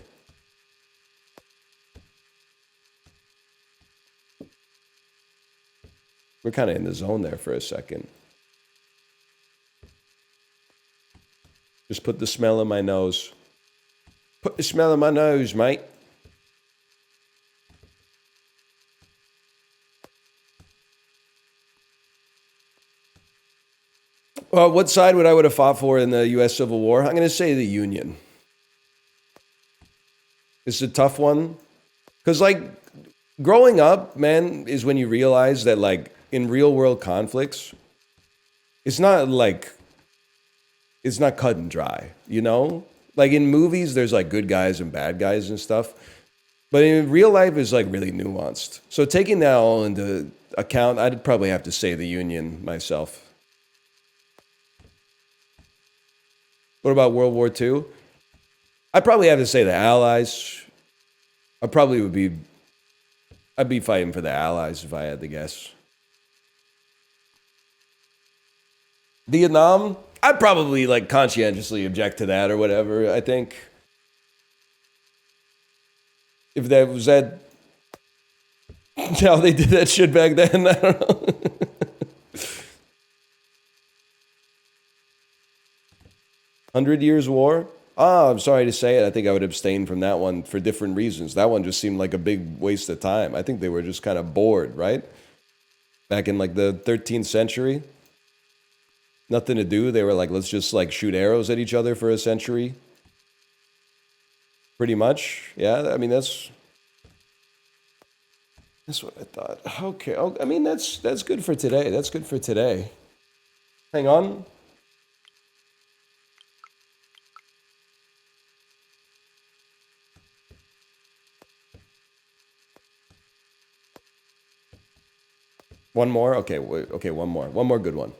We're kind of in the zone there for a second. Just put the smell in my nose. Put the smell in my nose, mate. What side would I have fought for in the U.S. Civil War? I'm going to say the Union. It's a tough one. Because, like, growing up, man, is when you realize that, like, in real world conflicts, it's not cut and dry, you know? Like in movies, there's like good guys and bad guys and stuff. But in real life, it's like really nuanced. So taking that all into account, I'd probably have to say the Union myself. What about World War II? I'd probably have to say the Allies. I'd be fighting for the Allies if I had to guess. Vietnam, I'd probably like conscientiously object to that or whatever, I think. If that was that how they did that shit back then, I don't know. 100 Years' War? I'm sorry to say it. I think I would abstain from that one for different reasons. That one just seemed like a big waste of time. I think they were just kind of bored, right? Back in like the 13th century. Nothing to do. They were like, let's just like shoot arrows at each other for a century. Pretty much. Yeah, I mean, that's what I thought. Okay. Oh, I mean, that's good for today. That's good for today. Hang on. One more? Okay, okay, one more. One more good one.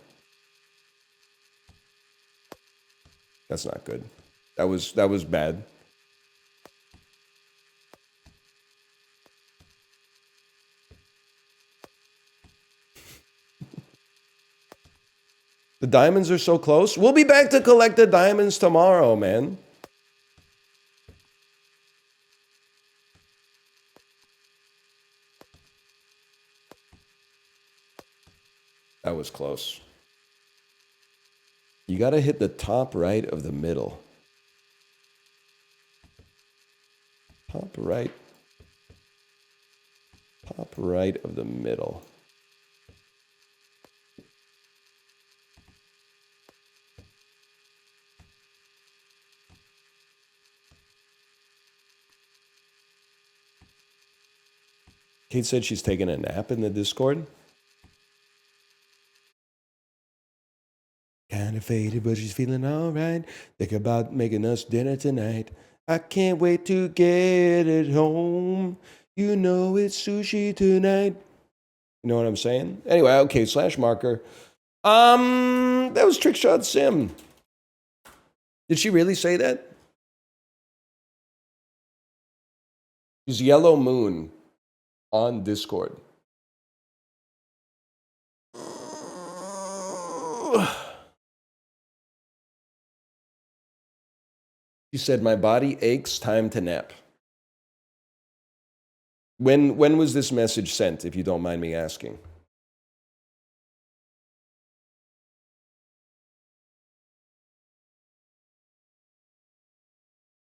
That's not good. That was bad. The diamonds are so close. We'll be back to collect the diamonds tomorrow, man. That was close. You got to hit the top right of the middle. Top right. Top right of the middle. Kate said she's taking a nap in the Discord. Kind of faded, but she's feeling all right. Think about making us dinner tonight. I can't wait to get it home. You know it's sushi tonight. You know what I'm saying? Anyway, okay, slash marker. That was Trickshot Sim. Did she really say that? She's Yellow Moon on Discord. She said, my body aches, time to nap. When was this message sent, if you don't mind me asking?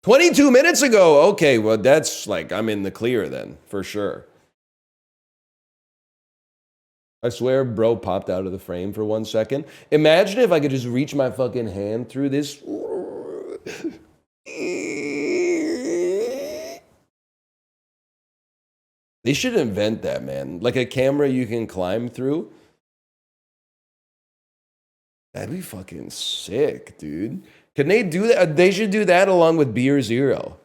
"22 minutes ago." Okay, well, that's like, I'm in the clear then, for sure. I swear, bro popped out of the frame for 1 second. Imagine if I could just reach my fucking hand through this. They should invent that, man. Like a camera you can climb through. That'd be fucking sick, dude. Can they do that? They should do that along with Beer Zero.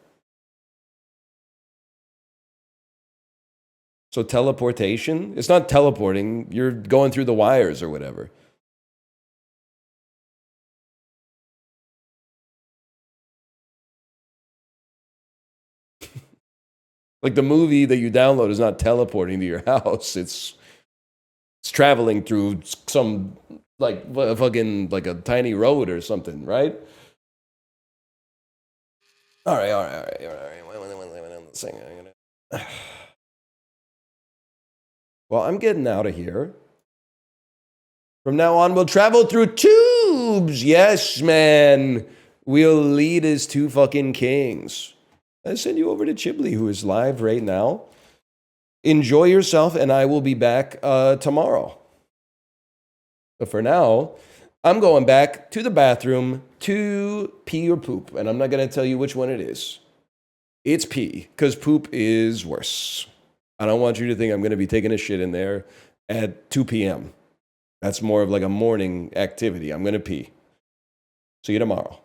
So teleportation? It's not teleporting. You're going through the wires or whatever. Like the movie that you download is not teleporting to your house. It's traveling through some like fucking like a tiny road or something, right? All right. Well, I'm getting out of here. From now on, we'll travel through tubes. Yes, man. We'll lead as two fucking kings. I send you over to Chiblee, who is live right now. Enjoy yourself, and I will be back tomorrow. But for now, I'm going back to the bathroom to pee or poop, and I'm not going to tell you which one it is. It's pee, because poop is worse. I don't want you to think I'm going to be taking a shit in there at 2 p.m. That's more of like a morning activity. I'm going to pee. See you tomorrow.